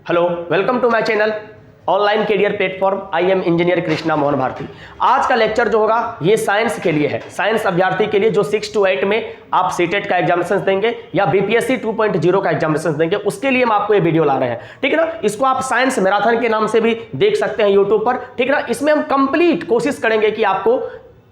Hello, welcome to my channel online career platform. I am engineer Krishna Mohan Bharti. आज का lecture जो होगा ये साइंस के लिए है, साइंस अभ्यर्थी के लिए जो 6 to 8 में आप सीटेट का एग्जामिनेशन देंगे या बीपीएससी 2.0 का एग्जामिनेशन देंगे, उसके लिए हम आपको ये वीडियो ला रहे हैं। ठीक है ना। इसको आप साइंस मैराथन के नाम से भी देख सकते हैं यूट्यूब पर। ठीक है ना। इसमें हम कंप्लीट कोशिश करेंगे कि आपको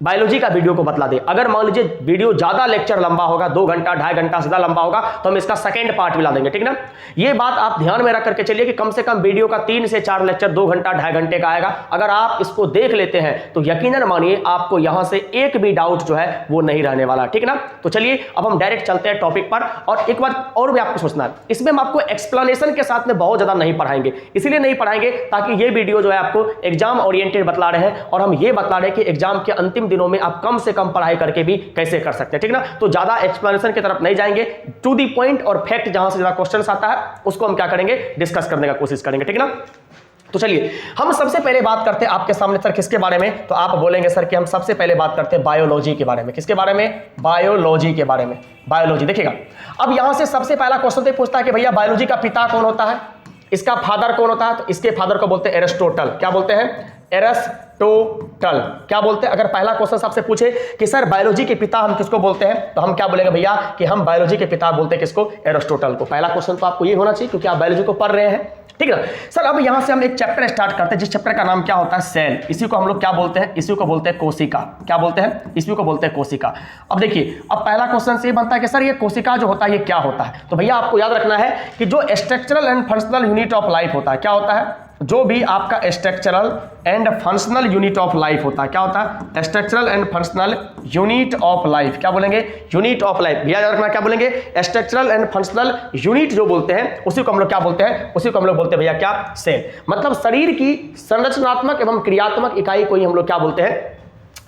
बायोलॉजी का वीडियो को बतला दे। अगर मान लीजिए वीडियो ज्यादा लेक्चर लंबा होगा, 2 घंटा 2.5 घंटा से ज्यादा लंबा होगा, तो हम इसका सेकंड पार्ट भी ला देंगे। ठीक ना। ये बात आप ध्यान में रख करके चलिए कि कम से कम वीडियो का 3 से 4 लेक्चर 2 घंटा 2.5 घंटे का आएगा। अगर आप इसको देख लेते हैं तो यकीनन मानिए आपको यहां से एक भी डाउट जो है वो नहीं रहने वाला। ठीक ना। तो चलिए अब हम डायरेक्ट चलते हैं टॉपिक पर। और एक बात और भी आपको सोचना है, इसमें हम आपको एक्सप्लेनेशन के साथ में बहुत ज्यादा नहीं पढ़ाएंगे। इसीलिए नहीं पढ़ाएंगे ताकि ये वीडियो जो है आपको एग्जाम ओरिएंटेड बतला रहे हैं, और हम ये बतला रहे हैं कि एग्जाम के अंतिम दिनों में आप कम से कम पढ़ाई करके भी कैसे कर सकते हैं। ठीक ना। तो ज्यादा एक्सप्लेनेशन की तरफ नहीं जाएंगे, टू दी पॉइंट और फैक्ट जहां से ज्यादा क्वेश्चंस आता है उसको हम क्या करेंगे, डिस्कस करने का कोशिश करेंगे। ठीक ना। तो चलिए हम सबसे पहले बात करते हैं आपके सामने सर किसके बारे में, तो आप बोलेंगे सर कि हम सबसे पहले बात करते हैं बायोलॉजी के बारे में। किसके बारे में? बायोलॉजी के बारे में। बायोलॉजी देखिएगा, अब यहां से सबसे पहला क्वेश्चन पूछता है कि भैया बायोलॉजी का पिता कौन होता है, इसका फादर कौन होता है। तो इसके फादर को बोलते हैं एरिस्टोटल। क्या बोलते हैं? एरिस्टोटल। क्या बोलते हैं? अगर पहला क्वेश्चन आपसे पूछे कि सर बायोलॉजी के पिता हम किसको बोलते हैं, तो हम क्या बोलेंगे भैया कि हम बायोलॉजी के पिता बोलते हैं किसको? एरिस्टोटल को। पहला क्वेश्चन तो आपको ये होना चाहिए क्योंकि आप बायोलॉजी को पढ़ रहे हैं। ठीक है सर। अब यहां से हम एक चैप्टर स्टार्ट करते हैं जिस चैप्टर का नाम क्या होता है? सेल। इसी को हम लोग क्या बोलते हैं? इसी को बोलते हैं कोशिका। क्या बोलते हैं? इसी को बोलते हैं कोशिका। अब देखिए, अब पहला क्वेश्चन से ये बनता है कि सर ये कोशिका जो होता है ये क्या होता है। तो भैया आपको याद रखना है कि जो structural and functional unit of life होता है, क्या होता है? जो भी आपका structural and functional unit of life होता है, क्या होता है? Structural and functional unit of life. क्या बोलेंगे? Unit of life. भैया याद रखना क्या बोलेंगे? स्ट्रक्चरल एंड फंक्शनल यूनिट जो बोलते हैं उसी को हम लोग क्या बोलते हैं? उसी को हम लोग बोलते हैं भैया क्या? सेल। मतलब शरीर की संरचनात्मक एवं क्रियात्मक इकाई को ही हम लोग क्या बोलते हैं?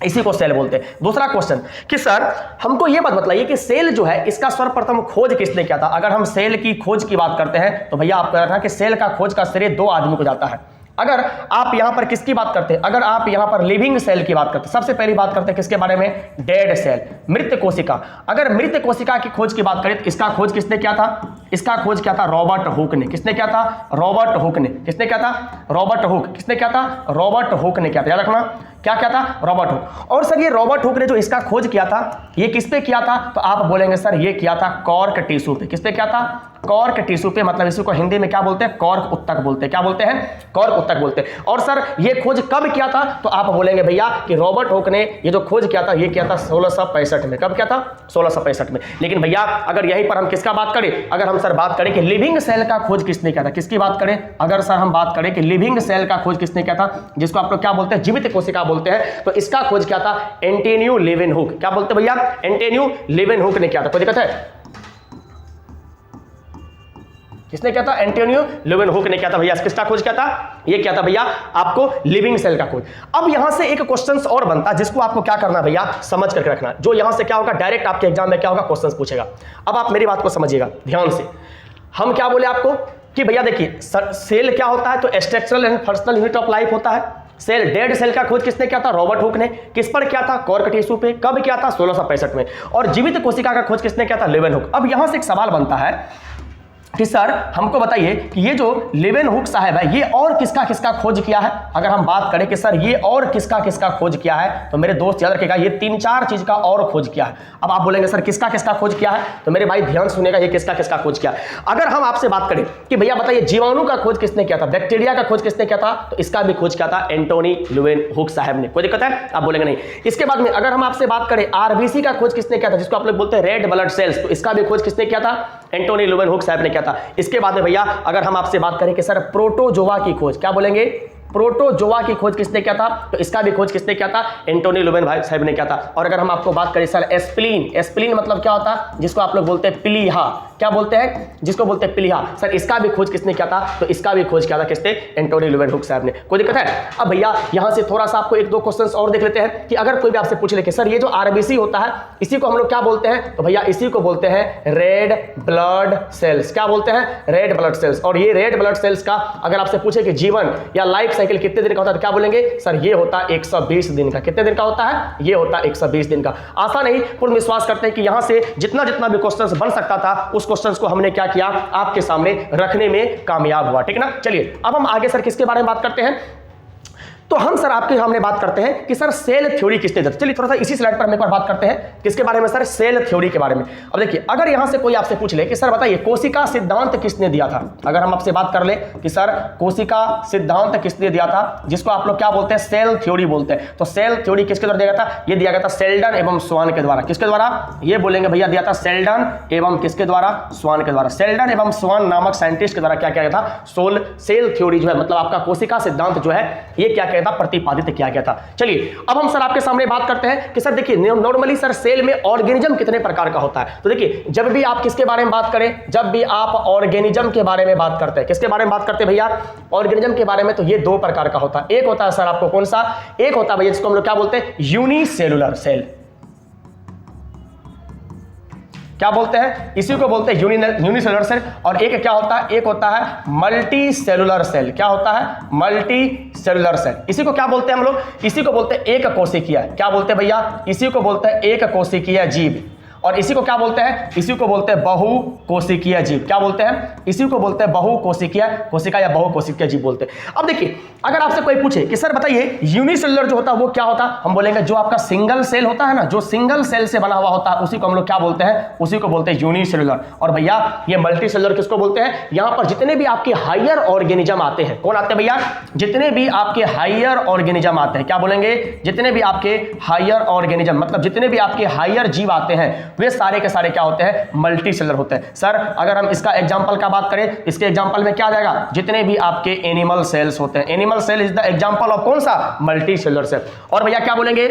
इसी को सेल बोलते हैं। दूसरा क्वेश्चन कि सर हमको यह बात बताइए कि सेल जो है इसका सर्वप्रथम खोज किसने किया था। अगर हम सेल की खोज की बात करते हैं तो भैया आपको रखना कि सेल का खोज का श्रेय 2 आदमी को जाता है। अगर आप यहां पर किसकी बात करते हैं, अगर आप यहां पर लिविंग सेल की बात करते हैं, सबसे पहली बात करते हैं किसके बारे में? डेड सेल, मृत कोशिका। अगर मृत कोशिका की खोज की बात करें तो इसका खोज किसने किया था? इसका खोज किया था रॉबर्ट हुक ने। किसने किया था? रॉबर्ट हुक ने। किसने किया था? Robert Hooke. किसने किया था? रॉबर्ट हुक ने किया था। याद रखना क्या क्या था? Robert Hooke. और सर ये रॉबर्ट हुक ने जो इसका खोज किया था ये किस पे किया था? तो आप बोलेंगे सर ये किया था कॉर्क टिश्यू पे। किस पे किया था? कॉर्क टिश्यू पे। मतलब इसी को हिंदी में क्या बोलते हैं? कॉर्क उत्तक बोलते हैं। क्या बोलते हैं? कॉर्क उत्तक बोलते हैं। और सर ये खोज कब किया था? तो आप बोलेंगे भैया कि रॉबर्ट हुक ने ये जो खोज किया था ये किया था 1665 में। कब किया था? 1665 में। लेकिन भैया अगर यहीं पर हम किसका बात करें, अगर हम सर बात करें कि लिविंग सेल का खोज किसने किया था, किसकी बात करें? अगर सर हम बात करें कि लिविंग सेल का खोज किसने किया था, जिसको आप लोग क्या बोलते हैं? जीवित कोशिका बोलते हैं, तो इसका खोज किया था एंटोनियो लेवेनहुक। क्या बोलते हैं भैया? एंटोनियो लेवेनहुक ने किया था। कोई दिक्कत है? किसने किया था? एंटोनियो लेवेनहुक ने किया था। भैया किसका खोज किया था? ये किया था भैया आपको लिविंग सेल का खोज। अब यहां से एक क्वेश्चन और बनता है जिसको आपको क्या करना भैया, समझ करके रखना। जो यहां से क्या होगा, डायरेक्ट आपके एग्जाम में क्या होगा, क्वेश्चन पूछेगा। अब आप मेरी बात को समझिएगा ध्यान से। हम क्या बोले आपको कि भैया देखिए सेल क्या होता है, तो structural and functional unit of life होता है। सेल, डेड सेल का खोज किसने किया था? रॉबर्ट हुक ने। किस पर किया था? कॉर्क टिश्यू पे। कब किया था? 1665 में। और जीवित कोशिका का खोज किसने किया था? लेवेनहुक। अब यहां से एक सवाल बनता है कि सर हमको बताइए कि ये जो लेवेनहुक साहब है ये और किसका किसका खोज किया है। अगर हम बात करें कि सर ये और किसका किसका खोज किया है, तो मेरे दोस्त याद रखिएगा ये 3-4 चीज का और खोज किया है। अब आप बोलेंगे सर किसका किसका खोज किया है, तो मेरे भाई ध्यान सुनेगा ये किसका किसका खोज किया है। अगर हम आपसे बात करें कि भैया बताइए जीवाणु का खोज किसने किया था, बैक्टीरिया का खोज किसने किया था, तो इसका भी खोज किया था एंटोनी लेवेनहुक साहब ने। कोई दिक्कत है? आप बोलेंगे नहीं। इसके बाद में अगर हम आपसे बात करें आरबीसी का खोज किसने किया था, जिसको आप लोग बोलते हैं रेड ब्लड सेल्स, तो इसका भी खोज किसने किया था? एंटोनी लेवेनहुक साहब ने किया था। इसके बाद में भैया अगर हम आपसे बात करें कि सर प्रोटोजोआ की खोज, क्या बोलेंगे? प्रोटोजोआ की खोज किसने किया था, तो इसका भी खोज किसने किया था? एंटोनी लेवेनहुक साहब ने किया था। और अगर हम आपको बात करें सर एस्प्लिन, एस्प्लिन मतलब क्या होता है, जिसको आप लोग बोलते हैं प्लीहा, क्या बोलते हैं, जिसको बोलते हैं प्लीहा, सर इसका भी खोज किसने किया था, तो इसका भी खोज किया था किसने? एंटोनी लेवेनहुक साहब ने। कोई दिक्कत है? अब भैया यहां से थोड़ा सा आपको एक दो क्वेश्चंस और देख लेते हैं कि अगर कोई भी आपसे पूछ ले कि सर ये जो आरबीसी होता है इसी को हम लोग क्या बोलते हैं, तो भैया इसी को बोलते हैं रेड ब्लड सेल्स। क्या बोलते हैं? Red blood cells. और ये रेड ब्लड सेल्स का अगर आपसे पूछे कि जीवन या लाइफ साइकिल कितने दिन का होता है, तो क्या बोलेंगे? सर ये होता है 120 दिन का। कितने दिन का होता है? ये होता है 120 दिन का। आशा नहीं, पूर्ण विश्वास करते हैं कि यहां से जितना जितना भी क्वेश्चंस बन सकता था उस क्वेश्चन को हमने क्या किया, आपके सामने रखने में कामयाब हुआ। ठीक ना, चलिए अब हम आगे सर किसके बारे में बात करते हैं। तो हम सर आपके सामने बात करते हैं कि सर सेल थ्योरी किसने दी। चलिए थोड़ा सा इसी स्लाइड पर हम एक बार बात करते हैं किसके बारे में, सर सेल थ्योरी के बारे में। अब देखिए, अगर यहां से कोई आपसे पूछ ले कि सर बताइए कोशिका सिद्धांत किसने दिया था, अगर हम आपसे बात कर ले कि सर कोशिका सिद्धांत किसने दिया था, जिसको आप लोग क्या बोलते हैं, सेल थ्योरी बोलते हैं। तो सेल थ्योरी किसके द्वारा दिया गया था, ये दिया गया था सेल्डन एवं स्वान के द्वारा। किसके द्वारा, ये बोलेंगे भैया दिया था सेल्डन एवं किसके द्वारा, स्वान के द्वारा। सेल्डन एवं स्वान नामक साइंटिस्ट के द्वारा क्या किया गया था, सेल थ्योरी जो है मतलब आपका कोशिका सिद्धांत जो है ये क्या किया था, प्रतिपादित किया गया था। चलिए अब हम सर आपके सामने बात करते हैं कि सर देखिए नॉर्मली सर सेल में ऑर्गेनिज्म कितने प्रकार का होता है। तो देखिए जब भी आप किसके बारे में बात करें, जब भी आप ऑर्गेनिज्म के बारे में बात करते हैं, किसके बारे में बात करते हैं भैया, ऑर्गेनिज्म के बारे में, तो ये दो प्रकार का होता है। एक होता है सर आपको कौन सा, एक होता है भैया जिसको हम लोग क्या बोलते हैं, यूनिसेलुलर सेल। क्या बोलते हैं, इसी को बोलते हैं यूनिसेलुलर सेल। और एक क्या होता है, एक होता है मल्टी सेलुलर सेल। क्या होता है, मल्टी सेलुलर सेल। इसी को क्या बोलते हैं हम लोग, इसी को बोलते हैं एक कोशिकीय। क्या बोलते हैं भैया, इसी को बोलते हैं एक कोशिकीय जीव। और इसी को क्या बोलते हैं, इसी को बोलते हैं बहु कोशिकीय जीव। क्या बोलते हैं, इसी को बोलते हैं बहु कोशिकीय कोशिका या बहु कोशिकीय जीव बोलते हैं। अब देखिए अगर आपसे कोई पूछे कि सर बताइए यूनिसेलुलर जो होता है वो क्या होता है, हम बोलेंगे जो आपका सिंगल सेल होता है ना, जो सिंगल सेल से बना हुआ होता है उसी को हम लोग क्या बोलते हैं, उसी को बोलते हैं यूनिसेलुलर। और भैया ये मल्टी सेलुलर किसको बोलते हैं, यहां पर जितने भी आपके हायर ऑर्गेनिज्म आते हैं, कौन आते हैं भैया, जितने भी आपके हायर ऑर्गेनिज्म आते हैं, क्या बोलेंगे, जितने भी आपके हायर ऑर्गेनिज्म मतलब जितने भी आपके हायर जीव आते हैं वे सारे के सारे क्या होते हैं, मल्टी सेलुलर होते हैं। सर अगर हम इसका एग्जांपल का बात करें, इसके एग्जांपल में क्या आ जाएगा, जितने भी आपके एनिमल सेल्स होते हैं, animal cell is the example of कौन सा, मल्टी सेलुलर सेल। और भैया क्या बोलेंगे,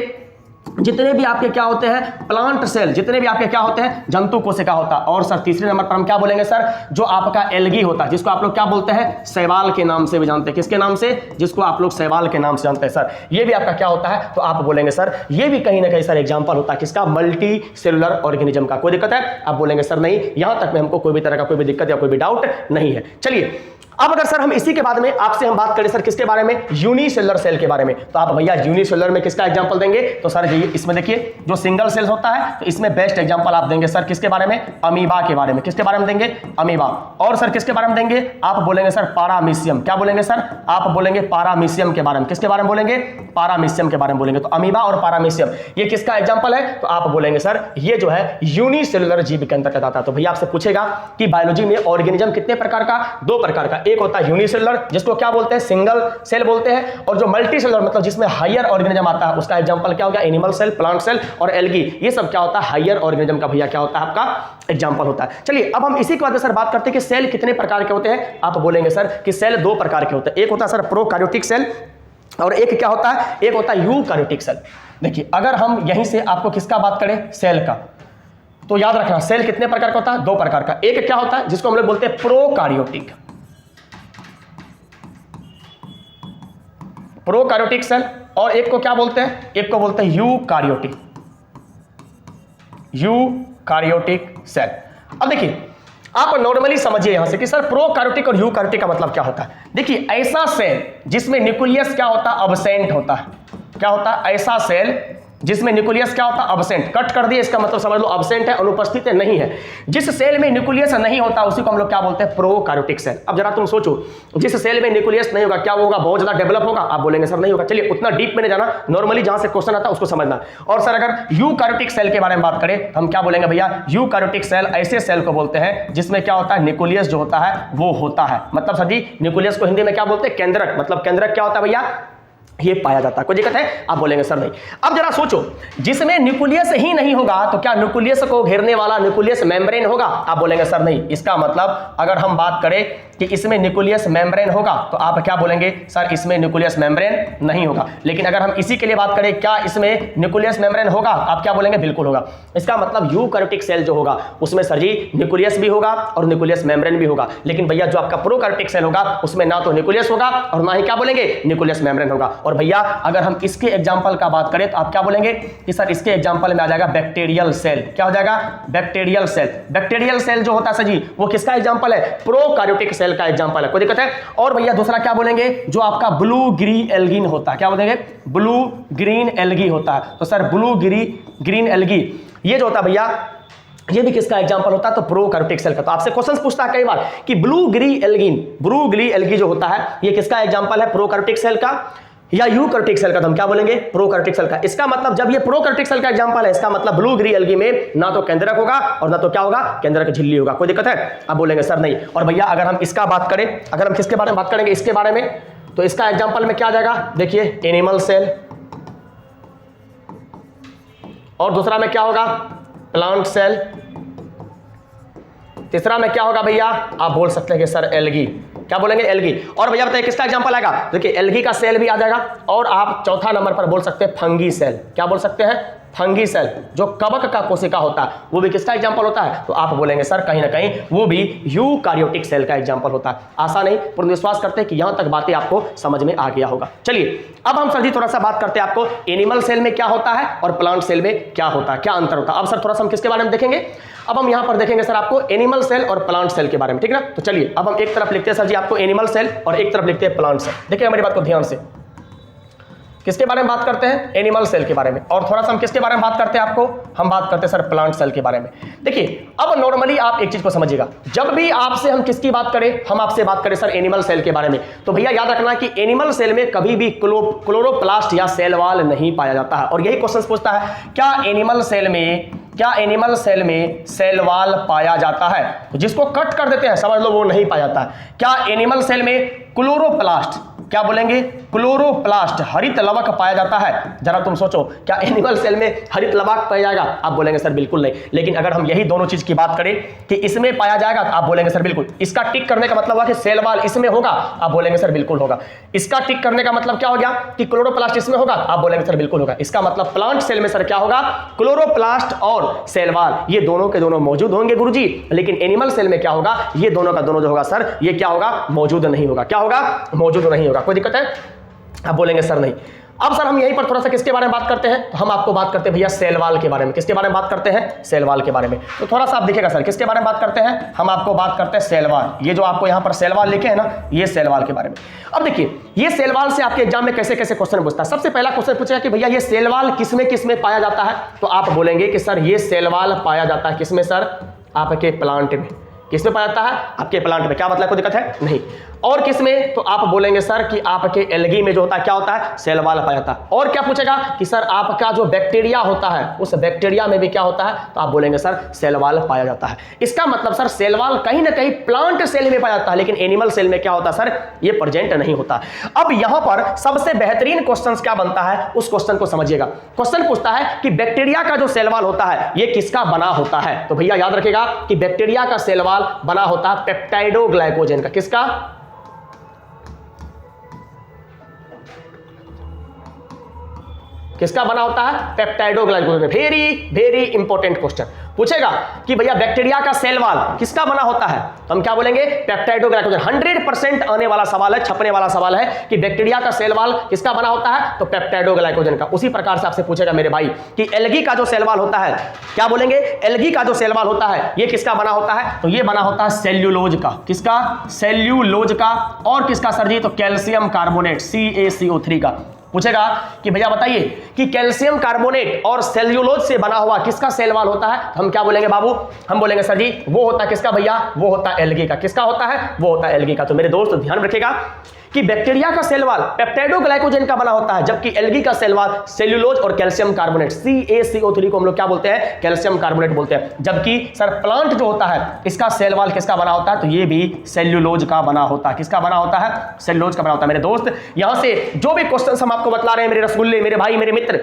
जितने भी आपके क्या होते हैं, प्लांट सेल, जितने भी आपके क्या होते हैं, जंतु कोशिका होता है। और सर तीसरे नंबर पर हम क्या बोलेंगे सर, जो आपका एल्गी होता है, जिसको आप लोग क्या बोलते हैं, शैवाल के नाम से भी जानते हैं। किसके नाम से, जिसको आप लोग शैवाल के नाम से जानते हैं। सर ये भी आपका क्या होता है, तो आप बोलेंगे सर ये भी कहीं ना कहीं सर एग्जांपल होता है किसका, मल्टी सेलुलर ऑर्गेनिज्म का। कोई दिक्कत है, आप बोलेंगे सर नहीं, यहां तक में हमको कोई भी तरह का कोई भी दिक्कत या कोई भी डाउट नहीं है। चलिए अब अगर सर हम इसी के बाद में आपसे हम बात करें सर किसके बारे में, यूनिसेलुलर सेल के बारे में, तो आप भैया यूनिसेलुलर में किसका एग्जांपल देंगे, तो सर इसमें देखिए जो सिंगल सेल्स होता है तो इसमें बेस्ट एग्जांपल आप देंगे सर किसके बारे में, अमीबा के बारे में। किसके बारे में देंगे, अमीबा। और सर किसके बारे में देंगे, आप बोलेंगे सर पारामीशियम। क्या बोलेंगे सर, आप बोलेंगे पारामीशियम के बारे में। किसके बारे में बोलेंगे, पारामीशियम के बारे में बोलेंगे। तो अमीबा और पारामीशियम ये किसका एग्जांपल है, तो आप बोलेंगे सर ये जो है यूनिसेलुलर जीव के अंतर्गत आता है। तो भैया आपसे पूछेगा कि बायोलॉजी में ऑर्गेनिज्म कितने प्रकार का, दो प्रकार का, एक होता है यूनिसेलुलर जिसको क्या बोलते हैं, सिंगल सेल बोलते हैं, और जो मल्टी सेलुलर मतलब जिसमें हायर ऑर्गेनिज्म आता है उसका एग्जांपल क्या हो गया, एनिमल सेल, प्लांट सेल और एल्गी। ये सब क्या होता है, हायर ऑर्गेनिज्म का भैया क्या होता है, आपका एग्जांपल होता है। चलिए अब हम इसी के बाद सर बात करते हैं कि सेल कितने प्रकार के होते हैं। आप बोलेंगे सर कि सेल दो प्रकार के होते हैं, एक होता है सर प्रोकैरियोटिक सेल और एक क्या होता है, एक होता है यूकैरियोटिक सेल। देखिए अगर हम यहीं से आपको किसका बात करें, सेल का, तो याद रखना सेल कितने प्रकार का होता है, दो प्रकार का। एक क्या होता है जिसको हम लोग बोलते हैं प्रोकैरियोटिक, प्रोकैरियोटिक सेल, और एक को क्या बोलते हैं, एक को बोलते हैं यूकैरियोटिक, यूकैरियोटिक सेल। अब देखिए आप नॉर्मली समझिए यहां से कि सर प्रोकैरियोटिक और यूकैरियोटिक का मतलब क्या होता है। देखिए ऐसा सेल जिसमें न्यूक्लियस क्या होता है, अब्सेंट होता है। क्या होता है, ऐसा सेल जिसमें न्यूक्लियस क्या होता है, अब्सेंट। कट कर दिए, इसका मतलब समझ लो अब्सेंट है, अनुपस्थित है, नहीं है। जिस सेल में न्यूक्लियस नहीं होता उसी को हम लोग क्या बोलते हैं, प्रोकैरियोटिक सेल। अब जरा तुम सोचो जिस सेल में न्यूक्लियस नहीं होगा क्या होगा, बहुत ज्यादा डेवलप होगा, आप बोलेंगे सर नहीं होगा। चलिए उतना डीप में नहीं जाना, नॉर्मली जहां से क्वेश्चन आता है उसको समझना। और सर अगर यूकैरियोटिक सेल के बारे में बात करें तो हम क्या बोलेंगे भैया, यूकैरियोटिक सेल ऐसे सेल को बोलते हैं जिसमें क्या होता है, न्यूक्लियस जो होता है वो होता है। मतलब सर जी न्यूक्लियस को हिंदी में क्या बोलते हैं, केंद्रक। मतलब केंद्रक क्या होता है भैया, ये पाया जाता है। कोई दिक्कत है, आप बोलेंगे सर नहीं। अब जरा सोचो जिसमें न्यूक्लियस ही नहीं होगा तो क्या न्यूक्लियस को घेरने वाला न्यूक्लियस मेम्ब्रेन होगा, आप बोलेंगे सर नहीं। इसका मतलब अगर हम बात करें कि इसमें न्यूक्लियस मेम्ब्रेन होगा तो आप क्या बोलेंगे, सर इसमें न्यूक्लियस मेम्ब्रेन नहीं होगा। लेकिन अगर हम इसी के लिए बात करें क्या इसमें न्यूक्लियस मेम्ब्रेन होगा, आप क्या बोलेंगे, बिल्कुल होगा। इसका मतलब यूकैरियोटिक सेल जो होगा उसमें सर जी न्यूक्लियस भी होगा और न्यूक्लियस मेम्ब्रेन भी होगा। लेकिन भैया जो आपका प्रोकैरियोटिक सेल होगा उसमें ना तो न्यूक्लियस होगा और ना ही क्या बोलेंगे, न्यूक्लियस मेम्ब्रेन होगा। और भैया अगर हम इसके एग्जांपल का बात करें तो आप क्या बोलेंगे कि सर इसके एग्जांपल में आ जाएगा बैक्टीरियल सेल। क्या हो जाएगा, बैक्टीरियल सेल। बैक्टीरियल सेल जो होता है सर जी वो किसका एग्जांपल है, प्रोकैरियोटिक सेल का एग्जांपल है। कोई दिक्कत है। और भैया दूसरा क्या बोलेंगे, जो आपका ब्लू ग्रीन एल्गिन होता है, क्या बोलेंगे, ब्लू ग्रीन एल्गी होता है। तो सर ब्लू ग्रीन एल्गी ये जो होता है भैया ये भी किसका एग्जांपल होता है? तो प्रोकैरियोटिक सेल का। तो आपसे क्वेश्चन पूछता है कई बार कि ब्लू ग्री एल्गी जो होता है ये किसका एग्जांपल है? प्रोकैरियोटिक सेल का या यूकैरियोटिक सेल का? तो हम क्या बोलेंगे? प्रोकैरियोटिक सेल का। इसका मतलब जब ये प्रोकैरियोटिक सेल का एग्जांपल है, इसका मतलब ब्लू ग्री एल्गी में ना तो केंद्रक होगा और ना तो क्या होगा? केंद्रक झिल्ली होगा। कोई दिक्कत है? आप बोलेंगे सर नहीं। और भैया अगर हम इसका बात करें, अगर हम किसके बारे में बात करेंगे? इसके बारे में, तो इसका एग्जांपल में क्या जाएगा? देखिए एनिमल सेल, और दूसरा में क्या होगा? प्लांट सेल, तीसरा में क्या होगा भैया? आप बोल सकते हैं कि सर एल्गी। क्या बोलेंगे? एल्गी। और भैया बताइए किसका एग्जांपल आएगा? देखिए एल्गी का सेल भी आ जाएगा, और आप चौथा नंबर पर बोल सकते हैं फंगी सेल। क्या बोल सकते हैं? फंगी सेल, जो कवक का कोशिका होता है, वो भी किसका एग्जांपल होता है? तो आप बोलेंगे सर कहीं ना कहीं वो भी यूकैरियोटिक सेल का एग्जांपल होता है। आशा नहीं पर विश्वास करते हैं कि यहां तक बातें आपको समझ में आ गया होगा। चलिए अब हम सर जी थोड़ा सा बात करते हैं आपको एनिमल सेल में क्या होता है और प्लांट सेल में क्या होता है, क्या अंतर होता है। अब सर थोड़ा सा हम किसके बारे में देखेंगे? अब हम यहां पर देखेंगे सर आपको एनिमल सेल और प्लांट सेल के बारे में, ठीक है ना। तो चलिए अब हम एक तरफ लिखते हैं सर जी आपको एनिमल सेल और एक तरफ लिखते हैं प्लांट सेल। देखिए मेरी बात को ध्यान से, किसके बारे में बात करते हैं? एनिमल सेल के बारे में। और थोड़ा सा हम किसके बारे में बात करते हैं आपको? हम बात करते हैं सर प्लांट सेल के बारे में। देखिए अब नॉर्मली आप एक चीज को समझिएगा, जब भी आपसे हम किसकी बात करें, हम आपसे बात करें सर एनिमल सेल के बारे में, तो भैया याद रखना कि एनिमल सेल में कभी भी क्लोरोप्लास्ट या सेल वॉल नहीं पाया जाता है। और यही क्वेश्चन पूछता है, क्या एनिमल सेल में सेल वॉल पाया जाता है? तो जिसको कट कर देते हैं समझ लो वो नहीं पाया जाता है। क्या एनिमल सेल में क्लोरोप्लास्ट, क्या बोलेंगे? क्लोरोप्लास्ट, हरित लवक पाया जाता है? जरा तुम सोचो, क्या एनिमल सेल में हरित लवक पाया जाएगा? आप बोलेंगे सर बिल्कुल नहीं। लेकिन अगर हम यही दोनों चीज की बात करें कि इसमें पाया जाएगा, तो आप बोलेंगे सर बिल्कुल। इसका टिक करने का मतलब हुआ कि सेल वॉल इसमें होगा? आप बोलेंगे सर बिल्कुल होगा। इसका टिक करने का मतलब क्या हो गया कि क्लोरोप्लास्ट इसमें होगा? आप बोलेंगे सर बिल्कुल होगा। इसका मतलब प्लांट सेल में सर क्या होगा? क्लोरोप्लास्ट और सेल वॉल ये दोनों के दोनों मौजूद होंगे गुरुजी। लेकिन एनिमल सेल में क्या होगा? ये दोनों का दोनों जो होगा सर ये क्या होगा? मौजूद नहीं होगा। क्या होगा? मौजूद नहीं होगा। कोई दिक्कत है? आप बोलेंगे सर नहीं। अब सर हम यहीं पर थोड़ा सा किसके बारे में बात करते हैं? तो हम आपको बात करते हैं भैया सेल वॉल के बारे में। किसके बारे में बात करते हैं? सेल वॉल के बारे में। तो थोड़ा सा आप देखिएगा सर किसके बारे में बात करते हैं? हम आपको बात करते हैं सेल वॉल। ये जो आपको यहां पर सेल वॉल लिखे हैं ना, ये सेल वॉल के बारे में। अब देखिए ये सेल वॉल से आपके एग्जाम में कैसे कैसे क्वेश्चन पूछता है। सबसे पहला क्वेश्चन पूछेगा कि भैया ये सेल वॉल किसमें पाया जाता है? तो आप बोलेंगे कि सर ये सेल वॉल पाया जाता है किसमें सर? आपके प्लांट में। किसमें पाया जाता है? आपके प्लांट में। क्या मतलब? कोई दिक्कत है? नहीं। और किसमें? तो आप बोलेंगे सर कि आपके एल्गी में जो होता है क्या होता है? सेल वॉल पाया जाता है। और क्या पूछेगा कि सर आपका जो बैक्टीरिया होता है उस बैक्टीरिया में भी क्या होता है? तो आप बोलेंगे सर सेल वॉल पाया जाता है। इसका मतलब सर सेल वॉल कहीं ना कहीं प्लांट सेल में पाया जाता है, लेकिन एनिमल सेल में क्या होता है सर? ये प्रेजेंट नहीं होता। अब यहां पर सबसे बेहतरीन क्वेश्चन क्या बनता है उस क्वेश्चन को समझिएगा। क्वेश्चन पूछता है कि बैक्टीरिया का जो सेल वॉल होता है ये किसका बना होता है? तो भैया याद रखिएगा कि बैक्टीरिया का सेल वॉल बना होता है पेप्टाइडोग्लाइकोजेन का। किसका? किसका बना होता है? पेप्टाइडोग्लाइकोजेन। वेरी इंपॉर्टेंट क्वेश्चन पूछेगा कि भैया बैक्टीरिया का सेल वॉल किसका बना होता है? तो हम क्या बोलेंगे? पेप्टाइडोग्लाइकोजेन। 100% आने वाला सवाल है, छपने वाला सवाल है कि बैक्टीरिया का सेल वॉल किसका बना होता है? तो पेप्टाइडोग्लाइकोजेन का। उसी प्रकार से आपसे पूछेगा मेरे भाई कि एल्गी का जो सेल वॉल होता है, क्या बोलेंगे? एल्गी का जो सेल वॉल होता है ये किसका बना होता है? तो ये बना होता है सेल्यूलोज का। किसका? सेल्यूलोज का। और किसका सर जी? तो कैल्शियम कार्बोनेट CaCO3 का। पूछेगा कि भैया बताइए कि कैल्शियम कार्बोनेट और सेल्यूलोज से बना हुआ किसका सेल वॉल होता है? तो हम क्या बोलेंगे बाबू? हम बोलेंगे सर जी वो होता है किसका भैया? वो होता है एल्गी का। किसका होता है? वो होता है एल्गी का। तो मेरे दोस्त ध्यान रखिएगा कि बैक्टीरिया का सेल वॉल पेप्टाइडोग्लाइकोजेन का बना होता है, जबकि एल्गी का सेल वॉल सेल्यूलोज और कैल्शियम कार्बोनेट CaCO3 को हम लोग क्या बोलते हैं? कैल्शियम कार्बोनेट बोलते हैं। जबकि सर प्लांट जो होता है इसका सेल वॉल किसका बना होता है? तो ये भी सेल्यूलोज का बना होता है। किसका बना होता है? सेल्यूलोज का बना होता है। मेरे दोस्त यहां से जो भी क्वेश्चन हम आपको बतला रहे हैं मेरे रसगुल्ले, मेरे भाई, मेरे मित्र,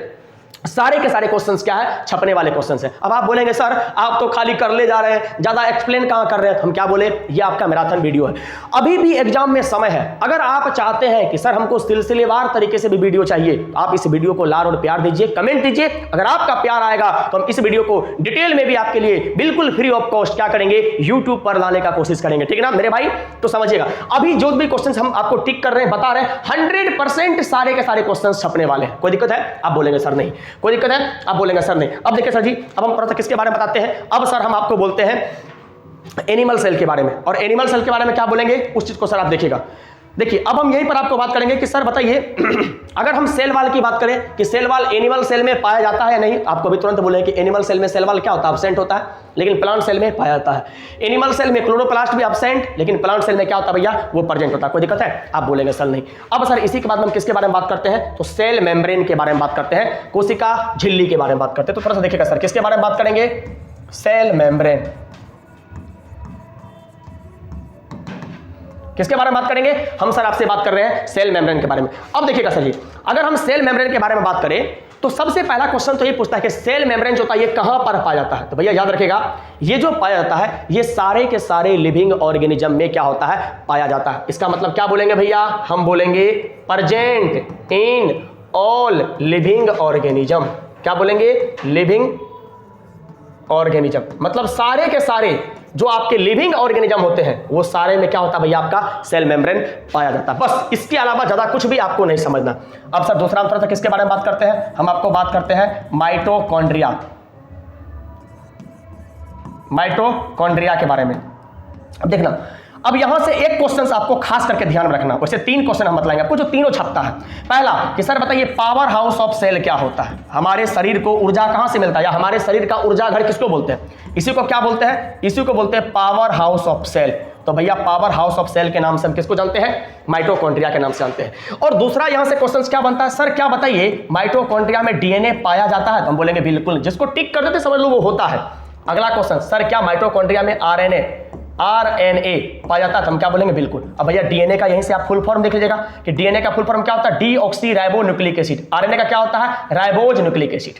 सारे के सारे क्वेश्चंस क्या है? छपने वाले क्वेश्चंस हैं। अब आप बोलेंगे सर आप तो खाली कर ले जा रहे हैं, ज्यादा एक्सप्लेन कहां कर रहे हैं? हम क्या बोले? ये आपका मैराथन वीडियो है, अभी भी एग्जाम में समय है। अगर आप चाहते हैं कि सर हमको सिलसिलेवार तरीके से भी वीडियो चाहिए, आप इस वीडियो को लार और प्यार दीजिए, कमेंट दीजिए। अगर आपका प्यार आएगा तो हम इस वीडियो को डिटेल में भी आपके लिए बिल्कुल फ्री ऑफ कॉस्ट क्या करेंगे? यूट्यूब पर लाने का कोशिश करेंगे। ठीक है ना मेरे भाई? तो समझिएगा अभी जो भी क्वेश्चन हम आपको टिक कर रहे हैं, बता रहे हैं, 100% सारे के सारे क्वेश्चन छपने वाले हैं। कोई दिक्कत है? आप बोलेंगे सर नहीं। कोई दिक्कत है? आप बोलेंगे सर नहीं। अब देखिए सर जी अब हम थोड़ा सा किसके बारे में बताते हैं। अब सर हम आपको बोलते हैं एनिमल सेल के बारे में। और एनिमल सेल के बारे में क्या बोलेंगे उस चीज को सर आप देखिएगा। देखिए अब हम यहीं पर आपको बात करेंगे कि सर बताइए अगर हम सेल वाल की बात करें कि सेल वाल एनिमल सेल में पाया जाता है या नहीं, आपको भी तुरंत बोलेंगे कि एनिमल सेल में सेल वाल क्या होता है, एब्सेंट होता है, लेकिन प्लांट सेल में पाया जाता है। एनिमल सेल में क्लोरोप्लास्ट भी एब्सेंट, लेकिन प्लांट सेल में क्या होता है भैया, वो प्रेजेंट होता है। कोई दिक्कत है? आप बोलेंगे सर नहीं। अब सर इसी के बाद हम किसके बारे में बात करते हैं, तो सेल मेम्ब्रेन के बारे में बात करते हैं, कोशिका झिल्ली के बारे में बात करते हैं। तो थोड़ा सा देखिएगा सर किसके बारे में बात करेंगे, सेल मेम्ब्रेन। किसके बारे में बात करेंगे हम? सर आपसे बात कर रहे हैं सेल मेम्ब्रेन के बारे में। अब देखिएगा सर जी, अगर हम सेल मेम्ब्रेन के बारे में बात करें तो सबसे पहला क्वेश्चन तो ये पूछता है कि सेल मेम्ब्रेन जो होता है ये कहां पर पाया जाता है। तो भैया याद रखिएगा, ये जो पाया जाता है ये सारे के सारे लिविंग ऑर्गेनिज्म में क्या होता है, पाया जाता है। इसका मतलब क्या बोलेंगे भैया, हम बोलेंगे present in all living organism. क्या बोलेंगे, लिविंग ऑर्गेनिज्म, मतलब सारे के सारे जो आपके लिविंग ऑर्गेनिज्म होते हैं वो सारे में क्या होता है भैया, आपका सेल मेम्ब्रेन पाया जाता है। बस इसके अलावा ज्यादा कुछ भी आपको नहीं समझना। अब सर दूसरा थोड़ा सा किसके बारे में बात करते हैं, हम आपको बात करते हैं माइटोकॉन्ड्रिया। माइटोकॉन्ड्रिया के बारे में। अब देखना, अब यहां से एक क्वेश्चन आपको खास करके ध्यान में रखना, वैसे 3 क्वेश्चन हम बतलाएंगे आपको जो तीनों छपता है। पहला कि सर बताइए पावर हाउस ऑफ सेल क्या होता है, हमारे शरीर को ऊर्जा कहां से मिलता है, या हमारे शरीर का ऊर्जा घर किसको बोलते हैं, इसी को क्या बोलते हैं, इसी को बोलते हैं पावर हाउस ऑफ सेल। तो भैया पावर हाउस ऑफ सेल के नाम से हम किसको जानते हैं, माइटोकॉन्ड्रिया के नाम से जानते हैं। और दूसरा यहां से क्वेश्चन क्या बनता है, सर क्या बताइए माइटोकॉन्ड्रिया में डीएनए पाया जाता है, तो हम बोलेंगे बिल्कुल, जिसको टिक कर देते समझ लो वो होता है। अगला क्वेश्चन, सर क्या माइटोकॉन्ड्रिया में आरएनए पाया जाता है, तो हम क्या बोलेंगे बिल्कुल। अब भैया डीएनए का यहीं से आप फुल फॉर्म देख लीजिएगा कि डीएनए का फुल फॉर्म क्या होता है, deoxy ribo nucleic acid. RNA का क्या होता है, राइबोज न्यूक्लिक एसिड।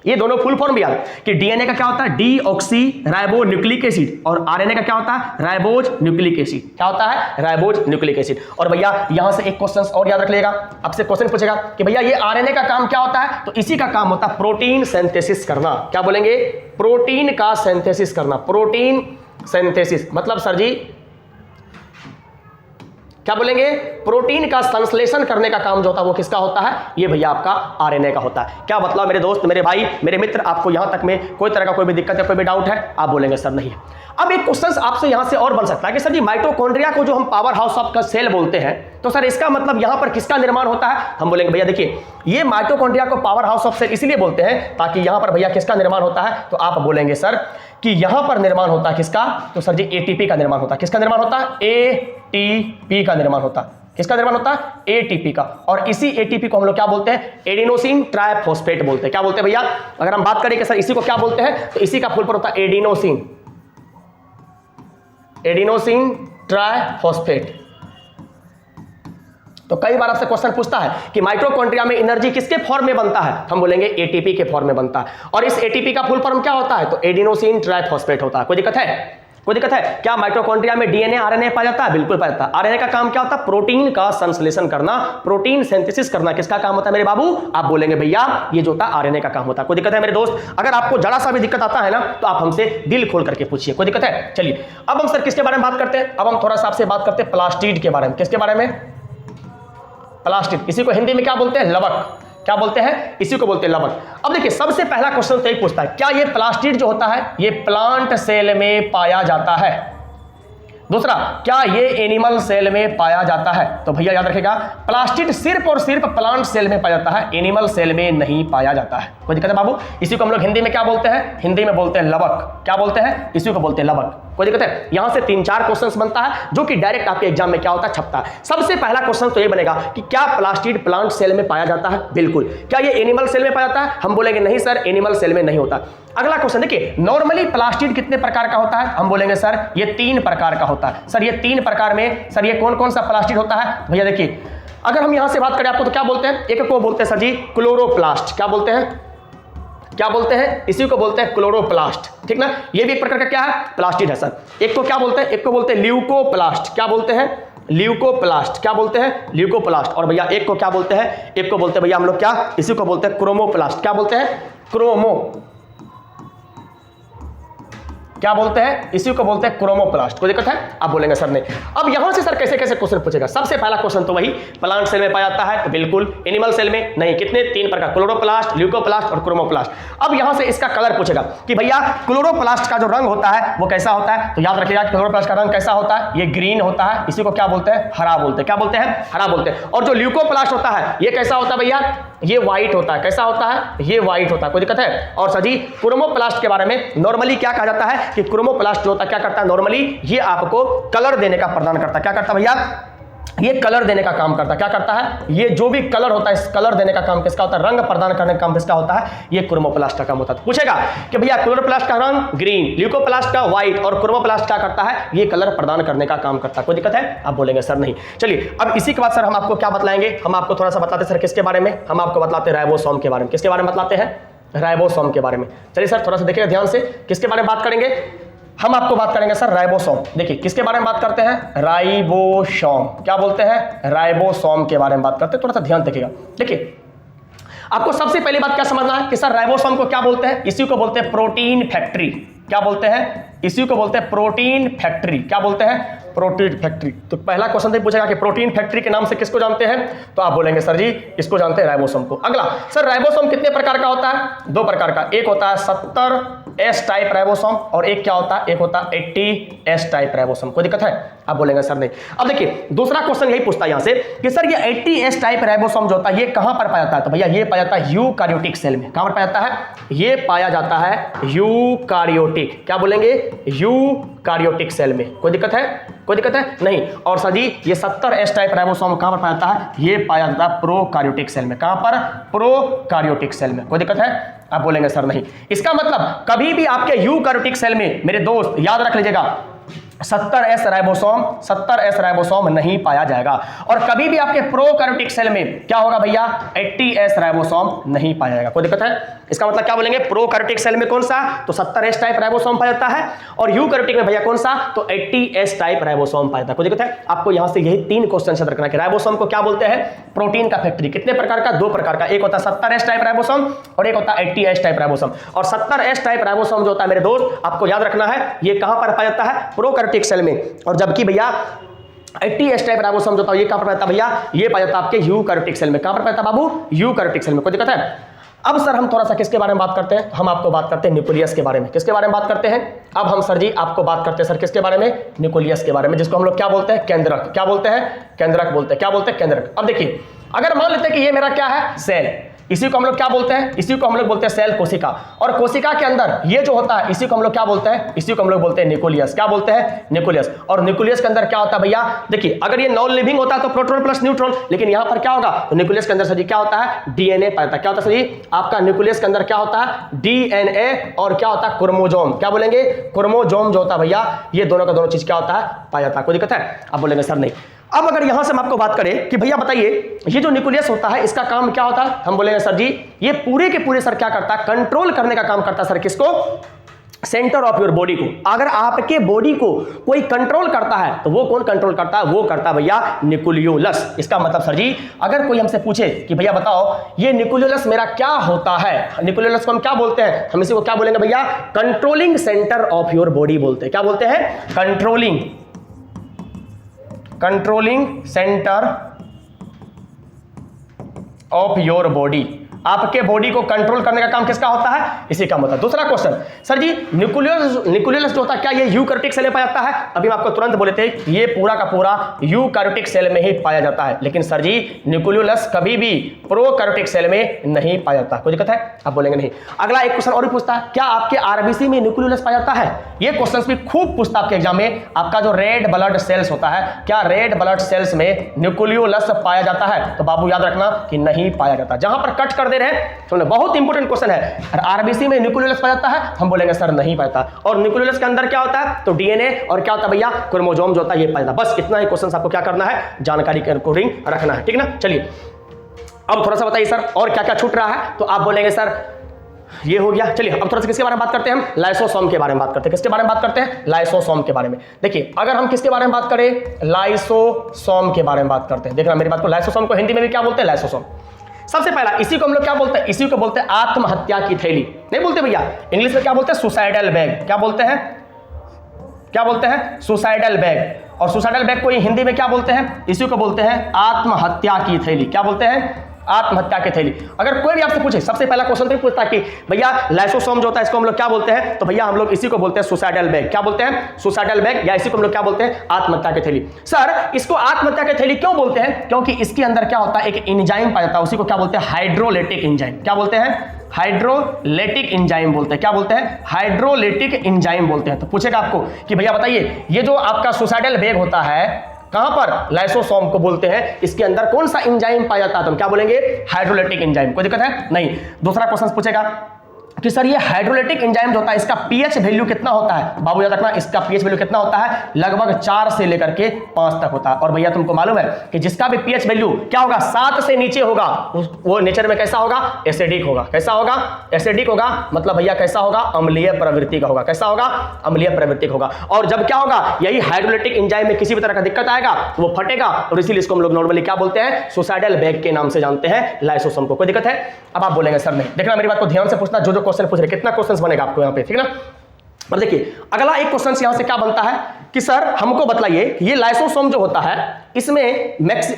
ये दोनों फुल फॉर्म भी याद कि डीएनए का क्या होता है, डीऑक्सी राइबो न्यूक्लिक एसिड, और आरएनए का क्या होता है, राइबोज न्यूक्लिक एसिड। क्या होता है, राइबोज न्यूक्लिक एसिड। और भैया यहां से एक क्वेश्चन और याद रख लीजिएगा, आपसे क्वेश्चन पूछेगा कि भैया ये आरएनए का काम क्या होता है, तो इसी का काम होता है प्रोटीन सिंथेसिस करना। क्या बोलेंगे, प्रोटीन का सिंथेसिस करना। प्रोटीन सिंथेसिस मतलब सर जी क्या बोलेंगे, प्रोटीन का संश्लेषण करने का काम जो होता है वो किसका होता है, ये भैया आपका आरएनए का होता है। क्या मतलब मेरे दोस्त, मेरे भाई, मेरे मित्र, आपको यहां तक में कोई तरह का कोई भी दिक्कत या कोई भी डाउट है, आप बोलेंगे सर नहीं है। अब एक क्वेश्चन आपसे यहां से और बन सकता है कि सर जी माइटोकॉन्ड्रिया को जो हम पावर हाउस ऑफ का सेल बोलते हैं, तो सर इसका मतलब यहां पर किसका निर्माण होता है, हम बोलेंगे भैया देखिए ये माइटोकॉन्ड्रिया को पावर हाउस ऑफ सेल इसलिए बोलते हैं ताकि यहां पर भैया किसका निर्माण होता है, तो आप बोलेंगे सर कि यहां पर निर्माण होता है किसका, तो सर जी एटीपी का निर्माण होता है। किसका निर्माण होता है, एटीपी का निर्माण होता है। किसका निर्माण होता है, एटीपी का। और इसी एटीपी को हम लोग क्या बोलते हैं, एडिनोसिन ट्राइफॉस्फेट बोलते हैं। क्या बोलते हैं भैया, अगर हम बात करें कि सर इसी को क्या बोलते हैं, तो इसी का फुल फॉर्म होता है एडिनोसिन, एडिनोसिन ट्राइफॉस्फेट। तो कई बार आपसे क्वेश्चन पूछता है कि माइटोकॉन्ड्रिया में एनर्जी किसके फॉर्म में बनता है, हम बोलेंगे एटीपी के फॉर्म में बनता है। और इस एटीपी का फुल फॉर्म क्या होता है, तो एडिनोसिन ट्राइफॉस्फेट होता है। कोई दिक्कत है, कोई दिक्कत है? क्या माइटोकॉन्ड्रिया में डीएनए आरएनए पाया जाता है, बिल्कुल पाया जाता है। आरएनए का काम क्या होता है, प्रोटीन का संश्लेषण करना, प्रोटीन सिंथेसिस करना। किसका काम होता है मेरे बाबू, आप बोलेंगे भैया ये जो होता है आरएनए का काम होता है। कोई दिक्कत है मेरे दोस्त, अगर आपको जरा सा भी दिक्कत आता है ना तो आप हमसे दिल खोल करके पूछिए, कोई दिक्कत है। चलिए अब हम सर किसके बारे में बात करते हैं, अब हम थोड़ा सा आपसे बात करते हैं प्लास्टिड के बारे में। किसके बारे में, प्लास्टिड, इसी को हिंदी में क्या बोलते हैं, लवक। क्या बोलते हैं, इसी को बोलते हैं लवक। अब देखिए सबसे पहला क्वेश्चन तो यही पूछता है, क्या ये प्लास्टिड जो होता है ये प्लांट सेल में पाया जाता है। दूसरा, क्या ये एनिमल सेल में पाया जाता है, तो भैया याद रखिएगा प्लास्टिड सिर्फ और सिर्फ प्लांट सेल में पाया जाता है, एनिमल सेल में नहीं पाया जाता है। कोई दिक्कत है बाबू, इसी को हम लोग हिंदी में क्या बोलते हैं, हिंदी में बोलते हैं लवक। क्या बोलते हैं, इसी को बोलते हैं लवक। कोई दिक्कत है, यहां से 3-4 क्वेश्चंस बनता है जो कि डायरेक्ट आपके एग्जाम में क्या होता है, छपता है। सबसे पहला क्वेश्चन तो ये बनेगा कि क्या प्लास्टिड प्लांट सेल में पाया जाता है, बिल्कुल। क्या ये एनिमल सेल में पाया जाता है, हम बोलेंगे नहीं सर एनिमल सेल में नहीं होता। अगला क्वेश्चन देखिए, नॉर्मली प्लास्टिड कितने प्रकार का होता है, हम बोलेंगे सर ये 3 प्रकार का होता है। सर ये 3 प्रकार में सर ये कौन कौन सा प्लास्टिड होता है, भैया देखिए अगर हम यहां से बात करें आपको तो क्या बोलते हैं, एक को बोलते हैं सर जी क्लोरोप्लास्ट। क्या बोलते हैं, क्या बोलते हैं, इसी को बोलते हैं क्लोरोप्लास्ट, ठीक ना। ये भी एक प्रकार का क्या है, प्लास्टिड है सर। एक को क्या बोलते हैं, एक को बोलते हैं ल्यूकोप्लास्ट। क्या बोलते हैं, ल्यूकोप्लास्ट। क्या बोलते हैं, ल्यूकोप्लास्ट। और भैया एक को क्या बोलते हैं, एक को बोलते हैं भैया हम लोग क्या, इसी को बोलते हैं क्रोमोप्लास्ट। क्या बोलते हैं, क्या बोलते हैं? इसी को बोलते हैं क्रोमोप्लास्ट। कोई दिक्कत है? आप बोलेंगे सर नहीं। अब यहां से सर कैसे कैसे क्वेश्चन पूछेगा? सबसे पहला क्वेश्चन तो वही, प्लांट सेल में पाया जाता है, तो बिल्कुल। एनिमल सेल में नहीं, कितने? 3 प्रकार, क्लोरोप्लास्ट, ल्यूकोप्लास्ट और क्रोमोप्लास्ट। अब यहां से इसका कलर पूछेगा कि भैया क्लोरोप्लास्ट का जो रंग होता है वो कैसा होता है, तो याद रखिएगा क्लोरोप्लास्ट का रंग कैसा होता है? ये ग्रीन होता है, इसी को क्या बोलते हैं? हरा बोलते हैं। क्या बोलते हैं? हरा बोलते हैं। और जो ल्यूकोप्लास्ट होता है ये कैसा होता है भैया? ये व्हाइट होता है। कैसा होता है? ये व्हाइट होता है। कोई दिक्कत है? और सर जी क्रोमोप्लास्ट के बारे में नॉर्मली क्या कहा जाता है कि क्रोमोप्लास्ट जो होता है क्या करता है? नॉर्मली ये आपको कलर देने का प्रदान करता है। क्या करता है भैया? ये कलर देने का काम करता है। क्या करता है? ये जो भी कलर होता है, इस कलर देने का काम किसका होता है? रंग प्रदान करने का काम किसका होता है? ये क्रोमोप्लास्ट का काम होता है। पूछेगा कि भैया क्लोरोप्लास्ट का रंग ग्रीन, ल्यूकोप्लास्ट का व्हाइट और क्रोमोप्लास्ट क्या करता है? ये कलर प्रदान करने का काम करता है। कोई दिक्कत है? आप बोलेंगे सर नहीं। चलिए अब इसी के बाद सर हम आपको क्या बतलाएंगे? हम आपको थोड़ा सा बताते सर किसके बारे में? हम आपको बतलाते हैं राइबोसोम के बारे में। किसके बारे में बतलाते हैं? राइबोसोम के बारे में। चलिए सर थोड़ा सा देखिएगा ध्यान से, किसके बारे में बात करेंगे? हम आपको बात करेंगे सर राइबोसोम। देखिए किसके बारे में बात करते हैं? राइबोसोम। क्या बोलते हैं? राइबोसोम के बारे में बात करते हैं। थोड़ा सा ध्यान देखिएगा। देखिए आपको सबसे पहली बात क्या समझना है कि सर राइबोसोम को क्या बोलते हैं? इसी को बोलते हैं प्रोटीन फैक्ट्री। क्या बोलते हैं? इसी को बोलते हैं प्रोटीन फैक्ट्री। क्या बोलते हैं? Protein factory. तो पहला क्वेश्चन से पूछेगा कि प्रोटीन फैक्ट्री के नाम से किसको जानते हैं, तो आप बोलेंगे सर जी इसको जानते हैं, राइबोसोम को। अगला सर राइबोसोम कितने प्रकार का होता है? 2 प्रकार का। एक होता है 70S टाइप राइबोसोम और एक क्या होता है? एक होता है 80S टाइप राइबोसोम। कोई दिक्कत है? आप बोलेंगे सर नहीं। अब देखिए दूसरा क्वेश्चन यही पूछता है यहां से कि सर ये 80S टाइप राइबोसोम जो होता है ये कहां पर पाया जाता है, तो भैया ये पाया जाता है यूकार्योटिक सेल में। कहां पर पाया जाता है? ये पाया जाता है यूकार्योटिक, क्या बोलेंगे? यूकार्योटिक सेल में। कोई दिक्कत है? कोई दिक्कत है? नहीं। और सर जी ये 70S टाइप राइबोसोम कहां पर पाया जाता है? ये पाया जाता है प्रोकार्योटिक सेल में। कहां पर? प्रोकार्योटिक सेल में। कोई दिक्कत है? आप बोलेंगे सर नहीं। इसका मतलब कभी भी आपके यूकार्योटिक सेल में मेरे दोस्त याद रख लीजिएगा 70S राइबोसोम नहीं पाया जाएगा। और कभी भी आपके प्रोकार्योटिक सेल में क्या होगा भैया? 80S राइबोसोम नहीं पाया जाएगा। कोई दिक्कत है? इसका मतलब क्या बोलेंगे? प्रोकार्योटिक सेल में कौन सा? तो 70S टाइप राइबोसोम पाया जाता है। और यूकार्योटिक में भैया कौन सा? तो 80S टाइप राइबोसोम पाया जाता है। कोई दिक्कत है? आपको यहां से यही 3 क्वेश्चन याद रखना कि राइबोसोम को क्या बोलते हैं? प्रोटीन का फैक्ट्री। कितने प्रकार का? 2 प्रकार का। एक होता है 70S टाइप राइबोसोम और एक होता है 80S टाइप राइबोसोम। और 70S टाइप राइबोसोम जो होता है मेरे दोस्त आपको याद रखना है ये कहां पर पाया जाता है? प्रोकार्योटिक सेल में। और जबकि भैया 80S टाइप राइबोसोम जो होता है ये कहां पर पाया जाता है भैया? ये पाया जाता है आपके यूकार्योटिक सेल में। कहां पर पाया जाता है बाबू? यूकार्योटिक सेल में। कोई दिक्कत है? अब सर हम थोड़ा सा किसके बारे में बात करते हैं? हम आपको बात करते हैं न्यूक्लियस के बारे में। किसके बारे में बात करते हैं? अब हम सर जी आपको बात करते हैं सर किसके बारे में? न्यूक्लियस के बारे में, जिसको हम लोग क्या बोलते हैं? केंद्रक। क्या बोलते हैं? केंद्रक बोलते हैं। क्या बोलते हैं? केंद्रक। अब देखिए अगर मान लेते हैं कि ये मेरा क्या है? सेल। इसी को हम लोग क्या बोलते हैं? इसी को हम लोग बोलते हैं सेल कोशिका। और कोशिका के अंदर ये जो होता है इसी को हम लोग क्या बोलते हैं? इसी को हम लोग बोलते हैं न्यूक्लियस। क्या बोलते हैं? न्यूक्लियस। और न्यूक्लियस के अंदर क्या होता है भैया? देखिए अगर ये नॉन लिविंग होता है तो प्रोटॉन प्लस न्यूट्रॉन, लेकिन यहां पर क्या होगा? तो न्यूक्लियस के अंदर सर जी क्या होता है? डीएनए पाया जाता है। क्या होता है सर जी? आपका न्यूक्लियस के अंदर क्या होता है? डीएनए और क्या होता है? क्रोमोसोम। क्या बोलेंगे? क्रोमोसोम जो होता है भैया ये दोनों का दोनों चीज क्या होता है? पाया जाता है। कोई दिक्कत है? आप बोलेंगे सर नहीं। अब अगर यहां से हम आपको बात करें कि भैया बताइए ये जो न्यूक्लियस होता है इसका काम क्या होता है? हम बोलेंगे सर जी ये पूरे के पूरे सर क्या करता है? कंट्रोल करने का काम करता है सर किसको? सेंटर ऑफ योर बॉडी को। अगर आपके बॉडी को कोई कंट्रोल करता है तो वो कौन कंट्रोल करता है? वो करता है भैया न्यूक्लियोलस। इसका मतलब सर जी अगर कोई हमसे पूछे कि भैया बताओ ये न्यूक्लियोलस मेरा क्या होता है, न्यूक्लियोलस को हम क्या बोलते हैं? हम इसी को क्या बोलेंगे भैया? Controlling centre of your body बोलते हैं। क्या बोलते हैं? Controlling centre of your body. आपके बॉडी को कंट्रोल करने का काम किसका होता है? इसी का मतलब। दूसरा क्वेश्चन सर जी न्यूक्लियोलस जो होता है क्या ये यूकार्योटिक सेल में पाया जाता है? अभी हम आपको तुरंत बोले थे ये पूरा का पूरा यूकार्योटिक सेल में ही पाया जाता है, लेकिन सर जी न्यूक्लियोलस कभी भी प्रोकार्योटिक सेल में नहीं पाया जाता। कोई दिक्कत है? आप बोलेंगे नहीं। अगला एक क्वेश्चन और भी पूछता है क्या आपके आरबीसी में न्यूक्लियोलस पाया जाता है? ये क्वेश्चन भी खूब पूछता है आपके एग्जाम में। आपका जो रेड ब्लड सेल्स होता है क्या रेड ब्लड सेल्स में न्यूक्लियोलस पाया जाता है? तो बाबू याद रखना कि नहीं पाया जाता। जहां पर कट कर दे रहे हैं सुनो बहुत इंपॉर्टेंट क्वेश्चन है। आरबीसी में न्यूक्लियोलस पाया जाता है? हम बोलेंगे सर नहीं पाता। और न्यूक्लियोलस के अंदर क्या होता है? तो डीएनए और क्या होता है भैया? क्रोमोसोम जो होता है ये पाया जाता है। बस इतना ही क्वेश्चन आपको क्या करना है? जानकारी के अकॉर्डिंग रखना है। ठीक ना? चलिए अब थोड़ा सा बताइए सर और क्या क्या छूट रहा है? तो आप बोलेंगे सर ये हो गया। चलिए अब थोड़ा सा किसके बारे में बात करते हैं? हम लाइसोसोम के बारे में बात करते हैं। किसके बारे में बात करते हैं? लाइसोसोम के बारे में। देखिए अगर हम किसके बारे में बात करें? लाइसोसोम के बारे में बात करते हैं। देखना मेरी बात को, लाइसोसोम को हिंदी में भी क्या बोलते हैं? लाइसोसोम। सबसे पहला इसी को हम लोग क्या बोलते हैं? इसी को बोलते हैं आत्महत्या की थैली। नहीं बोलते भैया, इंग्लिश में क्या बोलते हैं? Suicidal bag. क्या बोलते हैं? क्या बोलते हैं? Suicidal bag. और सुसाइडल बैग को हिंदी में क्या बोलते हैं? इसी को बोलते हैं आत्महत्या की थैली। क्या बोलते हैं? आत्महत्या की थैली। अगर कोई भी आपसे पूछे, सबसे पहला क्वेश्चन तो पूछता कि भैया लाइसोसोम जो होता है इसको हम लोग क्या बोलते हैं, तो भैया हम लोग इसी को बोलते हैं सुसाइडल बैग। क्या बोलते हैं? सुसाइडल बैग, या इसी को हम लोग क्या बोलते हैं? आत्महत्या की थैली। सर इसको आत्महत्या की थैली क्यों बोलते हैं? क्योंकि इसके अंदर क्या होता है, एक एंजाइम पाया जाता है, उसी को क्या बोलते हैं? Hydrolytic enzyme. क्या बोलते हैं? हाइड्रोलिटिक एंजाइम बोलते हैं। क्या बोलते हैं? हाइड्रोलिटिक एंजाइम बोलते हैं। तो पूछेगा आपको कि भैया बताइए, ये जो आपका सुसाइडल बैग होता है कहां पर? लाइसोसोम को बोलते हैं। इसके अंदर कौन सा एंजाइम पाया जाता है? तो हम क्या बोलेंगे? Hydrolytic enzyme. कोई दिक्कत है? नहीं। दूसरा क्वेश्चन पूछेगा कि सर ये हाइड्रोलिटिक एंजाइम जो होता है इसका पीएच वैल्यू कितना होता है? बाबू याद रखना, इसका पीएच वैल्यू कितना होता है? लगभग 4 से लेकर के 5 तक होता है। और भैया तुमको मालूम है कि जिसका भी पीएच वैल्यू क्या होगा? 7 से नीचे होगा, वो नेचर में कैसा होगा? एसिडिक होगा। कैसा होगा? एसिडिक होगा। मतलब भैया कैसा होगा? अम्लीय प्रवृत्ति का होगा। कैसा होगा? अम्लीय प्रवृत्ति का होगा। और जब क्या होगा, यही हाइड्रोलिटिक एंजाइम में किसी भी तरह का दिक्कत आएगा तो वो फटेगा, और इसीलिए इसको हम लोग नॉर्मली क्या बोलते हैं? सुसाइडल बैग के नाम से जानते हैं लाइसोसोम को। कोई दिक्कत है? अब आप बोलेंगे सर नहीं। देखना मेरी बात को ध्यान से पूछना, जो क्वेश्चन पूछ रहे, कितना क्वेश्चन बनेगा आपको यहाँ पे, ठीक ना? और देखिए अगला एक क्वेश्चन यहां से क्या बनता है कि सर हमको बताइए ये लाइसोसोम जो होता है इसमें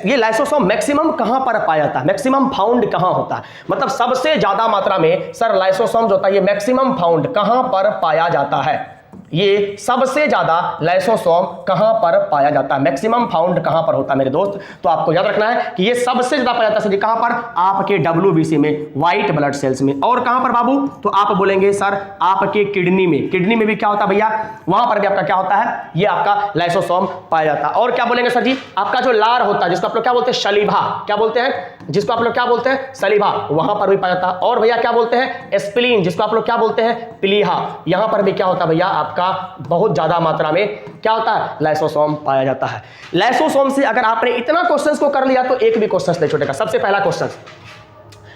ये लाइसोसोम मैक्सिमम कहां पर पाया जाता है? मैक्सिमम फाउंड कहां होता है? मतलब सबसे ज्यादा मात्रा में सर लाइसोसोम जो होता है ये मैक्सिमम फाउंड कहां पर पाया जाता है? ये सबसे ज्यादा लाइसोसोम कहां पर पाया जाता है? मैक्सिमम फाउंड कहां पर होता है मेरे दोस्त? तो आपको याद रखना है कि ये सबसे ज्यादा पाया जाता है कहां पर? आपके WBC में, व्हाइट ब्लड सेल्स में। और कहां पर बाबू? तो आप बोलेंगे सर आपके किडनी में। किडनी में भी क्या होता है भैया? वहां पर भी आपका क्या होता है? ये आपका लाइसोसोम पाया जाता है। और क्या बोलेंगे सर जी? आपका जो लार होता है जिसको आप लोग क्या बोलते हैं? सलीभा। क्या बोलते हैं? जिसको आप लोग क्या बोलते हैं? सलीभा। वहां पर भी पाया जाता है। और भैया क्या बोलते हैं? स्प्लीन, जिसको आप लोग क्या बोलते हैं? प्लीहा। यहां पर भी क्या होता है भैया? आपका बहुत ज्यादा मात्रा में क्या होता है? लाइसोसोम पाया जाता है। लाइसोसोम से अगर आपने इतना क्वेश्चंस को कर लिया तो एक भी क्वेश्चन नहीं छूटेगा। सबसे पहला क्वेश्चन,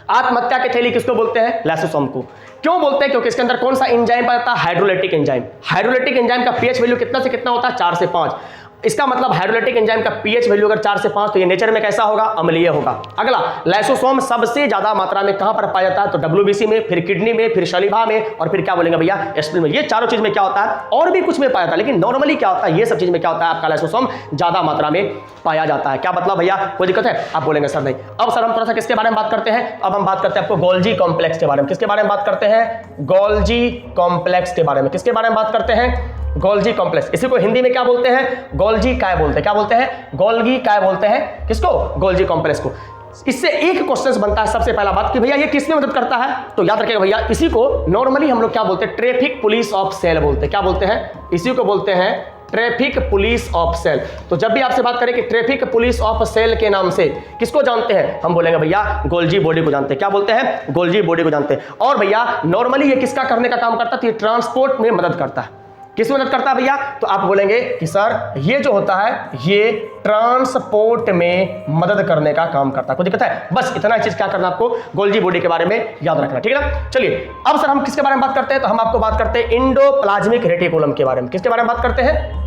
आत्महत्या की थैली किसको बोलते हैं? लाइसोसोम को। क्यों बोलते हैं? क्योंकि इसके अंदर कौन सा एंजाइम पाया जाता है? Hydrolytic enzyme. हाइड्रोलिटिक एंजाइम का पीएच वैल्यू कितना से कितना होता है? 4 से 5। इसका मतलब हाइड्रोलिटिक एंजाइम का पीएच वैल्यू अगर 4 से 5 तो ये नेचर में कैसा होगा? अम्लीय होगा। अगला, लाइसोसोम सबसे ज्यादा मात्रा में कहां पर पाया जाता है? तो WBC में, फिर किडनी में, फिर सलीभा में, और फिर क्या बोलेंगे भैया? स्प्लीन में। ये चारों चीज में क्या होता है? और भी कुछ में पाया जाता है, लेकिन नॉर्मली क्या होता है? ये सब चीज में क्या होता है? आपका लाइसोसोम ज्यादा मात्रा में पाया जाता है। क्या मतलब भैया? कोई दिक्कत है? आप बोलेंगे सर नहीं। अब सर हम थोड़ा सा किसके बारे में बात करते हैं? अब हम बात करते हैं आपको गोल्जी कॉम्प्लेक्स के बारे में। किसके बारे में बात करते हैं? गोल्जी कॉम्प्लेक्स के बारे में। किसके बारे में बात करते हैं? Golgi complex. इसी को हिंदी में क्या बोलते हैं? गोल्जी काय बोलते हैं। क्या बोलते हैं? गोल्गी काय बोलते हैं। किसको? गोल्जी कॉम्प्लेक्स को। इससे एक क्वेश्चन बनता है सबसे पहला बात कि भैया ये किसमें मदद करता है? तो याद रखिएगा भैया, इसी को नॉर्मली हम लोग क्या बोलते हैं? ट्रैफिक पुलिस ऑफ सेल बोलते हैं। क्या बोलते हैं? इसी को बोलते हैं ट्रैफिक पुलिस ऑफ सेल। तो जब भी आपसे बात करें कि ट्रैफिक पुलिस ऑफ सेल के नाम से किसको जानते हैं? हम बोलेंगे भैया गोल्जी बॉडी को जानते हैं। क्या बोलते हैं? गोल्जी बॉडी को जानते हैं। और भैया नॉर्मली ये किसका करने का काम करता है? तो ये ट्रांसपोर्ट में मदद करता है। किस मदद करता है भैया? तो आप बोलेंगे कि सर ये जो होता है ये ट्रांसपोर्ट में मदद करने का काम करता है। कोई दिक्कत है? बस इतना चीज क्या करना आपको गोल्जी बॉडी के बारे में याद रखना, ठीक है ना? चलिए अब सर हम किसके बारे में बात करते हैं? तो हम आपको बात करते हैं इंडोप्लाज्मिक रेटिकुलम के बारे में। किसके बारे में बात करते हैं?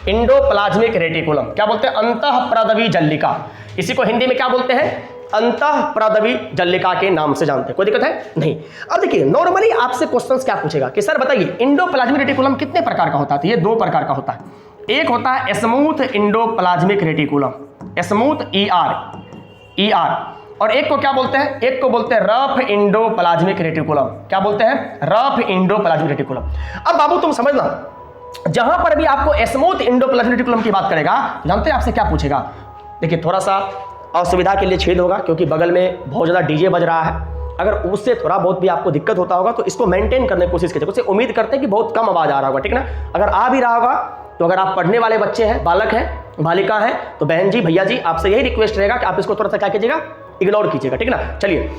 Endoplasmic reticulum. क्या बोलते हैं? अंतःप्रदवी जल्लिका। इसी को हिंदी में क्या बोलते हैं? अंतःप्रदवी जल्लिका के नाम से जानते हैं। कोई दिक्कत है? नहीं। अब देखिए नॉर्मली आपसे क्वेश्चंस क्या पूछेगा कि सर बताइए इंडोप्लाज्मिक रेटिकुलम कितने प्रकार का होता है? तो ये 2 प्रकार का होता है। एक होता है smooth endoplasmic reticulum, smooth ER, और एक को क्या बोलते हैं? एक को बोलते हैं रफ इंडोप्लाज्मिक रेटिकुलम। क्या बोलते हैं? Rough endoplasmic reticulum. अब बाबू तुम समझना, जहां पर भी आपको स्मूथ इंडोप्लाज्मिक रेटिकुलम की बात करेगा, जानते हैं आपसे क्या पूछेगा? देखिए थोड़ा सा असुविधा के लिए छेद होगा क्योंकि बगल में बहुत ज़्यादा डीजे बज रहा है। अगर उससे थोड़ा बहुत भी आपको दिक्कत होता होगा तो इसको मेंटेन करने की कोशिश कीजिए। उससे उम्मीद करते हैं कि बहुत कम आवाज़ आ रहा होगा, ठीक ना? अगर आ भी रहा होगा तो अगर आप पढ़ने वाले बच्चे हैं, बालक हैं, बालिका हैं, तो बहन जी, भैया जी, आपसे यही रिक्वेस्ट रहेगा कि आप इसको थोड़ा सा क्या कीजिएगा? इग्नोर कीजिएगा, ठीक ना? चलिए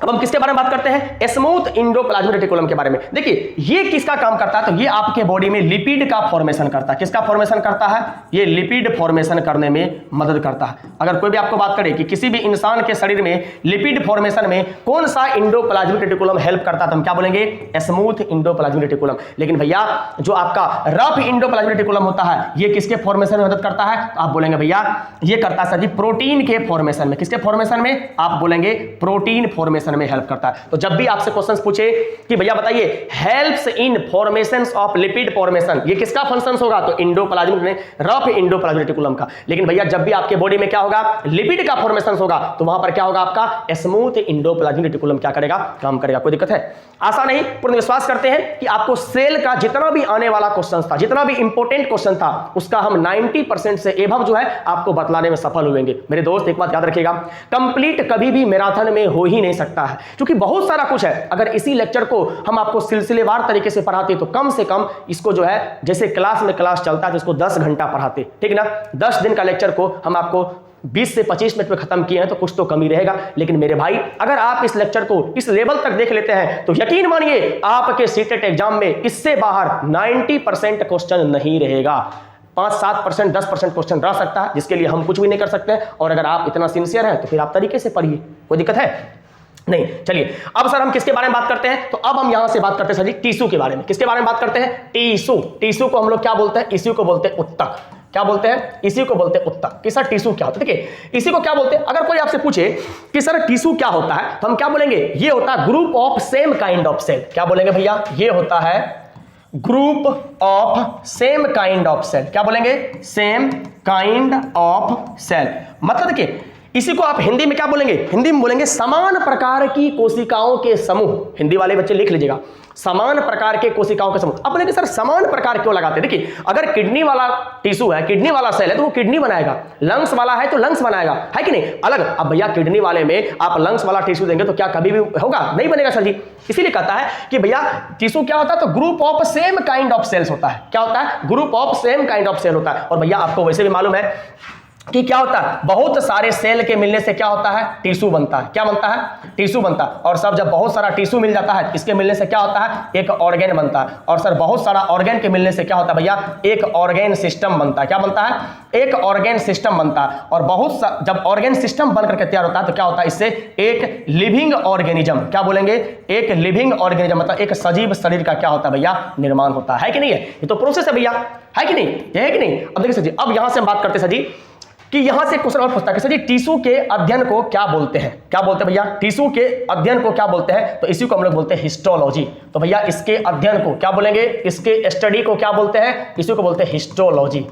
अब हम किसके बारे में बात करते हैं? स्मूथ एंडोप्लाज्मिक रेटिकुलम के बारे में। देखिए ये किसका काम करता है? तो ये आपके बॉडी में लिपिड का फॉर्मेशन करता है। किसका फॉर्मेशन करता है? ये लिपिड फॉर्मेशन करने में मदद करता है। अगर कोई भी आपको बात करे कि किसी भी इंसान के शरीर में लिपिड फॉर्मेशन में कौन सा एंडोप्लाज्मिक रेटिकुलम हेल्प करता है, तो हम क्या बोलेंगे? Smooth endoplasmic reticulum. लेकिन भैया जो आपका रफ एंडोप्लाज्मिक रेटिकुलम होता है ये किसके फॉर्मेशन में मदद करता है? तो आप बोलेंगे भैया ये करता है सर जी प्रोटीन के फॉर्मेशन में। किसके फॉर्मेशन में? आप बोलेंगे प्रोटीन फॉर्मेशन में हेल्प करता है। तो जब भी आपसे क्वेश्चंस पूछे कि भैया बताइए helps in formations of lipid formation, ये किसका फंक्शंस होगा? तो एंडोप्लाज्मिक में रफ एंडोप्लाज्मिक रेटिकुलम का। लेकिन भैया जब भी आपके बॉडी में क्या होगा? लिपिड का फॉर्मेशंस होगा तो वहां पर क्या होगा? आपका स्मूथ एंडोप्लाज्मिक रेटिकुलम क्या करेगा? काम करेगा। कोई दिक्कत है? आशा नहीं, पूर्ण विश्वास करते हैं कि आपको सेल का जितना भी आने वाला क्वेश्चन था, जितना भी इंपॉर्टेंट क्वेश्चन था, उसका हम 90% से एबव जो है आपको बतलाने में सफल हुएंगे। मेरे दोस्त एक बात याद रखिएगा, कंप्लीट कभी भी मैराथन में हो ही नहीं सकता है, क्योंकि बहुत सारा कुछ है। अगर इसी लेक्चर को हम आपको सिलसिलेवार तरीके से पढ़ाते तो कम से कम इसको जो है जैसे क्लास में क्लास चलता है तो इसको 10 घंटा पढ़ाते, ठीक ना। 10 दिन का लेक्चर को हम आपको 20 से 25 मिनट में खत्म किए हैं तो कुछ तो कमी रहेगा। लेकिन मेरे भाई अगर आप इस लेक्चर को इस लेवल तक देख लेते हैं तो यकीन मानिए आपके सीटेट एग्जाम में इससे बाहर 90% क्वेश्चन नहीं रहेगा। 5-7%, 10% क्वेश्चन रह सकता है, जिसके लिए हम कुछ भी नहीं कर सकते। और अगर आप इतना सिंसियर हैं तो फिर आप तरीके से पढ़िए, कोई दिक्कत है नहीं। चलिए अब सर हम किसके बारे में बात करते हैं? तो अब हम यहां से बात करते हैं सर जी टिश्यू के बारे में। किसके बारे में बात करते हैं? टिश्यू। टिश्यू को हम लोग क्या बोलते हैं? इसी को बोलते हैं उत्तक। क्या बोलते हैं? इसी को बोलते हैं उत्तक। कि सर टिश्यू क्या होता है? देखिए इसी को क्या बोलते हैं, अगर कोई आपसे पूछे कि सर टिश्यू क्या होता है तो हम क्या बोलेंगे? ये होता है group of same kind of cell. क्या बोलेंगे भैया? ये होता है group of same kind of cell. क्या बोलेंगे? Same kind of cell. मतलब देखिए इसी को आप हिंदी में क्या बोलेंगे? हिंदी में बोलेंगे समान प्रकार की कोशिकाओं के समूह। हिंदी वाले बच्चे लिख लीजिएगा, समान प्रकार के कोशिकाओं के समूह। अब बोलेंगे सर समान प्रकार क्यों लगाते हैं? देखिए अगर किडनी वाला टिश्यू है, किडनी वाला सेल है तो वो किडनी बनाएगा, लंग्स वाला है तो लंग्स बनाएगा, है कि नहीं? अलग। अब भैया किडनी वाले में आप लंग्स वाला टिश्यू देंगे तो क्या कभी भी होगा? नहीं बनेगा सर जी। इसीलिए कहता है कि भैया टिश्यू क्या होता है? तो group of same kind of cells होता है। क्या होता है? Group of same kind of cell होता है। और भैया आपको वैसे भी मालूम है कि क्या होता है? बहुत सारे सेल के मिलने से क्या होता है? टिश्यू बनता है। क्या बनता है? टिश्यू बनता है। और सर जब बहुत सारा टिश्यू मिल जाता है इसके मिलने से क्या होता है? एक ऑर्गेन बनता है। और सर बहुत सारा ऑर्गेन के मिलने से क्या होता है भैया? एक ऑर्गेन सिस्टम बनता है। क्या बनता है? एक ऑर्गेन सिस्टम बनता है। और जब ऑर्गेन सिस्टम बनकर के तैयार होता है तो क्या होता है? इससे एक लिविंग ऑर्गेनिज्म, क्या बोलेंगे? एक लिविंग ऑर्गेनिज्म, मतलब एक सजीव शरीर का क्या होता है भैया? निर्माण होता है कि नहीं है? ये तो प्रोसेस है भैया, है कि नहीं? ये है कि नहीं? अब देखिए सर जी, अब यहां से हम बात करते हैं सर जी कि यहां से क्वेश्चन और पूछता है कि सर जी टिश्यू के अध्ययन को क्या बोलते हैं? क्या बोलते हैं भैया? टिश्यू के अध्ययन को क्या बोलते हैं? तो इसी को हम लोग बोलते हैं हिस्टोलॉजी। तो भैया इसके अध्ययन को क्या बोलेंगे? इसके स्टडी को क्या बोलते हैं? इसी को बोलते हैं हिस्टोलॉजी।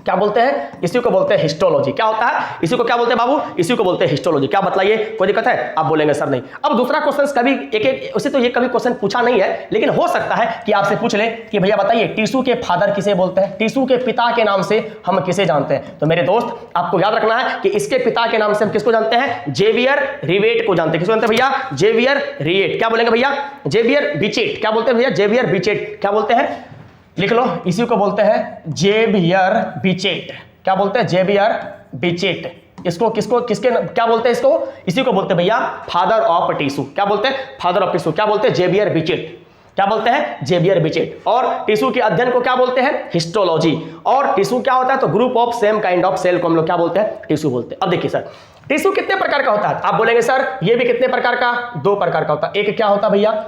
क्या बोलते हैं? इसी को बोलते हैं हिस्टोलॉजी। क्या होता है? इसी को क्या बोलते हैं बाबू? इसी को बोलते हैं हिस्टोलॉजी। क्या बतलाइए, कोई दिक्कत है? आप बोलेंगे सर नहीं। अब दूसरा क्वेश्चन कभी एक उसे तो ये कभी क्वेश्चन पूछा नहीं है, लेकिन हो सकता है कि आपसे पूछ ले कि भैया बताइए टिश्यू के फादर किसे बोलते हैं? टिश्यू के पिता के नाम से हम किसे जानते हैं? तो मेरे दोस्त आपको याद रखना है कि इसके पिता के नाम से हम किसको जानते हैं? जेवियर रिवेट को जानते हैं। किसको जानते हैं भैया? जेवियर रिवेट। क्या बोलेंगे भैया? Xavier Bichat. क्या बोलते हैं भैया? Xavier Bichat. क्या बोलते हैं? लिख लो, इसी को बोलते हैं जेवियर बिचेट। क्या बोलते हैं? जेवियर बिचेट। इसको किसके क्या बोलते हैं? इसको इसी को बोलते हैं भैया फादर ऑफ टिश्यू। क्या बोलते हैं? Father of tissue. क्या बोलते हैं? Xavier Bichat. क्या बोलते हैं? जेवियर बिचेट। और टिश्यू के अध्ययन को क्या बोलते हैं? हिस्टोलॉजी। और टिश्यू क्या होता है? तो group of same kind of cell को हम लोग क्या बोलते हैं? टिश्यू बोलते हैं। अब देखिए सर टिश्यू कितने प्रकार का होता है? आप बोलेंगे सर ये भी कितने प्रकार का? 2 प्रकार का होता है। एक क्या होता है भैया?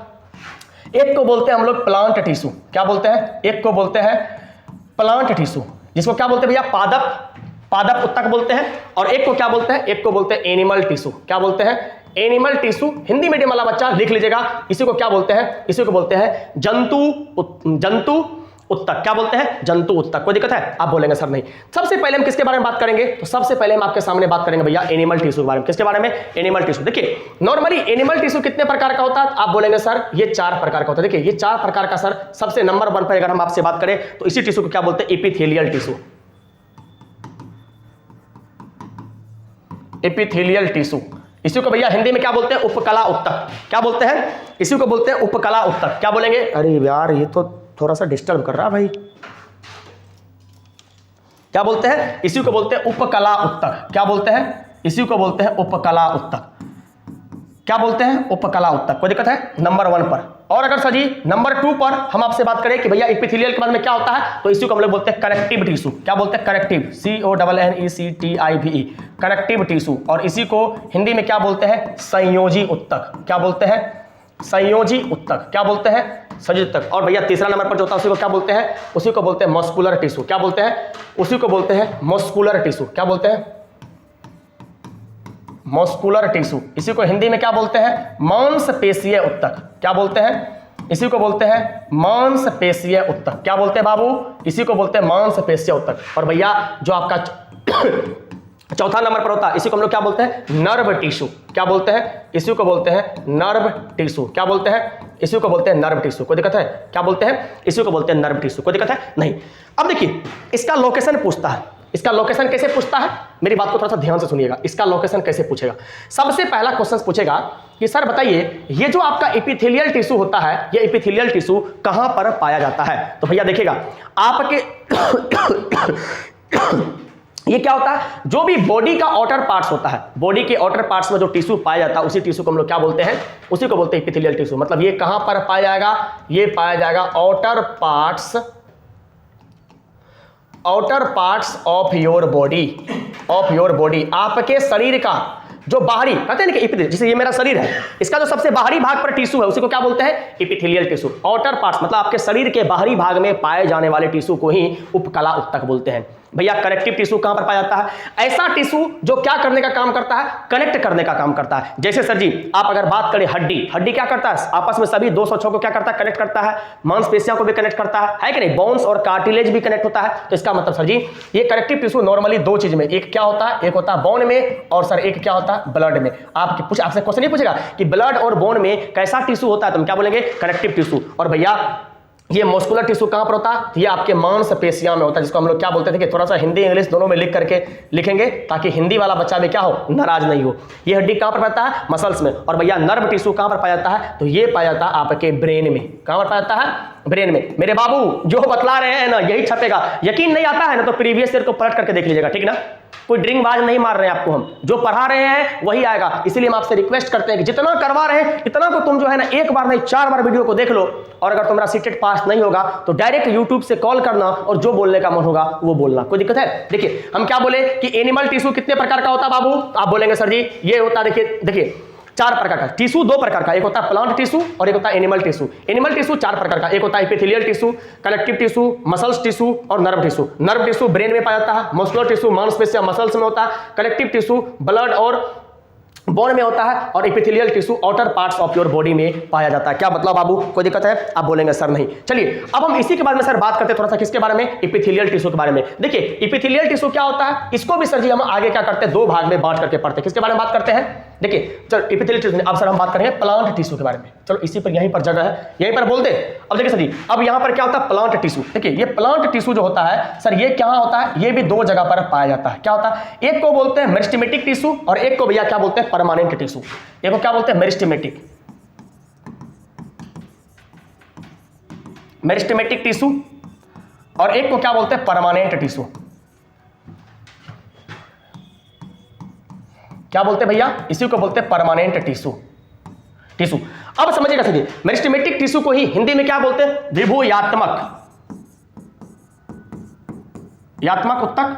एक को बोलते हैं हम लोग प्लांट टिश्यू। क्या बोलते हैं? एक को बोलते हैं प्लांट टिश्यू, जिसको क्या बोलते हैं भैया? पादप उत्तक बोलते हैं। और एक को क्या बोलते हैं? एक को बोलते हैं एनिमल टिश्यू। क्या बोलते हैं? Animal tissue. हिंदी मीडियम वाला बच्चा लिख लीजिएगा, इसी को क्या बोलते हैं? इसी को बोलते हैं जंतु उत्तक। क्या बोलते हैं? जंतु उत्तक। कोई दिक्कत है? आप बोलेंगे सर नहीं। सबसे पहले हम किसके बारे में बात करेंगे? तो सबसे पहले हम आपके सामने बात करेंगे भैया एनिमल टिश्यू के बारे में। किसके बारे में? Animal tissue. देखिए नॉर्मली एनिमल टिश्यू कितने प्रकार का होता है? आप बोलेंगे सर ये 4 प्रकार का होता है। देखिए ये 4 प्रकार का सर सबसे नंबर 1 पर अगर हम आपसे बात करें तो इसी टिश्यू को क्या बोलते हैं? Epithelial tissue. Epithelial tissue. इसी को भैया हिंदी में क्या बोलते हैं? उपकला उत्तक। क्या बोलते हैं? इसी को बोलते हैं उपकला उत्तक। क्या बोलेंगे? अरे यार ये तो थोड़ा सा डिस्टर्ब कर रहा भाई। क्या बोलते हैं? इसी को बोलते हैं उपकला उत्तक। क्या बोलते हैं? इसी को बोलते हैं उपकला उत्तक। क्या बोलते हैं, उपकला ऊतक। कोई दिक्कत है नंबर 1 पर। और अगर सर जी नंबर 2 पर हम आपसे बात करें कि भैया एपिथेलियल के बारे में क्या होता है, तो इसी को हम लोग बोलते हैं कनेक्टिव टिश्यू। क्या बोलते हैं, कनेक्टिव, CONNECTIVE, कनेक्टिव टिश्यू। और इसी को हिंदी में क्या बोलते हैं, संयोजी ऊतक। क्या बोलते हैं, संयोजी ऊतक। क्या बोलते हैं, संयोजी ऊतक। और भैया तीसरा नंबर पर जो होता है उसी को क्या बोलते हैं, उसी को बोलते हैं मस्कुलर टिश्यू। क्या बोलते हैं, उसी को बोलते हैं मस्कुलर टिश्यू। क्या बोलते हैं, मस्कुलर टिश्यू। इसी को हिंदी में क्या बोलते हैं, मांसपेशीय ऊतक। क्या बोलते हैं, इसी को बोलते हैं मांसपेशीय ऊतक। क्या बोलते हैं बाबू, इसी को बोलते हैं मांसपेशीय ऊतक। और भैया जो आपका चौथा नंबर पर होता है इसी को हम लोग क्या बोलते हैं, नर्व टिश्यू। क्या बोलते हैं, इसी को बोलते हैं नर्व टिश्यू। क्या बोलते हैं, इसी को बोलते हैं नर्व टिश्यू। कोई दिक्कत है, क्या बोलते हैं, इसी को बोलते हैं नर्व टिश्यू। कोई दिक्कत है नहीं। अब देखिए इसका लोकेशन पूछता है। इसका लोकेशन कैसे पूछता है, मेरी बात को थोड़ा सा ध्यान से सुनिएगा। इसका लोकेशन कैसे पूछेगा, सबसे पहला क्वेश्चन पूछेगा कि सर बताइए ये जो आपका एपिथेलियल टिश्यू होता है, ये एपिथेलियल टिश्यू कहां पर पाया जाता है। तो भैया देखिएगा आपके ये क्या होता है, जो भी बॉडी का आउटर पार्ट्स होता है, बॉडी के आउटर पार्ट्स में जो टिश्यू पाया जाता है उसी टिश्यू को हम लोग क्या बोलते हैं, उसी को बोलते हैं एपिथेलियल टिश्यू। मतलब ये कहां पर पाया जाएगा, ये पाया जाएगा outer parts of your body, of your body. आपके शरीर का जो बाहरी, कहते हैं ना कि एपिथेलियल, जैसे ये मेरा शरीर है, इसका जो सबसे बाहरी भाग पर टिश्यू है उसी को क्या बोलते हैं, एपिथेलियल टिश्यू। आउटर पार्ट्स मतलब आपके शरीर के बाहरी भाग में पाए जाने वाले टिश्यू को ही उपकला ऊतक बोलते हैं। भैया कनेक्टिव टिश्यू कहां पर पाया जाता है, ऐसा टिश्यू जो क्या करने का काम करता है, कनेक्ट करने का काम करता है। जैसे सर जी आप अगर बात करें हड्डी, हड्डी क्या करता है, आपस में सभी 206 को क्या करता है, कनेक्ट करता है। मांसपेशियों को भी कनेक्ट करता है कि नहीं, बोन्स और कार्टिलेज भी कनेक्ट होता है। तो इसका मतलब सर जी ये कनेक्टिव टिश्यू नॉर्मली दो चीज में, एक क्या होता है, एक होता है बोन में, और सर एक क्या होता है, ब्लड में। आपसे क्वेश्चन नहीं पूछेगा कि ब्लड और बोन में कैसा टिश्यू होता है, तो हम क्या बोलेंगे, कनेक्टिव टिश्यू। और भैया ये मस्कुलर टिश्यू कहां पर होता है, ये आपके मांसपेशियों में होता है, जिसको हम लोग क्या बोलते थे कि थोड़ा सा हिंदी इंग्लिश दोनों में लिख करके लिखेंगे ताकि हिंदी वाला बच्चा भी क्या हो, नाराज नहीं हो। ये हड्डी कहां पर पाता है, मसल्स में। और भैया नर्व टिश्यू कहां पर पाया जाता है, तो ये पाया जाता है आपके ब्रेन में। कहां पर पाया जाता है, ब्रेन में। मेरे बाबू जो बतला रहे हैं ना यही छपेगा, यकीन नहीं आता है ना तो प्रीवियस ईयर को पलट करके देख लीजिएगा, ठीक ना। कोई ड्रिंक बाज नहीं मार रहे हैं आपको, हम जो पढ़ा रहे हैं वही आएगा। इसलिए हम आपसे रिक्वेस्ट करते हैं कि जितना करवा रहे हैं इतना को तुम जो है ना एक बार नहीं 4 बार वीडियो को देख लो। और अगर तुम्हारा सीटेट पास नहीं होगा तो डायरेक्ट यूट्यूब से कॉल करना और जो बोलने का मन होगा वो बोलना, कोई दिक्कत है। देखिए हम क्या बोले कि एनिमल टिश्यू कितने प्रकार का होता है बाबू, आप बोलेंगे सर जी ये होता है, देखिए 4 प्रकार का टिश्यू, 2 प्रकार का, एक होता है प्लांट टिश्यू और एक होता है एनिमल टिश्यू। एनिमल टिश्यू 4 प्रकार का, एक होता है epithelial tissue, collective tissue, muscles tissue और nerve tissue. Nerve tissue brain में पाया जाता है, मस्कुलर टिश्यू मांसपेशियां मसल्स में होता है, कलेक्टिव टिश्यू ब्लड और बोन में होता है, और epithelial tissue outer parts of your body में पाया जाता है। क्या मतलब बाबू, कोई दिक्कत है, आप बोलेंगे सर नहीं। चलिए अब हम इसी के बारे में सर बात करते हैं थोड़ा सा, किसके बारे में, एपिथेलियल टिश्यू के बारे में। देखिए एपिथेलियल टिश्यू क्या होता है, इसको भी सर जी हम आगे क्या करते हैं, 2 भाग में बांट करके पढ़ते हैं। किसके बारे में बात करते हैं, देखिए चलो एपिथेलियल टिश्यू, अब सर हम बात करेंगे प्लांट टिश्यू के बारे में। चलो इसी पर यहीं पर जगह है, यहीं पर बोल दे। अब देखिए सर जी अब यहां पर क्या होता है, प्लांट टिश्यू। देखिए ये प्लांट टिश्यू जो होता है सर ये क्या होता है, ये भी 2 जगह पर पाया जाता है। क्या होता है, एक को बोलते हैं मेरिस्टेमेटिक टिश्यू और एक को भैया क्या बोलते हैं, परमानेंट टिश्यू। एक को क्या बोलते हैं, मेरिस्टेमेटिक टिश्यू और एक को क्या बोलते हैं, परमानेंट टिश्यू। क्या बोलते हैं भैया, इसी को बोलते हैं परमानेंट टिश्यू। अब समझिएगा सर, मेरिस्टेमेटिक टिश्यू को ही हिंदी में क्या बोलते हैं, यात्मक ऊतक,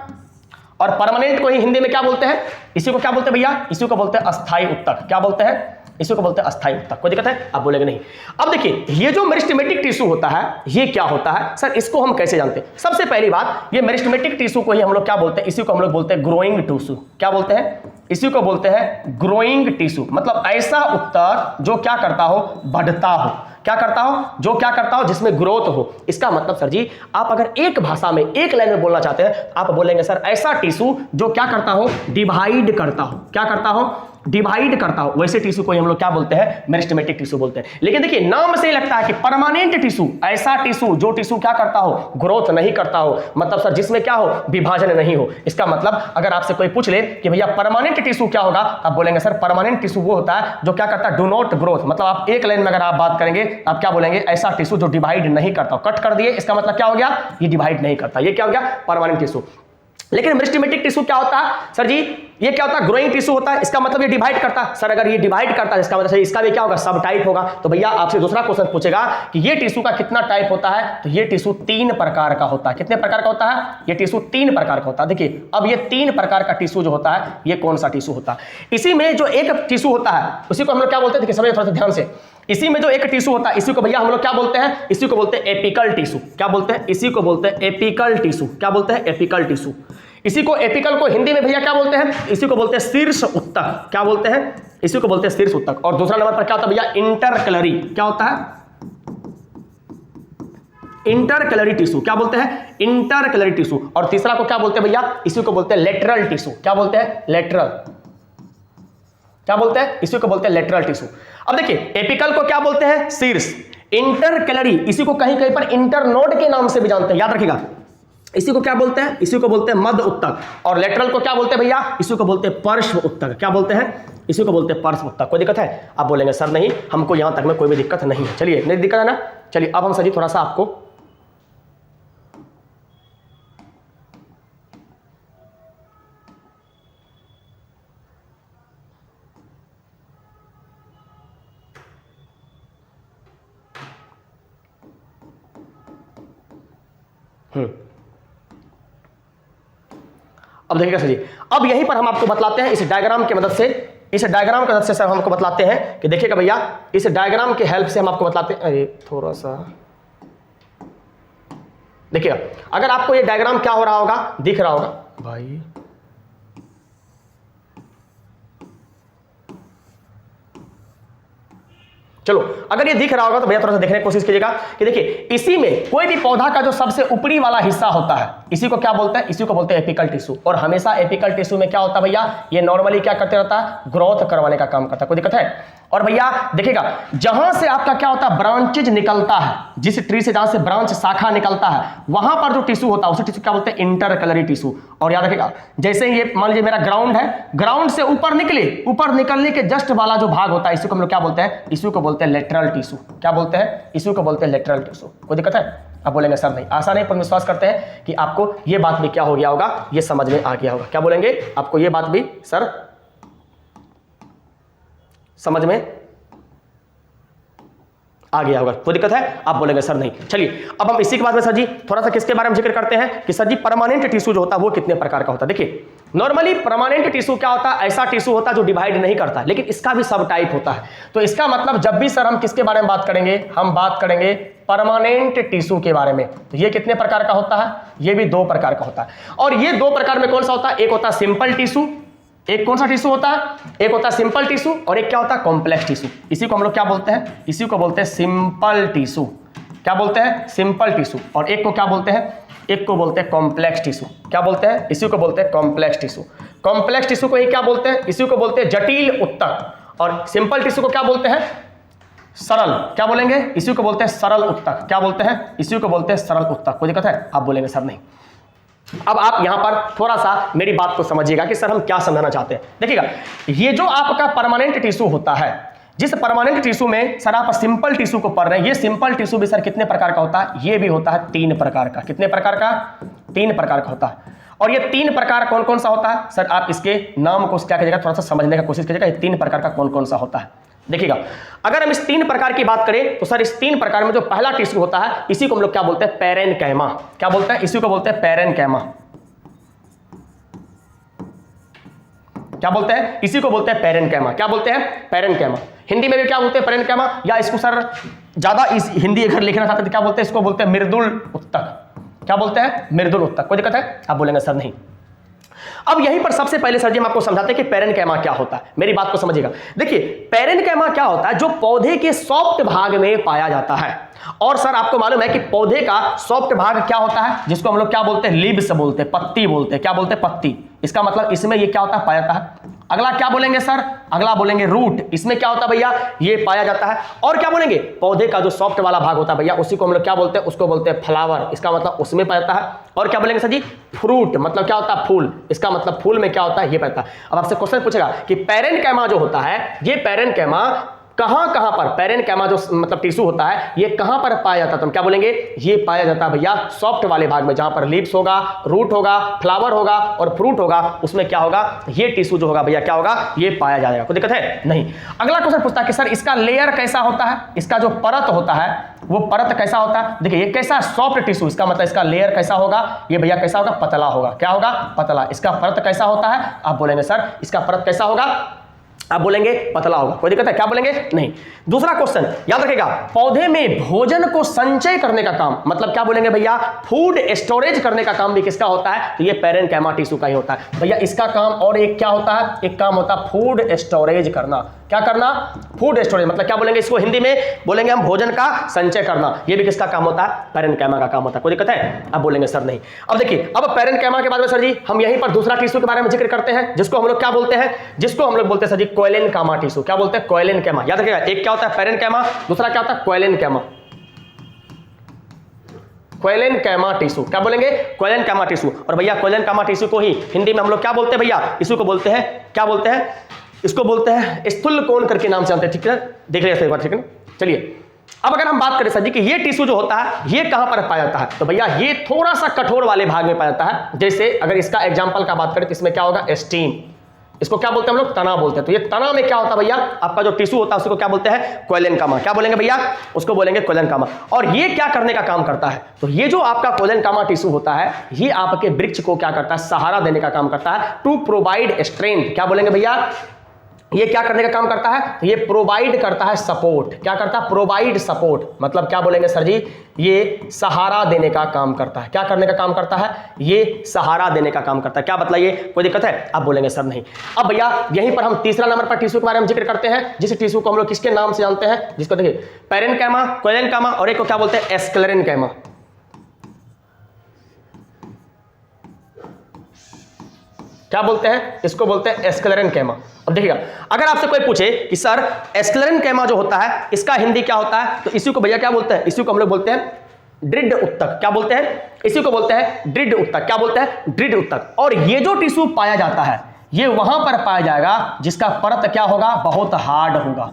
और परमानेंट को ही हिंदी में क्या बोलते हैं, इसी को क्या बोलते हैं भैया, इसी को बोलते हैं अस्थायी ऊतक। क्या बोलते हैं, इसी को बोलते हैं अस्थायी ऊतक। कोई दिक्कत है, आप बोलेंगे नहीं। अब देखिए ये जो मेरिस्टेमेटिक टिश्यू होता है ये क्या होता है सर, इसको हम कैसे जानते हैं। सबसे पहली बात, ये मेरिस्टेमेटिक टिश्यू को ही हम लोग क्या बोलते हैं, इसी को हम लोग बोलते हैं ग्रोइंग टिश्यू। क्या बोलते हैं, इसी को बोलते हैं ग्रोइंग टिश्यू। मतलब ऐसा ऊतक जो क्या करता हो, बढ़ता हो। क्या करता हो, जो क्या करता हो, जिसमें ग्रोथ हो। इसका मतलब सर जी आप अगर एक भाषा में एक लाइन में बोलना चाहते हैं आप बोलेंगे सर ऐसा टिश्यू जो क्या करता हो, डिवाइड करता हो। क्या करता हो, डिवाइड करता हो। वैसे टिश्यू को हम लोग क्या बोलते हैं, मेरिस्टेमेटिक टिश्यू बोलते हैं। लेकिन देखिए नाम से ही लगता है कि परमानेंट टिश्यू, ऐसा टिश्यू जो टिश्यू क्या करता हो, ग्रोथ नहीं करता हो। मतलब सर जिसमें क्या हो, विभाजन नहीं हो। इसका मतलब अगर आपसे कोई पूछ ले कि भैया परमानेंट टिश्यू क्या होगा, आप बोलेंगे सर परमानेंट टिश्यू वो होता है जो क्या करता है, डू नॉट ग्रोथ। मतलब आप एक लाइन में अगर आप बात करेंगे आप क्या बोलेंगे, ऐसा टिश्यू जो डिवाइड नहीं करता। कट कर दिए, इसका मतलब क्या हो गया, ये डिवाइड नहीं करता। ये क्या हो गया, परमानेंट टिश्यू। लेकिन मेरिस्टेमेटिक टिश्यू क्या होता है सर जी, ये क्या होता है, ग्रोइंग टिश्यू होता है, इसका मतलब ये डिवाइड करता है। सर अगर ये डिवाइड करता है इसका मतलब इसका भी क्या होगा, सब टाइप होगा। तो भैया आपसे दूसरा क्वेश्चन पूछेगा कि ये टिश्यू का कितना टाइप होता है, तो ये टिश्यू 3 प्रकार का होता है। कितने प्रकार का होता है, ये टिश्यू 3 प्रकार का होता है। देखिए अब ये 3 प्रकार का टिश्यू जो होता है ये कौन सा टिश्यू होता है। इसी में जो एक टिश्यू होता है उसी को हम लोग क्या बोलते हैं, देखिए समझिए थोड़ा सा ध्यान से, इसी में जो एक टिश्यू होता है इसी को भैया हम लोग क्या बोलते हैं, इसी को बोलते हैं एपिकल टिश्यू। क्या बोलते हैं, इसी को बोलते हैं एपिकल टिश्यू। क्या बोलते हैं, एपिकल टिश्यू। इसी को एपिकल को हिंदी में भैया क्या बोलते हैं, इसी को बोलते हैं शीर्ष उत्तक। क्या बोलते हैं, इसी को बोलते हैं शीर्ष उत्तक। और दूसरा नंबर पर क्या होता है भैया, इंटरकलरी। क्या होता है, इंटरकलरी टिश्यू। क्या बोलते हैं, इंटरकलरी टिश्यू। और तीसरा को क्या बोलते हैं भैया, इसी को बोलते हैं लेटरल टिश्यू। क्या बोलते हैं, लेटरल। क्या बोलते हैं, इसी को बोलते हैं लेटरल टिश्यू। अब देखिए एपिकल को क्या बोलते हैं, शीर्ष। इंटरकलरी इसी को कहीं कहीं पर इंटरनोड के नाम से भी जानते हैं, याद रखिएगा। इसी को क्या बोलते हैं, इसी को बोलते हैं मध्य उत्तक। और लेटरल को क्या बोलते हैं भैया, इसी को बोलते हैं पार्श्व उत्तक। क्या बोलते हैं, इसी को बोलते हैं पार्श्व उत्तक। कोई दिक्कत है, आप बोलेंगे सर नहीं हमको यहां तक में कोई भी दिक्कत नहीं है। चलिए नहीं दिक्कत है ना, चलिए अब हम सर जी थोड़ा सा आपको अब देखिएगा सर जी, अब यहीं पर हम आपको बतलाते हैं इस डायग्राम की मदद से, इस डायग्राम की मदद से सर हमको बतलाते हैं कि देखिएगा भैया इस डायग्राम के हेल्प से हम आपको बतलाते हैं। अरे थोड़ा सा देखिएगा, अगर आपको ये डायग्राम क्या हो रहा होगा, दिख रहा होगा भाई, चलो अगर ये दिख रहा होगा तो भैया थोड़ा सा देखने की कोशिश कीजिएगा कि देखिए इसी में कोई भी पौधा का जो सबसे ऊपरी वाला हिस्सा होता है इसी को क्या बोलते हैं, इसी को बोलते हैं एपिकल टिश्यू। और हमेशा एपिकल टिश्यू में क्या होता है भैया, ये नॉर्मली क्या करते रहता है, ग्रोथ करवाने का काम करता है। कोई दिक्कत है। और भैया देखिएगा जहां से आपका क्या होता है, ब्रांचेज निकलता है, जिस ट्री से जहां से ब्रांच शाखा निकलता है वहां पर जो टिश्यू होता है उसे टिश्यू क्या बोलते हैं, इंटरकलरी टिश्यू। और याद रखिएगा जैसे ये मान लीजिए मेरा ग्राउंड है, ग्राउंड से ऊपर निकले, ऊपर निकलने के जस्ट वाला जो भाग होता है इसी को हम लोग क्या बोलते हैं, इसी को बोलते हैं लेटरल टिश्यू। क्या बोलते हैं, इसी को बोलते हैं लेटरल टिश्यू। कोई दिक्कत है, आप बोलेंगे सर नहीं, आसान है, पर विश्वास करते हैं कि आपको ये बात भी क्या हो गया होगा, ये समझ में आ गया होगा। क्या बोलेंगे, आपको ये बात भी सर समझ में आ गया होगा। कोई दिक्कत है, आप बोलेंगे सर नहीं। चलिए अब हम इसी के बाद में सर जी थोड़ा सा किसके बारे में जिक्र करते हैं कि सर जी परमानेंट टिश्यू जो होता है वो कितने प्रकार का होता है। देखिए नॉर्मली परमानेंट टिश्यू क्या होता है, ऐसा टिश्यू होता है जो डिवाइड नहीं करता, लेकिन इसका भी सब टाइप होता है। तो इसका मतलब जब भी सर हम किसके बारे में बात करेंगे, हम बात करेंगे परमानेंट टिश्यू के बारे में। तो ये कितने प्रकार का होता है, ये भी 2 प्रकार का होता है। और ये 2 प्रकार में कौन सा होता है, एक होता है सिंपल टिश्यू, एक कौन सा टिश्यू होता है, एक होता है सिंपल टिश्यू और एक क्या होता है, कॉम्प्लेक्स टिश्यू। इसी को हम लोग क्या बोलते हैं, इसी को बोलते हैं सिंपल टिश्यू। क्या बोलते हैं, सिंपल टिश्यू। और एक को क्या बोलते हैं, एक को बोलते हैं कॉम्प्लेक्स टिश्यू। क्या बोलते हैं, इसी को बोलते हैं कॉम्प्लेक्स टिश्यू। कॉम्प्लेक्स टिश्यू को ही क्या बोलते हैं, इसी को बोलते हैं जटिल उत्तक। और सिंपल टिश्यू को क्या बोलते हैं, सरल। क्या बोलेंगे, इसी को बोलते हैं सरल उत्तक। क्या बोलते हैं, इसी को बोलते हैं सरल उत्तक। कोई दिक्कत है, आप बोलेंगे सर नहीं। अब आप यहां पर थोड़ा सा मेरी बात को समझिएगा कि सर हम क्या समझाना चाहते हैं। देखिएगा ये जो आपका परमानेंट टिश्यू होता है, जिस परमानेंट टिश्यू में सर आप सिंपल टिश्यू को पढ़ रहे हैं, ये सिंपल टिश्यू भी सर कितने प्रकार का होता है, ये भी होता है 3 प्रकार का। कितने प्रकार का, 3 प्रकार का होता है। और ये 3 प्रकार कौन कौन सा होता है, सर आप इसके नाम को क्या कीजिएगा, थोड़ा सा समझने का कोशिश कीजिएगा, ये 3 प्रकार का कौन कौन सा होता है। देखिएगा अगर हम इस 3 प्रकार की बात करें तो सर इस 3 प्रकार में जो पहला टिश्यू होता है इसी को हम लोग क्या बोलते हैं, पैरेन्काइमा। क्या बोलते हैं, इसी को बोलते हैं पैरेन्काइमा। क्या बोलते हैं, इसी को बोलते हैं पैरेन्काइमा। क्या बोलते हैं, पैरेन्काइमा। हिंदी में भी क्या बोलते हैं, पैरेन्काइमा, या इसको सर ज्यादा इस हिंदी अगर लिखना चाहते हैं क्या बोलते हैं, इसको बोलते हैं मृदुल उत्तक। क्या बोलते हैं, मृदुल उत्तक। कोई दिक्कत है, आप बोलेंगे सर नहीं। अब यहीं पर सबसे पहले सर जी हम आपको समझाते हैं कि पैरेन्काइमा क्या होता है। मेरी बात को समझिएगा। देखिए पैरेन्काइमा क्या होता है, जो पौधे के सॉफ्ट भाग में पाया जाता है। और सर आपको मालूम है कि पौधे का सॉफ्ट भाग क्या होता है, जिसको हम लोग क्या बोलते हैं, लीव्स बोलते हैं, पत्ती बोलते हैं। क्या बोलते हैं, पत्ती। इसका मतलब इसमें ये क्या होता है, पाया जाता है। अगला क्या बोलेंगे सर, अगला बोलेंगे रूट। इसमें क्या होता है भैया, ये पाया जाता है। और क्या बोलेंगे, पौधे का जो सॉफ्ट वाला भाग होता है भैया उसी को हम लोग क्या बोलते हैं, उसको बोलते हैं फ्लावर। इसका मतलब उसमें पाया जाता है। और क्या बोलेंगे सर जी, फ्रूट, मतलब क्या होता है, फूल। इसका मतलब फूल में क्या होता है, ये पाया जाता है। अब आपसे क्वेश्चन पूछेगा कि पैरेन्काइमा जो होता है, ये पैरेन्काइमा कहां कहां पर पैरेनकाइमा जो मतलब टिश्यू होता है ये कहां पर पाया जाता है, तो हम क्या बोलेंगे, ये पाया जाता है भैया सॉफ्ट वाले भाग में, जहां पर लीव्स होगा, रूट होगा, फ्लावर होगा और फ्रूट होगा, उसमें क्या होगा, ये टिश्यू जो होगा भैया क्या होगा, ये पाया जाएगा। कोई दिक्कत है नहीं। अगला क्वेश्चन पूछता है कि सर इसका लेयर कैसा होता है, इसका जो परत होता है वो परत कैसा होता है। देखिए ये कैसा सॉफ्ट टिश्यू, इसका मतलब इसका लेयर कैसा होगा, ये भैया कैसा होगा, पतला होगा। क्या होगा, पतला। इसका परत कैसा होता है, आप बोलेंगे सर इसका परत कैसा होगा, आप बोलेंगे पतला होगा। कोई दिक्कत है, क्या बोलेंगे, नहीं। दूसरा क्वेश्चन याद रखिएगा, पौधे में भोजन को संचय करने का काम, मतलब क्या बोलेंगे भैया, फूड स्टोरेज करने का काम भी किसका होता है, तो ये पैरेनकाइमा टिश्यू का ही होता है भैया। इसका काम और एक क्या होता है, एक काम होता है फूड स्टोरेज करना। क्या करना, फूड स्टोरेज, मतलब क्या बोलेंगे इसको हिंदी में, बोलेंगे हम भोजन का संचय करना। ये भी किसका काम होता है, पैरेनकाइमा का काम होता है। कोई दिक्कत है, अब बोलेंगे सर नहीं। अब देखिए, अब पैरेनकाइमा के बाद में सर जी हम यहीं पर दूसरा टिश्यू के बारे में जिक्र करते हैं, जिसको हम लोग क्या बोलते हैं, जिसको हम लोग बोलते हैं सर जी कोइलेनकाइमा टिश्यू। क्या बोलते हैं, कोइलेनकाइमा। याद रखिएगा, एक क्या होता है पैरेनकाइमा, दूसरा क्या होता है कोइलेनकाइमा। कोइलेनकाइमा टिश्यू, क्या बोलेंगे, कोइलेनकाइमा टिश्यू। और भैया कोइलेनकाइमा टिश्यू को ही हिंदी में हम लोग क्या बोलते हैं भैया, इसको को बोलते हैं, क्या बोलते हैं, इसको बोलते हैं स्थूलकोण करके नाम से जानते हैं। ठीक है, देख लीजिए एक बार, ठीक है। चलिए अब अगर हम बात करें सर जी कि ये टिश्यू जो होता है ये कहां पर पाया जाता है, तो भैया ये थोड़ा सा कठोर वाले भाग में पाया जाता है। जैसे अगर इसका एग्जांपल का बात करें तो इसमें क्या होगा, स्टीम, इसको क्या बोलते हैं हम लोग, तना बोलते हैं। तो ये तना में क्या होता है भैया, आपका जो टिश्यू होता है उसको क्या बोलते हैं, कोइलेनकाइमा। क्या बोलेंगे भैया, उसको बोलेंगे कोइलेनकाइमा। और ये क्या करने का काम करता है, तो ये जो आपका कोइलेनकाइमा टिश्यू होता है ये आपके वृक्ष को क्या करता है, सहारा देने का काम करता है, टू प्रोवाइड स्ट्रेंथ। क्या बोलेंगे भैया, ये क्या करने का काम करता है, तो ये प्रोवाइड करता है सपोर्ट। क्या करता है, प्रोवाइड सपोर्ट, मतलब क्या बोलेंगे सर जी, ये सहारा देने का काम करता है। क्या करने का काम करता है, ये सहारा देने का काम करता है। क्या बताइए, कोई दिक्कत है, आप बोलेंगे सर नहीं। अब भैया यहीं पर हम तीसरा नंबर पर टिश्यू के बारे में जिक्र करते हैं, जिस टिश्यू को हम लोग किसके नाम से जानते हैं, जिसको देखिए पैरेनकाइमा, कोइलेनकाइमा और एक को क्या बोलते हैं, स्क्लेरेनकाइमा। क्या बोलते हैं, इसको बोलते हैं स्क्लेरेनकाइमा। अब देखिएगा, अगर आपसे कोई पूछे कि सर स्क्लेरेनकाइमा जो होता है इसका हिंदी क्या होता है, तो इसी को भैया क्या बोलते हैं, इसी को हम लोग बोलते हैं दृढ़ उत्तक। क्या बोलते हैं, इसी को बोलते हैं दृढ़ उत्तक। क्या बोलते हैं, दृढ़ उत्तक। और ये जो टिश्यू पाया जाता है ये वहां पर पाया जाएगा जिसका परत क्या होगा, बहुत हार्ड होगा।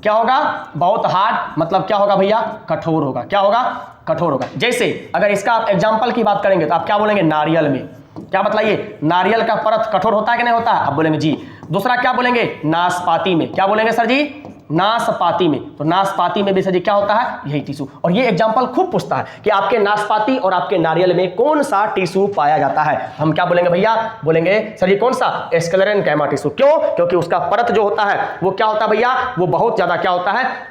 क्या होगा, बहुत हार्ड, मतलब क्या होगा भैया, कठोर होगा। क्या होगा, कठोर होगा। जैसे अगर इसका आप एग्जाम्पल की बात करेंगे तो आप क्या बोलेंगे, नारियल में। क्या बतलाइए, नारियल का परत कठोर होता है कि नहीं होता है, आप बोलेंगे जी। दूसरा क्या बोलेंगे, नाशपाती में। क्या बोलेंगे सर जी, नाशपाती में। तो नाशपाती में भी सर जी क्या होता है, यही टिश्यू। और ये एग्जांपल खूब पूछता है कि आपके नाशपाती और आपके नारियल में कौन सा टिश्यू पाया जाता है। हम क्या बोलेंगे भैया, बोलेंगे सर जी कौन सा, स्क्लेरेनकाइमा टिश्यू। क्यों, क्योंकि उसका परत जो होता है वो क्या होता है भैया, वो बहुत ज्यादा क्या होता है,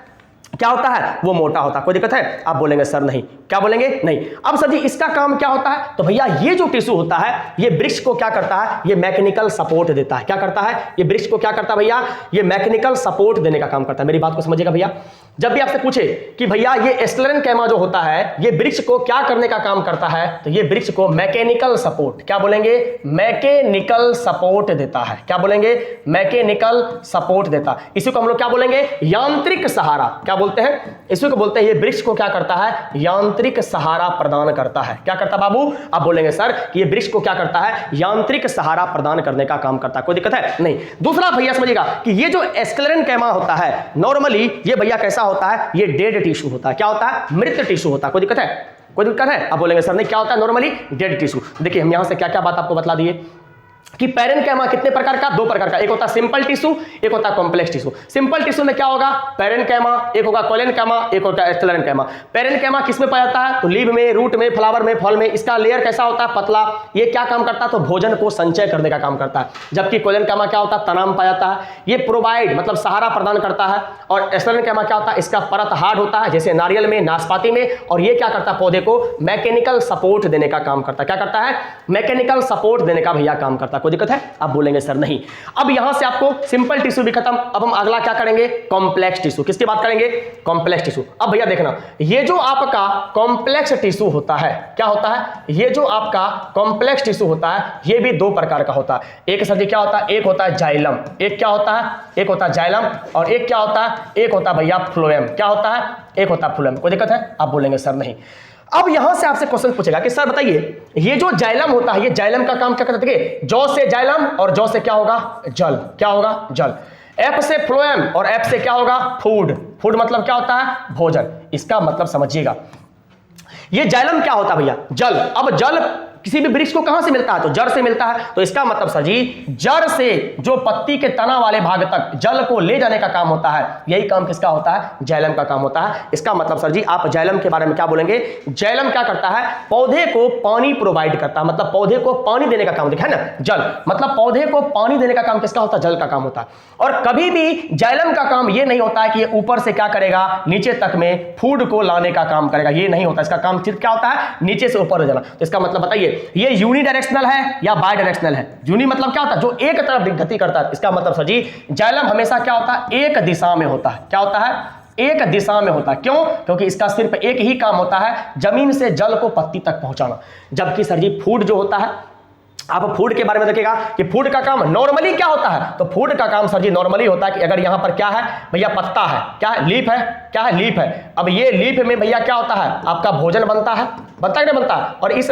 क्या होता है, वो मोटा होता है। कोई दिक्कत है, आप बोलेंगे सर नहीं। क्या बोलेंगे, नहीं। अब सर जी इसका काम क्या होता है, तो भैया ये जो टिश्यू होता है ये वृक्ष को क्या करता है, ये मैकेनिकल सपोर्ट देता है। क्या करता है, ये वृक्ष को क्या करता है भैया, ये मैकेनिकल सपोर्ट देने का काम करता है। मेरी बात को समझिएगा भैया, जब भी आपसे पूछे कि भैया ये स्क्लेरेनकाइमा जो होता है ये वृक्ष को क्या करने का काम करता है, तो ये वृक्ष को मैकेनिकल सपोर्ट, क्या बोलेंगे, मैकेनिकल सपोर्ट देता है। क्या बोलेंगे, मैकेनिकल सपोर्ट देता है। इसी को हम लोग क्या बोलेंगे, यांत्रिक सहारा। क्या बोलते हैं, इसी को बोलते हैं ये वृक्ष को क्या करता है, यांत्रिक सहारा प्रदान करता है। क्या करता बाबू, आप बोलेंगे सर कि ये वृक्ष को क्या करता है, यांत्रिक सहारा प्रदान करने का काम करता है। कोई दिक्कत है, नहीं। दूसरा भैया समझिएगा कि ये जो स्क्लेरेनकाइमा होता है नॉर्मली ये भैया कैसा होता है, ये डेड टिश्यू होता है। क्या होता है, मृत टिश्यू होता है। कोई दिक्कत है, कोई दिक्कत है, आप बोलेंगे सर नहीं। क्या होता है, नॉर्मली डेड टिश्यू। देखिए हम यहां से क्या क्या बात आपको बता दिए कि पैरेनकाइमा कितने प्रकार का, दो प्रकार का, एक होता है सिंपल टिश्यू, एक होता है कॉम्प्लेक्स टिश्यू। सिंपल टिश्यू में क्या होगा, पैरेनकाइमा, एक होगा कोइलेनकाइमा, एक होता है स्क्लेरेनकाइमा। पैरेनकाइमा किस में पाया जाता है, तो लीव में, रूट में, फ्लावर में, फल में। इसका लेयर कैसा होता है, पतला। ये क्या काम करता है, तो भोजन को संचय करने का काम करता है। जबकि कोइलेनकाइमा क्या होता है, तना में पाया जाता है, ये प्रोवाइड मतलब सहारा प्रदान करता है। और स्क्लेरेनकाइमा क्या होता है, इसका परत हार्ड होता है, जैसे नारियल में, नाशपाती में। और ये क्या करता है, पौधे को मैकेनिकल सपोर्ट देने का काम करता है। क्या करता है, मैकेनिकल सपोर्ट देने का भैया काम करता है। कोई दिक्कत है, आप बोलेंगे सर नहीं। अब यहां से आपको सिंपल टिश्यू भी खत्म। अब हम अगला क्या करेंगे, कॉम्प्लेक्स टिश्यू। किसकी बात करेंगे, कॉम्प्लेक्स टिश्यू। अब भैया देखना, ये जो आपका कॉम्प्लेक्स टिश्यू होता है, क्या होता है, ये जो आपका कॉम्प्लेक्स टिश्यू होता है ये भी दो प्रकार का होता है। एक सर जी क्या होता है, एक होता है जाइलम, एक क्या होता है, एक होता है जाइलम, और एक क्या होता है, एक होता है भैया फ्लोएम। क्या होता है, एक होता है फ्लोएम। कोई दिक्कत है, आप बोलेंगे सर नहीं। अब यहां से आपसे क्वेश्चन पूछेगा कि सर बताइए ये जो जाइलम होता है ये जाइलम का काम क्या करता है, देखिए जौ से जाइलम और जौ से क्या होगा, जल। क्या होगा, जल। एफ से फ्लोएम और एफ से क्या होगा, फूड। फूड मतलब क्या होता है, भोजन। इसका मतलब समझिएगा। ये जाइलम क्या होता है भैया, जल। अब जल किसी भी वृक्ष को कहां से मिलता है, तो जड़ से मिलता है। तो इसका मतलब सर जी जड़ से जो पत्ती के तना वाले भाग तक जल को ले जाने का काम होता है, यही काम किसका होता है, जाइलम का काम होता है। इसका मतलब सर जी आप जाइलम के बारे में क्या बोलेंगे, जाइलम क्या करता है, पौधे को पानी प्रोवाइड करता है, मतलब पौधे को पानी देने का काम, देखा है ना, जल मतलब पौधे को पानी देने का काम किसका होता है, जल का काम होता है। और कभी भी जाइलम का काम ये नहीं होता है कि ये ऊपर से क्या करेगा, नीचे तक में फूड को लाने का काम करेगा, ये नहीं होता। इसका काम सिर्फ क्या होता है, नीचे से ऊपर हो जाना। तो इसका मतलब बताइए ये यूनी डायरेक्शनल है या बाय डायरेक्शनल है। यूनी मतलब क्या होता है, जो एक तरफ गति करता है। इसका मतलब सर जी जाइलम हमेशा क्या होता है, एक दिशा में होता है। क्या होता है, एक दिशा में होता है। क्यों, क्योंकि इसका सिर्फ एक ही काम होता है, जमीन से जल को पत्ती तक पहुंचाना। जबकि सर जी फूड जो होता है, आप फूड के बारे में देखिएगा कि फूड का काम नॉर्मली क्या होता है, तो फूड का काम सर जी नॉर्मली होता है कि अगर यहां पर क्या है भैया, पत्ता है, क्या है, लीफ है, क्या है, लीफ है। अब ये लीफ में भैया क्या होता है, आपका भोजन बनता है, बनता है कि नहीं बनता। और इस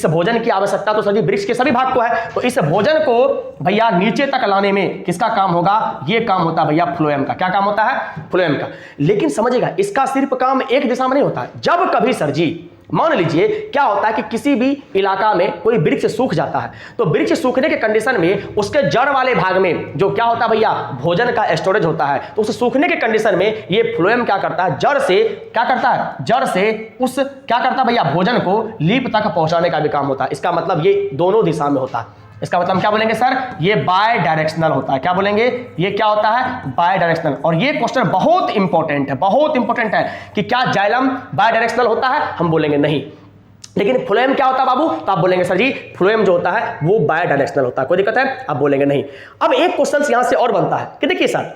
भोजन की आवश्यकता तो सर जी वृक्ष के सभी भाग को है। तो इस भोजन को भैया नीचे तक लाने में किसका काम होगा, ये काम होता है भैया फ्लोएम का। क्या काम होता है, फ्लोएम का। लेकिन समझिएगा इसका सिर्फ काम एक दिशा में नहीं होता है। जब कभी सर जी मान लीजिए क्या होता है कि किसी भी इलाका में कोई वृक्ष सूख जाता है, तो वृक्ष सूखने के कंडीशन में उसके जड़ वाले भाग में जो क्या होता है भैया, भोजन का स्टोरेज होता है। तो उस सूखने के कंडीशन में ये फ्लोएम क्या करता है, जड़ से क्या करता है, जड़ से उस क्या करता है भैया, भोजन को लीफ तक पहुंचाने का भी काम होता है। इसका मतलब ये दोनों दिशा में होता है। इसका मतलब हम क्या बोलेंगे सर, ये बाय डायरेक्शनल होता है। क्या बोलेंगे, ये क्या होता है, बाय डायरेक्शनल। और ये क्वेश्चन बहुत इंपॉर्टेंट है, बहुत इंपॉर्टेंट है कि क्या जाइलम बाय डायरेक्शनल होता है, हम बोलेंगे नहीं। लेकिन फ्लोएम क्या होता है बाबू, तो आप बोलेंगे सर जी फ्लोएम जो होता है वो बाय डायरेक्शनल होता है। कोई दिक्कत है, आप बोलेंगे नहीं। अब एक क्वेश्चन यहां से और बनता है कि देखिए सर,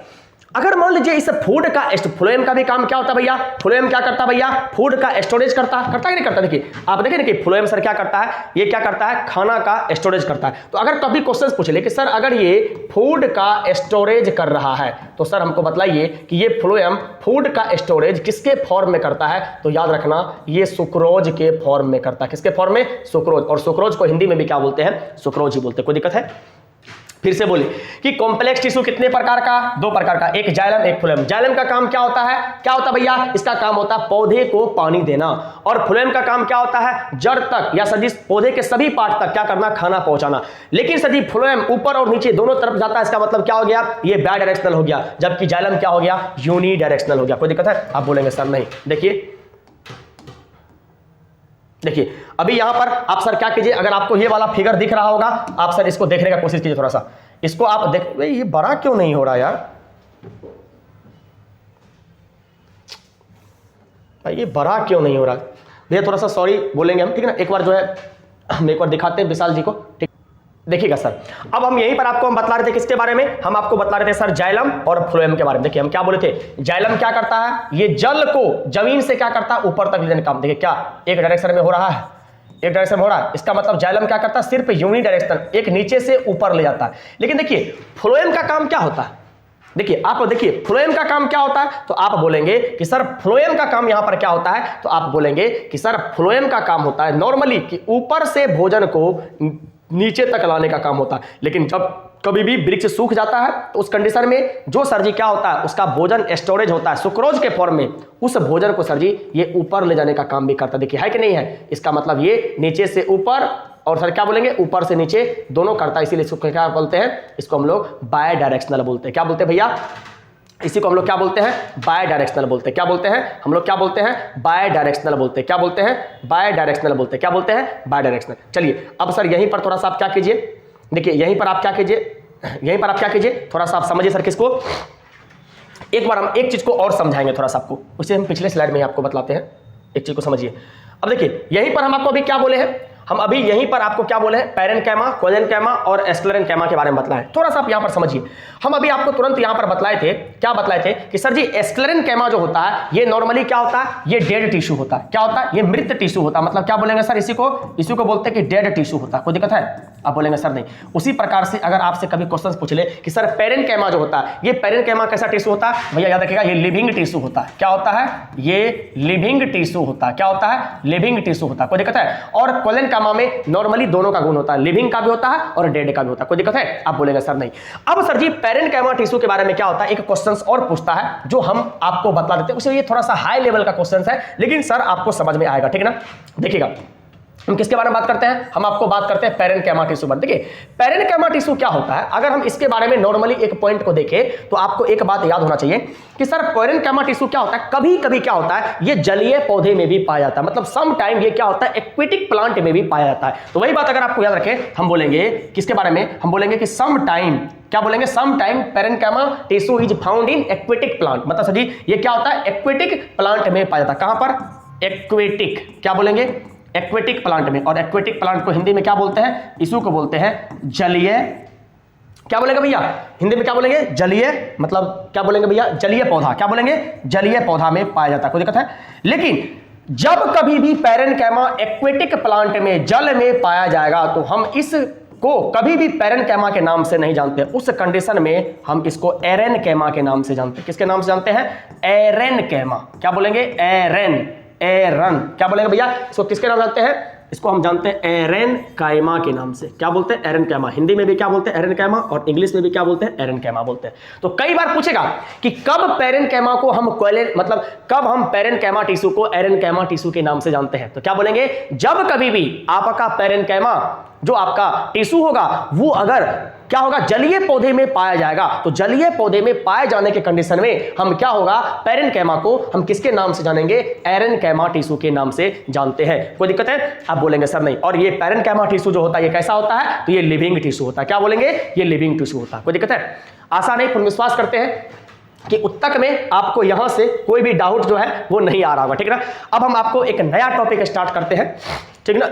अगर मान लीजिए इस फूड का फ्लोएम का भी काम क्या होता है भैया, फ्लोएम क्या करता है भैया, फूड का स्टोरेज करता है कि नहीं करता। देखिए आप देखिए ना कि फ्लोएम सर क्या करता है, ये क्या करता है, खाना का स्टोरेज करता है। तो अगर कभी क्वेश्चन पूछ ले कि सर अगर ये फूड का स्टोरेज कर रहा है, तो सर हमको बताइए कि ये फ्लोएम फूड का स्टोरेज किसके फॉर्म में करता है, तो याद रखना ये सुक्रोज के फॉर्म में करता है। किसके फॉर्म में, सुक्रोज। और सुक्रोज को हिंदी में भी क्या बोलते हैं, सुक्रोज ही बोलते हैं। कोई दिक्कत है, फिर से बोलिए कि कॉम्प्लेक्स टिश्यू कितने प्रकार का, दो प्रकार का, एक जाइलम एक फ्लोएम। जाइलम का काम क्या होता है, क्या होता है भैया, इसका काम होता है पौधे को पानी देना। और फ्लोएम का काम क्या होता है, जड़ तक या सदी पौधे के सभी पार्ट तक क्या करना, खाना पहुंचाना। लेकिन सदी फ्लोएम ऊपर और नीचे दोनों तरफ जाता है। इसका मतलब क्या हो गया, ये बाय डायरेक्शनल हो गया। जबकि जाइलम क्या हो गया, यूनी डायरेक्शनल हो गया। कोई दिक्कत है, आप बोलेंगे सर नहीं। देखिए अभी यहां पर आप सर क्या कीजिए, अगर आपको ये वाला फिगर दिख रहा होगा, आप सर इसको देखने का कोशिश कीजिए थोड़ा सा। इसको आप देख, ये बड़ा क्यों नहीं हो रहा यार, ये बड़ा क्यों नहीं हो रहा भैया, थोड़ा सा सॉरी बोलेंगे हम, ठीक है ना। एक बार जो है हम एक बार दिखाते हैं विशाल जी को, ठीक। देखिएगा सर, अब हम यहीं पर आपको हम बतला रहे थे किसके बारे में, हम आपको बतला रहे थे सर जाइलम और फ्लोएम के बारे में। देखिए हम क्या बोले थे, जाइलम क्या करता है, ये जल को जमीन से क्या करता है, ऊपर तक ले जाने का काम। देखिए क्या एक डायरेक्शन में हो रहा है, एक डायरेक्शन में हो रहा है। इसका मतलब जाइलम क्या करता है, सिर्फ यूनी डायरेक्शनल, एक नीचे से ऊपर ले जाता है। लेकिन देखिए फ्लोएम का काम क्या होता है, देखिए आप देखिए फ्लोएम का काम क्या होता है, तो आप बोलेंगे कि सर फ्लोएम का काम यहां पर क्या होता है, तो आप बोलेंगे कि सर फ्लोएम का काम होता है नॉर्मली कि ऊपर से भोजन को नीचे तक लाने का काम होता है। लेकिन जब कभी भी वृक्ष सूख जाता है तो उस कंडीशन में जो सर जी क्या होता है, उसका भोजन स्टोरेज होता है सुक्रोज के फॉर्म में, उस भोजन को सर जी ये ऊपर ले जाने का काम भी करता है। देखिए है कि नहीं है, इसका मतलब ये नीचे से ऊपर और सर क्या बोलेंगे, ऊपर से नीचे दोनों करता है। इसीलिए इसको क्या बोलते हैं, इसको हम लोग बाय डायरेक्शनल बोलते हैं। क्या बोलते हैं भैया, इसी को हम लोग क्या बोलते हैं, बाय डायरेक्शनल बोलते हैं। क्या बोलते हैं हम लोग, क्या बोलते हैं, बाय डायरेक्शनल बोलते हैं। क्या बोलते हैं, बाय डायरेक्शनल बोलते हैं। क्या बोलते हैं, बाय डायरेक्शनल। चलिए अब सर यहीं पर थोड़ा सा आप क्या कीजिए, देखिए यहीं पर आप क्या कीजिए, यहीं पर आप क्या कीजिए, थोड़ा सा आप समझिए सर किसको। एक बार हम एक चीज को और समझाएंगे थोड़ा सा आपको, उसे हम पिछले स्लाइड में ही आपको बतलाते हैं। एक चीज को समझिए। अब देखिए यहीं पर हम आपको अभी क्या बोले हैं, हम अभी यहीं पर आपको क्या बोले हैं, पैरेन्काइमा, कोलेन्काइमा और स्क्लेरेन्काइमा के बारे में बतलाएं। थोड़ा सा आप यहां पर समझिए। हम अभी आपको तुरंत यहां पर बतलाए थे, क्या बतलाए थे कि सर जी स्क्लेरेन्काइमा जो होता है ये नॉर्मली क्या होता है, ये डेड टिश्यू होता है। क्या होता है, ये मृत टिश्यू होता है। मतलब क्या बोलेंगे सर, इसी को बोलते हैं कि डेड टिश्यू होता है। कोई दिक्कत है, आप बोलेंगे सर नहीं। उसी प्रकार से अगर आपसे कभी क्वेश्चन पूछ ले कि सर पैरेन्काइमा जो होता है, ये पैरेन्काइमा कैसा टिश्यू होता है, भैया याद रखिएगा ये लिविंग टिश्यू होता है। क्या होता है, ये लिविंग टिश्यू होता है। क्या होता है, लिविंग टिश्यू होता है। कोई दिक्कत है। और कोलेन्काइमा पैरेनकाइमा में नॉर्मली दोनों का गुण होता है, लिविंग का भी होता है और डेड का भी होता है। कोई दिक्कत है? आप बोलेंगे सर नहीं। अब सर जी पैरेनकाइमा टिश्यू के बारे में क्या होता है, एक क्वेश्चन और पूछता है जो हम आपको बता देते हैं, उसे ये थोड़ा सा हाई लेवल का क्वेश्चन है लेकिन सर आपको समझ में आएगा, ठीक है ना। देखिएगा हम किसके बारे में बात करते हैं, हम आपको बात करते हैं पैरेनकाइमा टिश्यू पर। देखिए पैरेनकाइमा टिश्यू क्या होता है, अगर हम इसके बारे में नॉर्मली एक पॉइंट को देखें तो आपको एक बात याद होना चाहिए कि सर पैरेनकाइमा टिश्यू क्या होता है, कभी कभी क्या होता है ये जलीय पौधे में भी पाया जाता है, मतलब सम टाइम ये क्या होता है एक्वेटिक प्लांट में भी पाया जाता है। तो वही बात अगर आपको याद रखें, हम बोलेंगे किसके बारे में, हम बोलेंगे कि सम टाइम, क्या बोलेंगे, some time parenchyma tissue is found in aquatic plant, मतलब सर जी ये क्या होता है एक्वेटिक प्लांट में पाया जाता है। कहां पर? एक्वेटिक, क्या बोलेंगे, एक्वेटिक प्लांट में। और एक्वेटिक प्लांट को हिंदी में क्या बोलते हैं, टिश्यू को बोलते हैं जलीय, क्या बोलेंगे भैया हिंदी में क्या बोलेंगे, जलीय, मतलब क्या बोलेंगे भैया जलीय पौधा, क्या बोलेंगे जलीय पौधा में पाया जाता है। कोई दिक्कत है? लेकिन जब कभी भी पैरेनकाइमा एक्वेटिक प्लांट में जल में पाया जाएगा तो हम इसको कभी भी पैरेनकाइमा के नाम से नहीं जानते, उस कंडीशन में हम इसको एरेनकाइमा के नाम से जानते हैं। किसके नाम से जानते हैं? एरेनकाइमा, क्या बोलेंगे, एरन, क्या बोलेंगे भैया इसको किसके नाम जानते हैं, इसको हम जानते हैं एरेनकाइमा के नाम से। क्या बोलते हैं? एरेनकाइमा। हिंदी में भी क्या बोलते हैं? एरेनकाइमा। और इंग्लिश में भी क्या बोलते हैं? एरेनकाइमा बोलते हैं। तो कई बार पूछेगा कि कब पैरेनकाइमा को हम मतलब कब हम पैरेनकाइमा टिश्यू को एरेनकाइमा टिश्यू के नाम से जानते हैं, तो क्या बोलेंगे, जब कभी भी आपका पैरेनकाइमा जो आपका टिश्यू होगा वो अगर क्या होगा जलीय पौधे में पाया जाएगा, तो जलीय पौधे में पाए जाने के कंडीशन में हम क्या होगा पैरेनकाइमा को हम किसके नाम से जानेंगे, एरेनकाइमा टिश्यू के नाम से जानते हैं। कोई दिक्कत है? आप बोलेंगे सर नहीं। और ये पैरेनकाइमा टिश्यू जो होता है ये कैसा होता है, तो ये लिविंग टिश्यू होता है। क्या बोलेंगे? ये लिविंग टिश्यू होता है। कोई दिक्कत है? आशा नहीं, पूर्ण विश्वास करते हैं कि उत्तक में आपको यहां से कोई भी डाउट जो है वो नहीं आ रहा होगा, ठीक है ना। अब हम आपको एक नया टॉपिक स्टार्ट करते हैं, ठीक ना,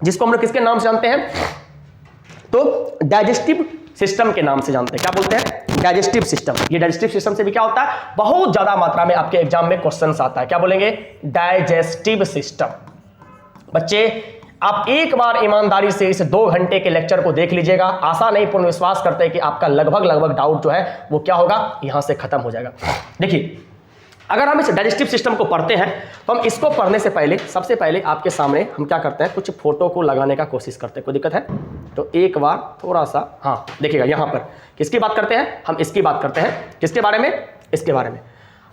जिसको हम लोग किसके नाम से जानते हैं, तो डाइजेस्टिव सिस्टम के नाम से जानते हैं। क्या बोलते हैं? Digestive system. ये डाइजेस्टिव सिस्टम से भी क्या होता है, बहुत ज्यादा मात्रा में आपके एग्जाम में क्वेश्चंस आता है। क्या बोलेंगे? Digestive system. बच्चे आप एक बार ईमानदारी से इस 2 घंटे के लेक्चर को देख लीजिएगा, आशा नहीं पूर्ण विश्वास करते हैं कि आपका लगभग डाउट जो है वो क्या होगा, यहां से खत्म हो जाएगा। देखिए अगर हम इस डाइजेस्टिव सिस्टम को पढ़ते हैं तो हम इसको पढ़ने से पहले सबसे पहले आपके सामने हम क्या करते हैं, कुछ फोटो को लगाने का कोशिश करते हैं। कोई दिक्कत है? तो एक बार थोड़ा सा, हाँ देखिएगा यहाँ पर किसकी बात करते हैं, हम इसकी बात करते हैं। किसके बारे में? इसके बारे में।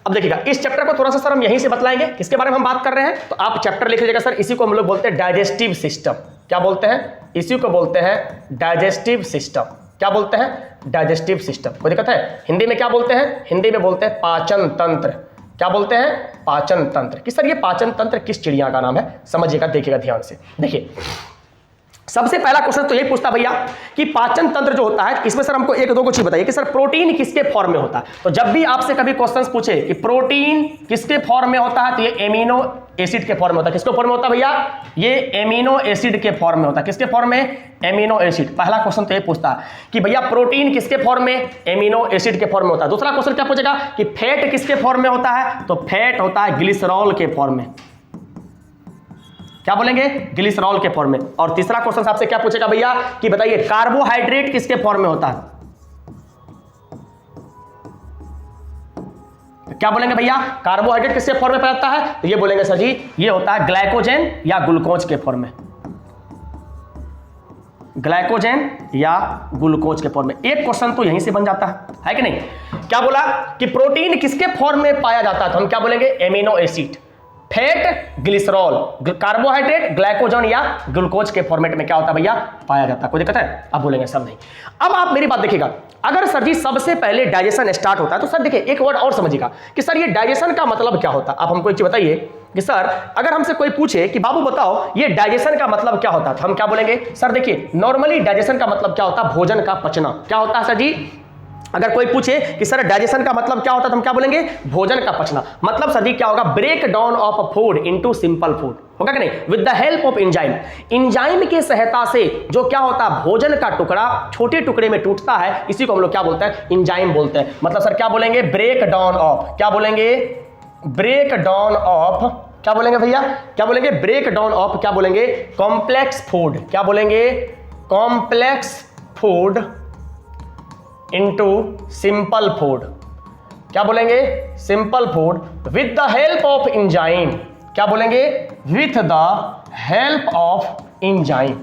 अब देखिएगा इस चैप्टर को थोड़ा सा सर हम यहीं से बतलाएंगे किसके बारे में हम बात कर रहे हैं, तो आप चैप्टर लिख लीजिएगा सर, इसी को हम लोग बोलते हैं डाइजेस्टिव सिस्टम। क्या बोलते हैं? इसी को बोलते हैं डाइजेस्टिव सिस्टम। क्या बोलते हैं? Digestive system. कोई दिक्कत है? हिंदी में क्या बोलते हैं? हिंदी में बोलते हैं पाचन तंत्र। क्या बोलते हैं? पाचन तंत्र। कि सर ये पाचन तंत्र किस चिड़िया का नाम है, समझिएगा, देखिएगा ध्यान से। देखिए सबसे पहला क्वेश्चन तो ये पूछता भैया कि पाचन तंत्र जो होता है इसमें सर हमको एक दो चीज बताइए कि सर प्रोटीन किसके फॉर्म में होता है। तो जब भी आपसे कभी क्वेश्चन पूछे कि प्रोटीन किसके फॉर्म में होता है, तो ये एमिनो एसिड के फॉर्म में होता है। किसके फॉर्म में होता है भैया? ये एमिनो एसिड के फॉर्म में होता है। किसके फॉर्म में? Amino acid. पहला क्वेश्चन तो ये पूछता है कि भैया प्रोटीन किसके फॉर्म में? एमिनो एसिड के फॉर्म में होता है। दूसरा क्वेश्चन क्या पूछेगा कि फैट किसके फॉर्म में होता है, तो फैट होता है ग्लिसरॉल के फॉर्म में। क्या बोलेंगे? ग्लिसरॉल के फॉर्म में। और तीसरा क्वेश्चन आपसे क्या पूछेगा भैया कि बताइए कार्बोहाइड्रेट किसके फॉर्म में होता है, क्या बोलेंगे भैया? कार्बोहाइड्रेट किसके फॉर्म में पाया जाता है, तो ये बोलेंगे सर जी ये होता है ग्लाइकोजन या ग्लूकोज के फॉर्म में। ग्लाइकोजन या ग्लूकोज के फॉर्म में। एक क्वेश्चन तो यहीं से बन जाता है कि नहीं? क्या बोला कि प्रोटीन किसके फॉर्म में पाया जाता है, तो हम क्या बोलेंगे? Amino acid. Fat glycerol, carbohydrate glycogen या ग्लूकोज के फॉर्मेट में क्या होता है भैया? पाया जाता है। कोई दिक्कत है? आप बोलेंगे सब नहीं। अब आप मेरी बात देखिएगा, अगर सर जी सबसे पहले डाइजेशन स्टार्ट होता है तो सर देखिए एक वर्ड और समझिएगा कि सर ये डाइजेशन का मतलब क्या होता है। आप हमको एक चीज बताइए कि सर अगर हमसे कोई पूछे कि बाबू बताओ ये डाइजेशन का मतलब क्या होता है, तो हम क्या बोलेंगे? सर देखिए नॉर्मली डाइजेशन का मतलब क्या होता है? भोजन का पचना। क्या होता है सर जी? अगर कोई पूछे कि सर डाइजेशन का मतलब क्या होता है, तो हम क्या बोलेंगे? भोजन का पचना। मतलब सर जी क्या होगा? Break down of food into simple food, होगा कि नहीं? With the help of enzyme. Enzyme की सहायता से जो क्या होता है भोजन का टुकड़ा छोटे टुकड़े में टूटता है, इसी को हम लोग क्या बोलते हैं? एंजाइम बोलते हैं। मतलब सर क्या बोलेंगे? ब्रेक डाउन ऑफ, क्या बोलेंगे? ब्रेक डाउन ऑफ, क्या बोलेंगे भैया? क्या बोलेंगे? ब्रेक डाउन ऑफ, क्या बोलेंगे? Complex food. क्या बोलेंगे? Complex food into simple food. क्या बोलेंगे? Simple food with the help of enzyme. क्या बोलेंगे? With the help of enzyme.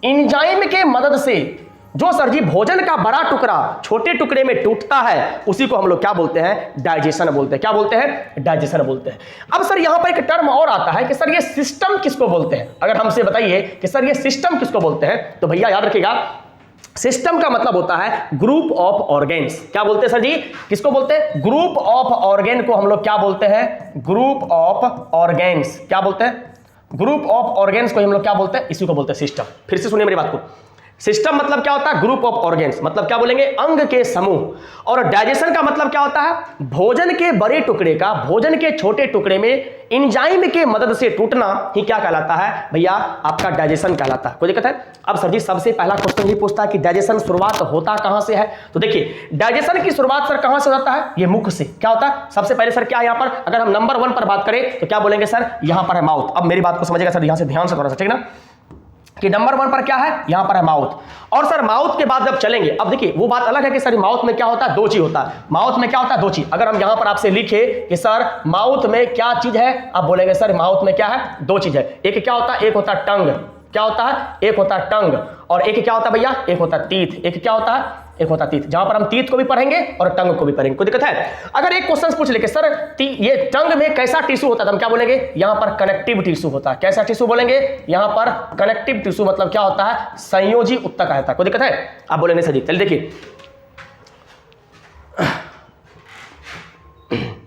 Enzyme के मदद से जो सर जी भोजन का बड़ा टुकड़ा छोटे टुकड़े में टूटता है उसी को हम लोग क्या बोलते हैं, डाइजेशन बोलते हैं। क्या बोलते हैं, डाइजेशन बोलते हैं। अब सर यहां पर एक टर्म और आता है कि सर ये सिस्टम किसको बोलते हैं। अगर हमसे बताइए कि सर ये सिस्टम किसको बोलते हैं, तो भैया याद रखिएगा सिस्टम का मतलब होता है ग्रुप ऑफ ऑर्गेन्स। क्या बोलते हैं सर जी, किसको बोलते हैं, ग्रुप ऑफ ऑर्गेन को हम लोग क्या बोलते हैं, ग्रुप ऑफ ऑर्गेन्स। क्या बोलते हैं, ग्रुप ऑफ ऑर्गेन्स को हम लोग क्या बोलते हैं, इसी को बोलते हैं सिस्टम। फिर से सुनिए मेरी बात को, सिस्टम मतलब क्या होता है, ग्रुप ऑफ ऑर्गेन्स, मतलब क्या बोलेंगे, अंग के समूह। और डाइजेशन का मतलब क्या होता है, भोजन के बड़े टुकड़े का भोजन के छोटे टुकड़े में एंजाइम के मदद से टूटना ही क्या कहलाता है भैया, आपका डाइजेशन कहलाता है। कोई दिक्कत है। अब सर जी सबसे पहला क्वेश्चन ही पूछता है कि डाइजेशन शुरुआत होता कहां से है। तो देखिए डाइजेशन की शुरुआत सर कहां से होता है, ये मुख से। क्या होता है, सबसे पहले सर क्या है, यहां पर अगर हम नंबर 1 पर बात करें तो क्या बोलेंगे सर, यहां पर है माउथ। अब मेरी बात को समझिएगा सर, यहां से ध्यान से थोड़ा सा, ठीक ना, कि नंबर 1 पर क्या है, यहां पर है माउथ। और सर माउथ के बाद जब चलेंगे, अब देखिए वो बात अलग है कि सर माउथ में क्या होता है, दो चीज होता है। माउथ में क्या होता है, दो चीज। अगर हम यहां पर आपसे लिखे कि सर माउथ में क्या चीज है, आप बोलेंगे सर माउथ में क्या है, दो चीज है। एक क्या होता है, एक होता है टंग। क्या होता है, एक होता है टंग, और एक क्या होता है भैया, एक होता है टीथ। एक क्या होता है, एक होता है टीथ। जहां पर हम टीथ को भी पढ़ेंगे और टंग को भी पढ़ेंगे। कोई दिक्कत है। अगर एक क्वेश्चन पूछ ले कि सर ये टंग में कैसा टिश्यू होता है, तो हम क्या बोलेंगे, यहां पर कनेक्टिव टिश्यू होता है। कैसा टिश्यू बोलेंगे, यहां पर कनेक्टिव टिश्यू, मतलब क्या होता है, संयोजी उत्तक रहता है। कोई दिक्कत है, आप बोलेंगे सर जी। चलिए देखिए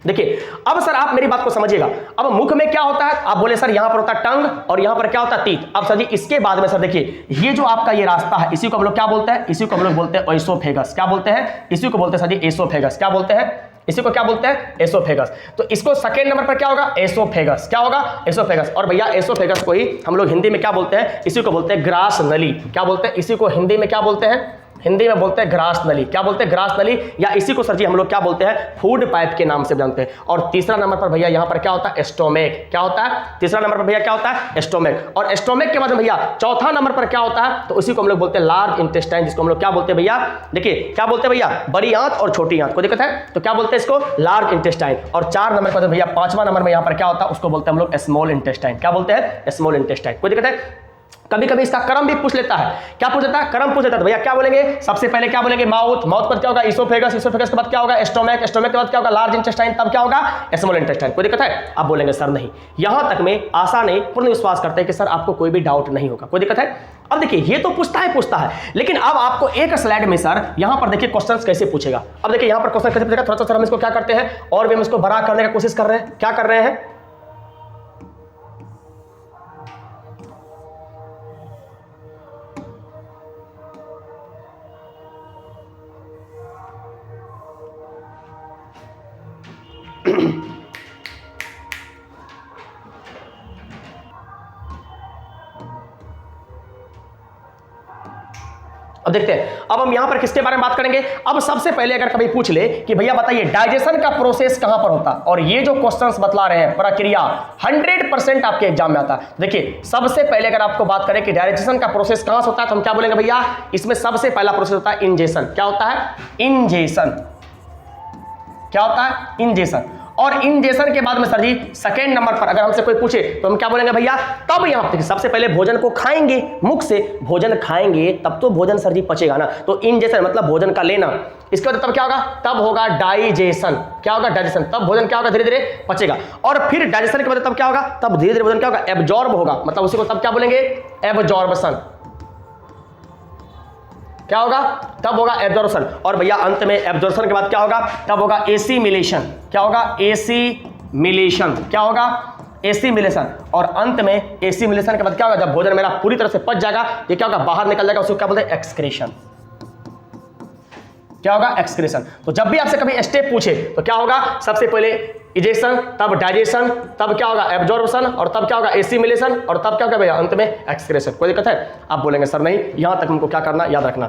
देखिए अब सर आप मेरी बात को समझिएगा। अब मुख में क्या होता है, आप बोले सर यहां पर होता है टंग और यहां पर क्या होता है, टीथ। अब सर जी इसके बाद में सर देखिए ये जो आपका ये रास्ता है, इसी को हम लोग क्या बोलते हैं, इसी को हम लोग बोलते हैं एसोफेगस। क्या बोलते हैं, इसी को बोलते हैं सर जी एसोफेगस। क्या बोलते हैं, इसी को क्या बोलते हैं, एसोफेगस। तो इसको सेकंड नंबर पर क्या होगा, एसोफेगस। क्या होगा, एसोफेगस। और भैया एसोफेगस को ही हम लोग हिंदी में क्या बोलते हैं, इसी को बोलते हैं ग्रास नली। क्या बोलते हैं, इसी को हिंदी में क्या बोलते हैं, हिंदी में बोलते हैं ग्रास नली। क्या बोलते हैं, ग्रास नली, या इसी को सर जी हम लोग क्या बोलते हैं, फूड पाइप के नाम से जानते हैं। और तीसरा नंबर पर भैया यहां पर क्या होता है, स्टोमेक। क्या होता है, तीसरा नंबर पर भैया क्या होता है, स्टोमेक। और स्टोमेक के बाद भैया चौथा नंबर पर क्या होता है, तो उसी को हम लोग बोलते हैं लार्ज इंटेस्टाइन, जिसको हम लोग क्या बोलते हैं भैया, देखिए क्या बोलते हैं भैया, बड़ी आंत और छोटी आंत। कोई दिक्कत है, तो क्या बोलते हैं इसको, लार्ज इंटेस्टाइन। और 4 नंबर पर भैया 5वां नंबर में यहां पर क्या होता है, उसको बोलते हैं हम लोग स्मॉल इंटेस्टाइन। क्या बोलते हैं, स्मॉल इंटेस्टाइन। कोई दिक्कत है। कभी कभी इसका क्रम भी पूछ लेता है। क्या पूछ लेता है, क्रम पूछ लेता है। तो भैया क्या बोलेंगे, सबसे पहले क्या बोलेंगे, माउथ। माउथ पर क्या होगा, इसोफेगस। इसोफेगस के बाद क्या होगा, स्टोमक। स्टोमक के बाद क्या होगा, लार्ज इंटेस्टाइन। तब क्या होगा, स्मॉल इंटेस्टाइन। कोई दिक्कत है, आप बोलेंगे सर नहीं। यहां तक में आशा नहीं, पूर्ण विश्वास करते हैं कि सर आपको कोई भी डाउट नहीं होगा। कोई दिक्कत है। अब देखिए ये तो पूछता है, लेकिन अब आपको एक स्लाइड में सर यहां पर देखिए क्वेश्चंस कैसे पूछेगा। अब देखिए यहां पर क्वेश्चन कैसे पूछेगा, थोड़ा सा सर हम इसको क्या करते हैं, और भी हम इसको बड़ा करने का कोशिश कर रहे हैं। क्या कर रहे हैं, अब देखते हैं, अब हम यहां पर किसके बारे में बात करेंगे। अब सबसे पहले अगर कभी पूछ ले कि भैया बताइए डाइजेशन का प्रोसेस कहां पर होता है, और ये जो क्वेश्चंस बतला रहे हैं प्रक्रिया 100% आपके एग्जाम में आता है। देखिए सबसे पहले अगर आपको बात करें कि डाइजेशन का प्रोसेस कहां से होता है, तो हम क्या बोलेंगे भैया, इसमें सबसे पहला प्रोसेस होता है इंजेशन। क्या होता है, इंजेशन। क्या होता है, इंजेशन। और इंजेशन के बाद में सर जी सेकेंड नंबर पर अगर हमसे कोई पूछे तो हम क्या बोलेंगे भैया, तब यहां पर सबसे पहले भोजन को खाएंगे, मुख से भोजन खाएंगे तब तो भोजन सर जी पचेगा ना। तो इंजेशन मतलब भोजन का लेना। इसके बाद तब क्या होगा, तब होगा डाइजेशन। क्या होगा, डाइजेशन। तब भोजन क्या होगा, धीरे धीरे पचेगा। और फिर डाइजेशन के बाद तब क्या होगा, तब धीरे धीरे भोजन क्या होगा, एब्जॉर्ब होगा। मतलब उसी को तब क्या बोलेंगे, एब्जॉर्बशन। क्या होगा, तब होगा एब्जॉर्प्शन। और भैया अंत में एब्जॉर्प्शन के बाद क्या होगा, तब होगा एसिमिलेशन। क्या होगा, एसिमिलेशन। क्या होगा, एसिमिलेशन। और अंत में एसिमिलेशन के बाद क्या होगा, जब भोजन मेरा पूरी तरह से पच जाएगा, ये क्या होगा, बाहर निकल जाएगा, उसको क्या बोलते हैं, एक्सक्रीशन। क्या होगा, एक्सक्रीशन। तो जब भी आपसे कभी स्टेप पूछे तो क्या होगा, सबसे पहले इजेशन, तब डाइजेशन, तब क्या होगा, एब्जॉर्प्शन, और तब क्या होगा, एसिमिलेशन, और तब क्या होगा भैया, अंत में एक्सक्रीशन। कोई दिक्कत है, आप बोलेंगे सर नहीं। यहां तक हमको क्या करना, याद रखना।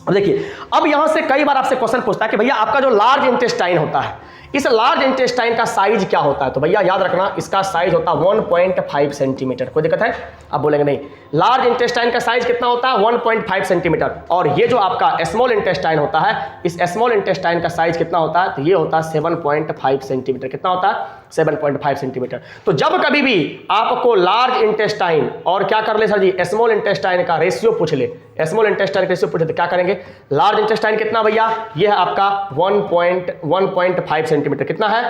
अब देखिए अब यहां से कई बार आपसे क्वेश्चन पूछता है कि भैया आपका जो लार्ज इंटेस्टाइन होता है, इस लार्ज इंटेस्टाइन का साइज क्या होता है? तो भैया याद रखना, इसका साइज होता है 1.5 सेंटीमीटर। कोई दिक्कत है? आप बोलेंगे नहीं। लार्ज इंटेस्टाइन का साइज कितना होता है? 1.5 सेंटीमीटर। और ये जो आपका स्मॉल इंटेस्टाइन होता है, इस स्मॉल इंटेस्टाइन का साइज कितना होता है? तो ये होता है 7.5 सेंटीमीटर। कितना होता है? 7.5 सेंटीमीटर। तो जब कभी भी आपको लार्ज इंटेस्टाइन और क्या कर ले सर जी, स्मॉल इंटेस्टाइन का रेशियो पूछ ले, स्मॉल इंटेस्टाइन का रेशियो पूछे तो क्या करेंगे? लार्ज इंटेस्टाइन कितना भैया? ये है आपका 1.5 सेंटीमीटर। कितना है?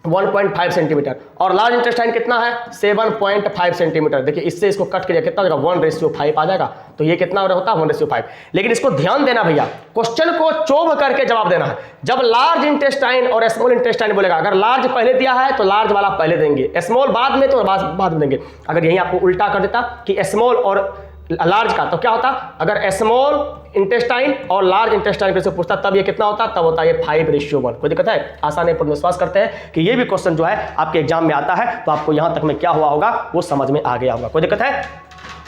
1.5 सेंटीमीटर। और लार्ज इंटेस्टाइन कितना है? 7.5 सेंटीमीटर। देखिए इससे इसको कट करिए, कितना हो जाएगा? 1:5 आ जाएगा। तो ये कितना होता है? 1:5। लेकिन इसको ध्यान देना भैया, क्वेश्चन को चोभ करके जवाब देना है। जब लार्ज इंटेस्टाइन और स्मॉल इंटेस्टाइन बोलेगा, अगर लार्ज पहले दिया है तो लार्ज वाला पहले देंगे, स्मॉल बाद में तो बाद में देंगे। अगर यही आपको उल्टा कर देता कि स्मॉल और लार्ज का, तो क्या होता? अगर स्मॉल इंटेस्टाइन और लार्ज इंटेस्टाइन से पूछता तब ये कितना होता? तब होता है ये 5:1। कोई दिक्कत है? आसानी पर विश्वास करते हैं कि ये भी क्वेश्चन जो है आपके एग्जाम में आता है, तो आपको यहां तक में क्या हुआ होगा वो समझ में आ गया होगा। कोई दिक्कत है?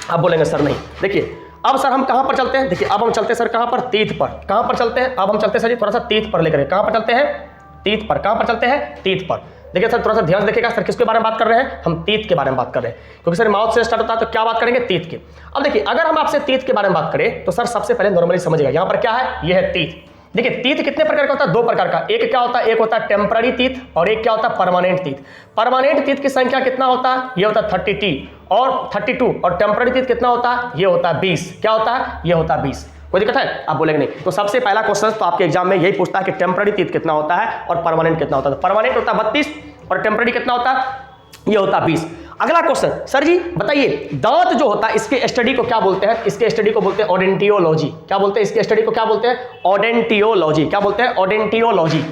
आप बोलेंगे सर नहीं। देखिए अब सर हम कहां पर चलते हैं? देखिए अब हम चलते हैं सर कहां पर? तीर्थ पर। कहां पर चलते हैं? अब हम चलते हैं सर जी थोड़ा सा तीर्थ पर लेकर। कहां पर चलते हैं? तीर्थ पर। कहां पर चलते हैं? तीर्थ पर। देखिए सर थोड़ा सा ध्यान देखिएगा, सर किसके बारे में बात कर रहे हैं? हम तीर्थ के बारे में बात कर रहे हैं, क्योंकि सर माउथ से स्टार्ट होता है तो क्या बात करेंगे? तीर्थ के। अब देखिए अगर हम आपसे तीर्थ के बारे में बात करें तो सर सबसे पहले नॉर्मली समझिएगा, यहां पर क्या है? यह है तीर्थ। देखिए तीर्थ कितने प्रकार का होता है? 2 प्रकार का। एक क्या होता है? एक होता है टेम्पररी तीर्थ और एक क्या होता है? परमानेंट तीर्थ। परमानेंट तीर्थ की संख्या कितना होता है? ये होता है 32 और 32। और टेम्पररी तीर्थ कितना होता है? ये होता है 20। क्या होता है? ये होता है 20। कोई दिक्कत है? आप बोलेंगे नहीं। तो सबसे पहला क्वेश्चन तो आपके एग्जाम में यही पूछता है कि टेम्पररी तीर्थ कितना होता है और परमानेंट कितना होता है। तो परमानेंट होता है 32 और टेम्पररी कितना होता है? ये होता है 20। अगला क्वेश्चन, सर जी बताइए दांत जो होता है इसके स्टडी को क्या बोलते हैं? इसके स्टडी को बोलते हैं ओडेंटियोलॉजी। क्या बोलते हैं? इसके स्टडी को क्या बोलते हैं? ओडेंटियोलॉजी। क्या बोलते हैं? ओडेंटियोलॉजी।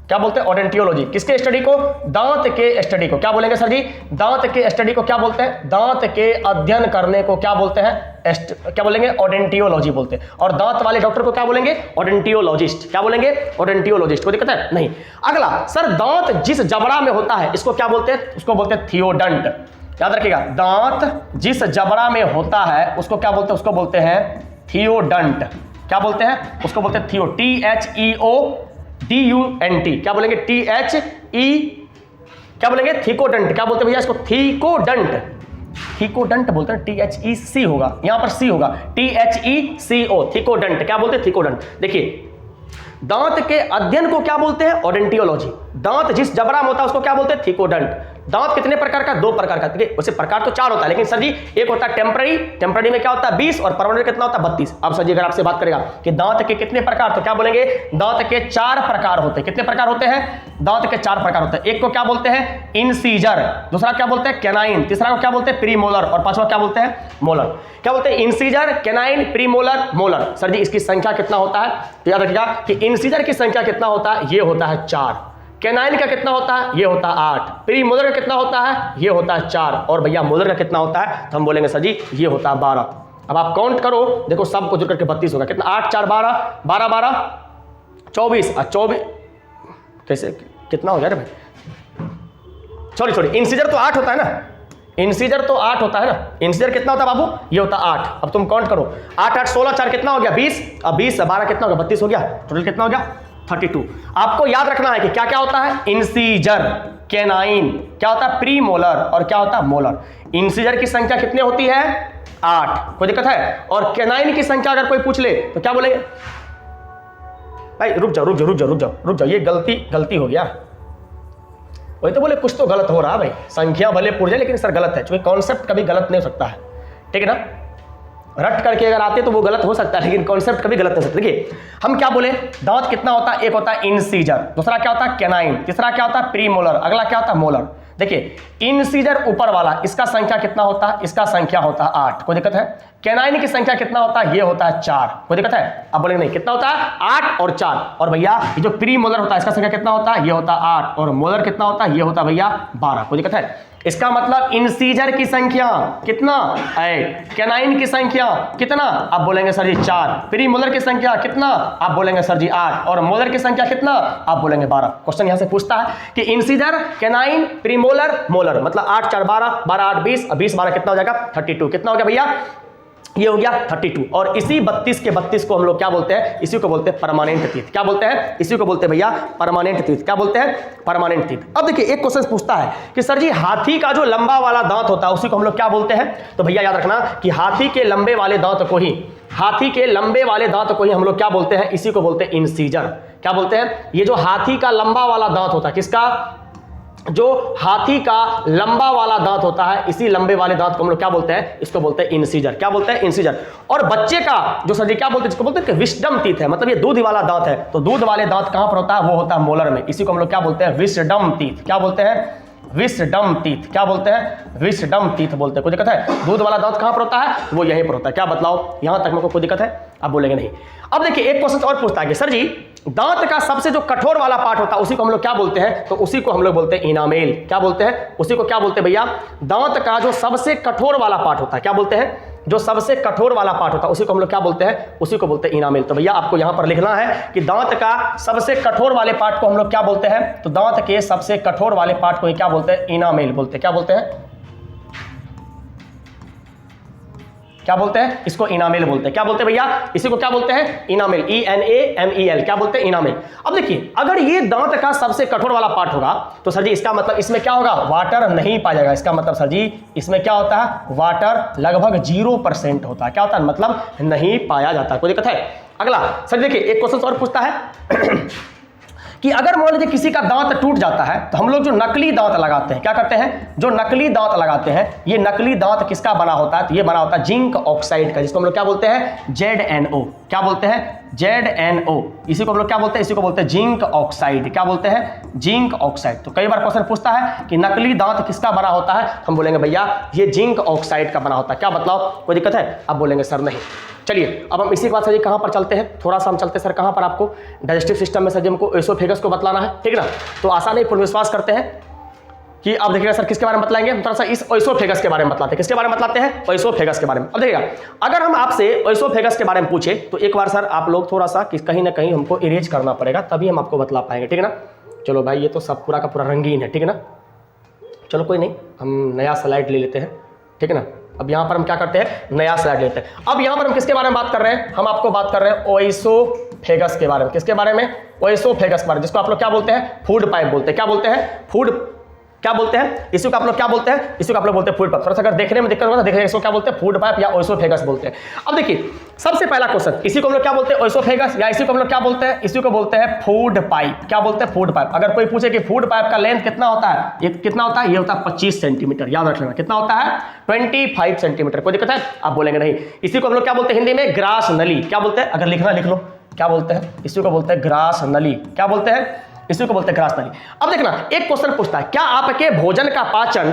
क्या बोलते हैं? ओडेंटियोलॉजी। किसके स्टडी को? दांत के स्टडी को। क्या बोलेंगे सर जी? दांत के स्टडी को क्या बोलते हैं? दांत के अध्ययन करने को क्या बोलते हैं? क्या बोलेंगे? ओडेंटियोलॉजी बोलते हैं। और दांत वाले डॉक्टर को क्या बोलेंगे? ओडेंटियोलॉजिस्ट। क्या बोलेंगे? ओडेंटियोलॉजिस्ट। कोई दिक्कत है? नहीं। अगला सर दांत जिस जबड़ा में होता है इसको क्या बोलते हैं? उसको बोलते हैं थियोडंट। याद रखिएगा, दांत जिस जबड़ा में होता है उसको क्या बोलते हैं? उसको बोलते हैं थियोडंट। क्या बोलते हैं? उसको बोलते हैं थियो, THEODUNT। क्या बोलेंगे? THE क्या बोलेंगे? थिकोडंट। क्या बोलते हैं भैया इसको? थिकोडंट। थिकोडंट बोलते हैं, THEC होगा, यहां पर C होगा, THECO, थिकोडंट। क्या बोलते हैं? थिकोडंट। देखिए दांत के अध्ययन को क्या बोलते हैं? ओडेंटियोलॉजी। दांत जिस जबड़ा में होता है उसको क्या बोलते हैं? थिकोडंट। दांत कितने प्रकार का? 2 प्रकार का। देखिए वैसे प्रकार तो 4 होता है, लेकिन सर जी एक होता है टेम्पररी। टेम्पररी में क्या होता है? 20 और परमानेंट कितना होता है? 32। अब सर जी अगर आपसे बात करेगा कि दांत के कितने प्रकार, तो क्या बोलेंगे? दांत के 4 प्रकार होते हैं। कितने प्रकार होते हैं? दांत के 4 प्रकार होते हैं। एक को क्या बोलते हैं? इंसीजर, दूसरा क्या बोलते हैं? कैनाइन, तीसरा को क्या बोलते हैं? प्रीमोलर, और पांचवा क्या बोलते हैं? मोलर। क्या बोलते हैं? Incisor, canine, premolar, molar. Sir जी इसकी संख्या कितना होता है? तो याद रखिएगा कि इंसीजर की संख्या कितना होता है? ये होता है 4। कैनाइन का कितना होता है? ये होता है 8। प्रीमोलर का कितना होता है? ये होता है 4। और भैया मोलर का कितना होता है? तो हम बोलेंगे सर जी ये होता है 12। अब आप काउंट करो, देखो सबको जुड़ करके 32 होगा। कितना? 8 4 12, 12 12 24 और 24 कैसे कितना हो गया रे भाई? सॉरी इंसीजर तो 8 होता है ना, इंसीजर तो 8 होता है ना। इंसीजर कितना होता है बाबू? ये होता है 8। अब तुम काउंट करो, 8 8 16 4 कितना हो गया? 20। अब 20 से 12 कितना हो गया? 32 हो गया। टोटल कितना हो गया? 32। आपको याद रखना है कि क्या क्या होता है? इंसीजर, कैनाइन, क्या होता है? प्रीमोलर, और क्या होता है? मोलर। इंसीजर की संख्या कितनी होती है? 8। कोई दिक्कत है? और कैनाइन की संख्या अगर कोई पूछ ले तो क्या बोलेंगे? भाई रुक जाओ, ये गलती हो गया। वही तो बोले कुछ तो गलत हो रहा है भाई। संख्या भले पूछ जाए लेकिन सर गलत है, क्योंकि कॉन्सेप्ट कभी गलत नहीं हो सकता है। ठीक है ना? रट करके अगर आते तो वो गलत हो सकता है, लेकिन कॉन्सेप्ट कभी गलत नहीं हो सकता। देखिए हम क्या बोले, दांत कितना होता है? एक होता है इंसीजर, दूसरा क्या होता है? कैनाइन, तीसरा क्या होता है? प्रीमोलर, अगला क्या होता है? मोलर। देखिए इंसीजर ऊपर वाला, इसका संख्या कितना होता है? इसका संख्या होता है 8। कोई दिक्कत है? कैनाइन की संख्या कितना होता है? ये होता है 4। कोई दिक्कत है? अब बोलेंगे नहीं, कितना होता है? 8 और 4। और भैया ये जो प्रीमोलर होता है इसका संख्या कितना होता है? ये होता है 8। और मोलर कितना होता है? ये होता है भैया 12। कोई दिक्कत है? इसका मतलब इंसीजर की संख्या कितना? 8। कैनाइन की संख्या कितना? आप बोलेंगे सर जी 4। प्रीमोलर की संख्या कितना? आप बोलेंगे सर जी 8। और मोलर की संख्या कितना? आप बोलेंगे 12। क्वेश्चन यहां से पूछता है कि इंसीजर, कैनाइन, प्रीमोलर, मोलर, मतलब 8 4 12, 12 8 20, 20 12 कितना हो जाएगा? 32। कितना हो गया भैया? ये हो गया 32 और इसी 32 के 32 को हम लोग क्या बोलते हैं, इसी को बोलते हैं परमानेंट टीथ। क्या बोलते हैं, इसी को बोलते हैं भैया परमानेंट टीथ। क्या बोलते हैं, परमानेंट टीथ। अब देखिए एक क्वेश्चन पूछता है कि सर जी हाथी का जो लंबा वाला दांत होता है उसी को हम लोग क्या बोलते हैं, तो भैया याद रखना कि हाथी के लंबे वाले दांत को ही, हाथी के लंबे वाले दांत को ही हम लोग क्या बोलते हैं, इसी को बोलते हैं इंसीजर। क्या बोलते हैं, ये जो हाथी का लंबा वाला दांत होता है, किसका, जो हाथी का लंबा वाला दांत होता है, इसी लंबे वाले दांत को हम लोग क्या बोलते हैं, इसको बोलते हैं इंसीजर। क्या बोलते हैं, इंसीजर। और बच्चे का जो सर जी क्या बोलते हैं, इसको बोलते हैं कि विस्डम टीथ है, मतलब ये दूध वाला दांत है, तो दूध वाले दांत कहां पर होता है, वो होता है मोलर में, इसी को हम लोग क्या बोलते हैं, विस्डम टीथ। क्या बोलते हैं, विस्डम टीथ। क्या बोलते हैं, विस्डम टीथ बोलते हैं। कोई दिक्कत है, दूध वाला दांत कहां पर होता है, वो यहीं पर होता है। क्या बतलाओ, यहां तक में कोई दिक्कत है, आप बोलेंगे नहीं। अब देखिए एक क्वेश्चन और पूछता है कि सर जी दांत का सबसे जो कठोर वाला पार्ट होता है उसी को हम लोग क्या बोलते हैं, तो उसी को हम लोग बोलते हैं इनामेल। क्या बोलते हैं, उसी को क्या बोलते हैं भैया, दांत का जो सबसे कठोर वाला पार्ट होता है, क्या बोलते हैं, जो सबसे कठोर वाला पार्ट होता है उसी को हम लोग क्या बोलते हैं, उसी को बोलते हैं इनामेल। तो भैया आपको यहां पर लिखना है कि दांत का सबसे कठोर वाले पार्ट को हम लोग क्या बोलते हैं, तो दांत के सबसे कठोर वाले पार्ट को क्या बोलते हैं, इनामेल बोलते हैं। क्या बोलते हैं, क्या बोलते हैं, इसको इनामेल बोलते हैं। क्या बोलते हैं भैया, इसी को क्या बोलते हैं, इनामेल, ENAMEL। क्या बोलते हैं, इनामेल। अब देखिए अगर ये दांत का सबसे कठोर वाला पार्ट होगा तो सर जी इसका मतलब इसमें क्या होगा, वाटर नहीं पाया जाएगा। इसका मतलब सर जी इसमें क्या होता है, वाटर लगभग 0% होता है। क्या होता है, मतलब नहीं पाया जाता। कोई दिक्कत है। अगला सर देखिए एक क्वेश्चन और पूछता है कि अगर मान लीजिए किसी का दांत टूट जाता है तो हम लोग जो नकली दांत लगाते हैं, क्या करते हैं, जो नकली दांत लगाते हैं, ये नकली दांत किसका बना होता है, तो ये बना होता है जिंक ऑक्साइड का, जिसको हम लोग क्या बोलते हैं, ZNO। क्या बोलते हैं, ZNO। इसी को हम लोग क्या बोलते हैं, इसी को बोलते हैं जिंक ऑक्साइड। क्या बोलते हैं, जिंक ऑक्साइड। तो कई बार क्वेश्चन पूछता है कि नकली दांत किसका बना होता है, हम बोलेंगे भैया ये जिंक ऑक्साइड का बना होता है। क्या बतलाओ, कोई दिक्कत है, आप बोलेंगे सर नहीं। चलिए अब हम इसी के बाद सर जी कहां पर चलते हैं, थोड़ा सा हम चलते हैं सर कहां पर, आपको डाइजेस्टिव सिस्टम में सर जी हमको एसोफेगस को बतलाना है, ठीक ना। तो आसान ही पूर्ण विश्वास करते हैं कि अब देखिएगा सर किसके बारे में बतलाएंगे, थोड़ा सा इस एसोफेगस के बारे में बतलाते हैं। किसके बारे में बतलाते हैं, एसोफेगस के बारे में। अब देखिएगा अगर हम आपसे एसोफेगस के बारे में पूछे तो एक बार सर आप लोग थोड़ा सा कहीं ना कहीं हमको इरेज करना पड़ेगा, तभी हम आपको बतला पाएंगे, ठीक है ना। चलो भाई ये तो सब पूरा का पूरा रंगीन है, ठीक है ना। चलो कोई नहीं, हम नया स्लाइड ले लेते हैं, ठीक है ना। अब यहां पर हम क्या करते हैं, नया स्लाइड लेते हैं। अब यहां पर हम किसके बारे में बात कर रहे हैं, हम आपको बात कर रहे हैं ओएसोफेगस के बारे में। किसके बारे में, ओएसोफेगस के बारे में, जिसको आप लोग क्या बोलते हैं, फूड पाइप बोलते हैं। क्या बोलते हैं, फूड, क्या बोलते हैं, इसी को आप लोग क्या बोलते हैं, इसी को आप लोग बोलते हैं फूड पाइप। थोड़ा सा अगर देखने में दिक्कत होगा तो देखिए इसको क्या बोलते हैं, फूड पाइप या ओएसोफेगस बोलते हैं। अब देखिए सबसे पहला क्वेश्चन, इसी को हम लोग क्या बोलते हैं, ओएसोफेगस, या इसी को हम लोग क्या बोलते हैं, इसी को बोलते हैं फूड पाइप। क्या बोलते हैं, फूड पाइप। अगर कोई पूछे कि फूड पाइप का लेंथ कितना होता है, ये कितना होता है, ये होता है 25 सेंटीमीटर। याद रख लेना कितना होता है, 25 सेंटीमीटर। कोई दिक्कत है, आप बोलेंगे नहीं। इसी को हम लोग क्या बोलते हैं हिंदी में, ग्रास नली। क्या बोलते हैं, अगर लिखना लिख लो, क्या बोलते हैं, इसी को बोलते हैं ग्रास नली। क्या बोलते हैं, इसी को बोलते हैं ग्रास नली। अब देखना एक क्वेश्चन पूछता है, क्या आपके भोजन का पाचन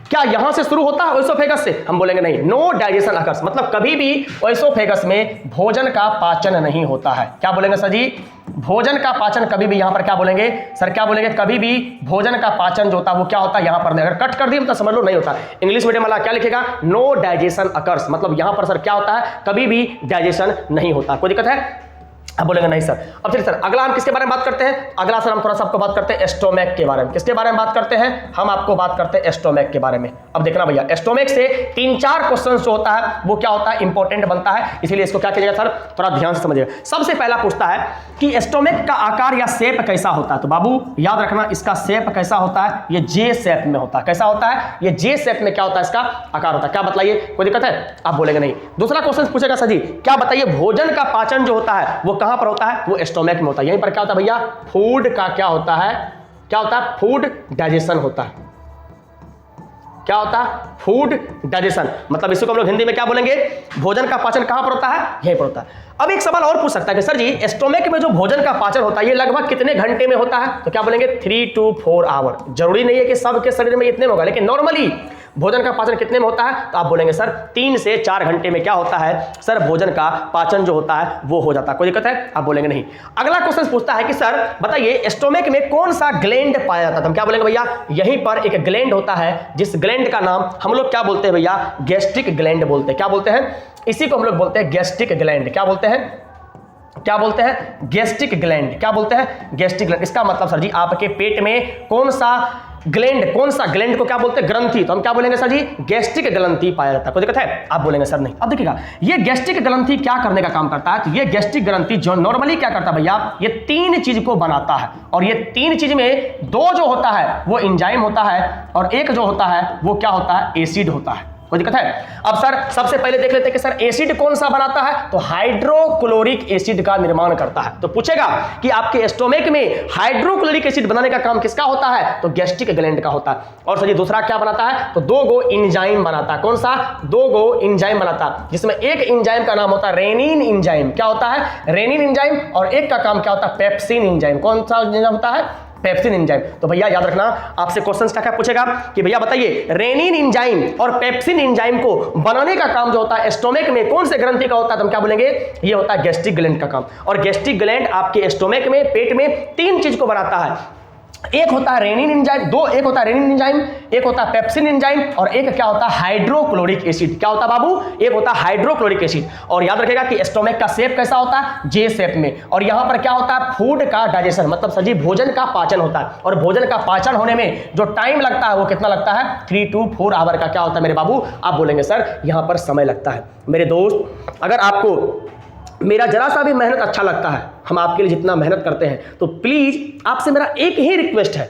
क्या यहां से शुरू होता है ओएसोफेगस से, हम बोलेंगे नहीं। नो डाइजेशन अकर्स, मतलब कभी भी ओएसोफेगस में भोजन का पाचन नहीं होता है। क्या बोलेंगे सर जी, भोजन का पाचन कभी भी, यहां पर क्या बोलेंगे सर, क्या बोलेंगे, कभी भी भोजन का पाचन जो होता है वो क्या होता है, यहां पर नहीं। अगर कट कर दिए तो समझ लो नहीं होता। इंग्लिश मीडियम वाला क्या लिखेगा, नो डाइजेशन अकर्स, मतलब यहां पर सर क्या होता है, कभी भी डाइजेशन नहीं होता। कोई दिक्कत है, अब बोलेंगे नहीं सर। अब चलिए सर अगला हम किसके बारे में बात करते हैं, अगला सर हम थोड़ा सा आपको बात करते हैं एस्टोमैक के बारे में। किसके बारे में बात करते हैं, हम आपको बात करते हैं एस्टोमैक के बारे में। अब देखना भैया एस्टोमैक से 3-4 क्वेश्चन जो होता है वो क्या होता है, इंपॉर्टेंट बनता है, इसीलिए इसको क्या कीजिएगा सर, थोड़ा ध्यान से समझिएगा। सबसे पहला पूछता है कि एस्टोमैक का आकार या शेप कैसा होता है, तो बाबू याद रखना इसका शेप कैसा होता है, ये जे शेप में होता है। कैसा होता है, ये जे शेप में क्या होता है, इसका आकार होता है। क्या बताइए, कोई दिक्कत है, आप बोलेंगे नहीं। दूसरा क्वेश्चन पूछेगा सर जी क्या बताइए भोजन का पाचन जो होता है वो कहां पर होता है, वो एस्टोमैक में होता है। यहीं पर क्या होता है भैया, फूड का क्या होता है, क्या होता है, फूड डाइजेशन होता है। क्या होता है, फूड डाइजेशन, मतलब इसको हम लोग हिंदी में क्या बोलेंगे, भोजन का पाचन कहां पर होता है, यहीं पर होता है। अब एक सवाल और पूछ सकता है कि सर जी एस्टोमैक में जो भोजन का पाचन होता है ये लगभग कितने घंटे में होता है, तो क्या बोलेंगे 3 to 4 आवर। जरूरी नहीं है कि सबके शरीर में इतने में होगा, लेकिन नॉर्मली भोजन का पाचन कितने में होता है, तो आप बोलेंगे सर 3 से 4 घंटे में क्या होता है सर, भोजन का पाचन जो होता है वो हो जाता है। कोई दिक्कत है, आप बोलेंगे नहीं। अगला क्वेश्चन पूछता है कि सर बताइए एस्टोमैक में कौन सा ग्लैंड पाया जाता है, तो हम क्या बोलेंगे भैया, यहीं पर एक ग्लैंड होता है जिस ग्लैंड का नाम हम लोग क्या बोलते हैं भैया, गैस्ट्रिक ग्लैंड बोलते हैं। क्या बोलते हैं, इसी को हम लोग बोलते हैं गैस्ट्रिक ग्लैंड। क्या बोलते हैं, क्या बोलते हैं, गैस्ट्रिक ग्लैंड। क्या बोलते हैं, गैस्ट्रिक ग्लैंड। इसका मतलब सर जी आपके पेट में कौन सा ग्लैंड, कौन सा ग्लैंड को क्या बोलते हैं? ग्रंथि। तो हम क्या बोलेंगे सर जी? गैस्ट्रिक ग्रंथि पाया जाता है। कोई दिक्कत है? आप बोलेंगे सर नहीं। अब देखिएगा ये गैस्ट्रिक ग्रंथि क्या करने का काम करता है? तो ये गैस्ट्रिक ग्रंथि जो नॉर्मली क्या करता है भैया, ये 3 चीज को बनाता है, और ये 3 चीज में 2 जो होता है वो एंजाइम होता है, और एक जो होता है वो क्या होता है? एसिड होता है। कोई दिक्कत है? अब सर सबसे पहले देख लेते हैं कि सर एसिड कौन सा बनाता है? तो हाइड्रोक्लोरिक एसिड का निर्माण करता है। तो पूछेगा कि आपके स्टोमक में हाइड्रोक्लोरिक एसिड बनाने का काम किसका होता है? तो गैस्ट्रिक ग्लैंड का होता है। और सर ये दूसरा क्या बनाता है? तो 2 गो एंजाइम बनाता है। कौन सा? 2 गो एंजाइम बनाता है, जिसमें एक एंजाइम का नाम होता है रेनिन एंजाइम। क्या होता है? Rennin enzyme. और एक का काम क्या होता है? Pepsin enzyme. कौन सा एंजाइम होता है? Pepsin enzyme. तो भैया याद रखना, आपसे क्वेश्चन क्या पूछेगा कि भैया बताइए रेनिन एंजाइम और पेप्सिन एंजाइम को बनाने का काम जो होता है स्टोमक में कौन से ग्रंथि का होता है? तो हम क्या बोलेंगे? ये होता है गैस्ट्रिक ग्लैंड का काम। और गैस्ट्रिक ग्लैंड आपके स्टोमक में, पेट में 3 चीज को बनाता है। एक होता है रेनिन एंजाइम, एक होता है रेनिन एंजाइम, एक होता है पेप्सिन एंजाइम, और एक क्या होता है? Hydrochloric acid. क्या होता है बाबू? एक होता है हाइड्रोक्लोरिक एसिड। और याद रखेगा कि स्टोमक का शेप कैसा होता है? जे शेप में। और यहां पर क्या होता है? फूड का डाइजेशन, मतलब सजी भोजन का पाचन होता है। और भोजन का पाचन होने में जो टाइम लगता है वो कितना लगता है? 3 to 4 आवर का क्या होता है मेरे बाबू? आप बोलेंगे सर यहां पर समय लगता है। मेरे दोस्त, अगर आपको मेरा जरा सा भी मेहनत अच्छा लगता है, हम आपके लिए जितना मेहनत करते हैं, तो प्लीज आपसे मेरा एक ही रिक्वेस्ट है,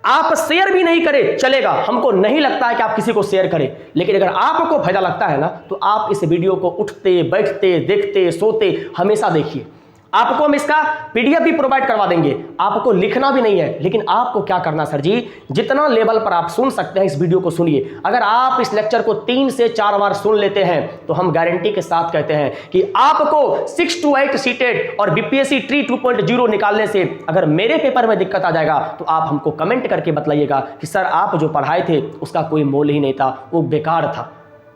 आप शेयर भी नहीं करें चलेगा, हमको नहीं लगता है कि आप किसी को शेयर करें, लेकिन अगर आपको फायदा लगता है ना, तो आप इस वीडियो को उठते बैठते देखते सोते हमेशा देखिए। आपको हम इसका पीडीएफ भी प्रोवाइड करवा देंगे, आपको लिखना भी नहीं है, लेकिन आपको क्या करना सर जी, जितना लेवल पर आप सुन सकते हैं इस वीडियो को सुनिए। अगर आप इस लेक्चर को 3 से 4 बार सुन लेते हैं तो हम गारंटी के साथ कहते हैं कि आपको 6 to 8 सीटेट और बीपीएससी ट्री 2.0 निकालने से अगर मेरे पेपर में दिक्कत आ जाएगा तो आप हमको कमेंट करके बताइएगा कि सर आप जो पढ़ाए थे उसका कोई मोल ही नहीं था, वो बेकार था।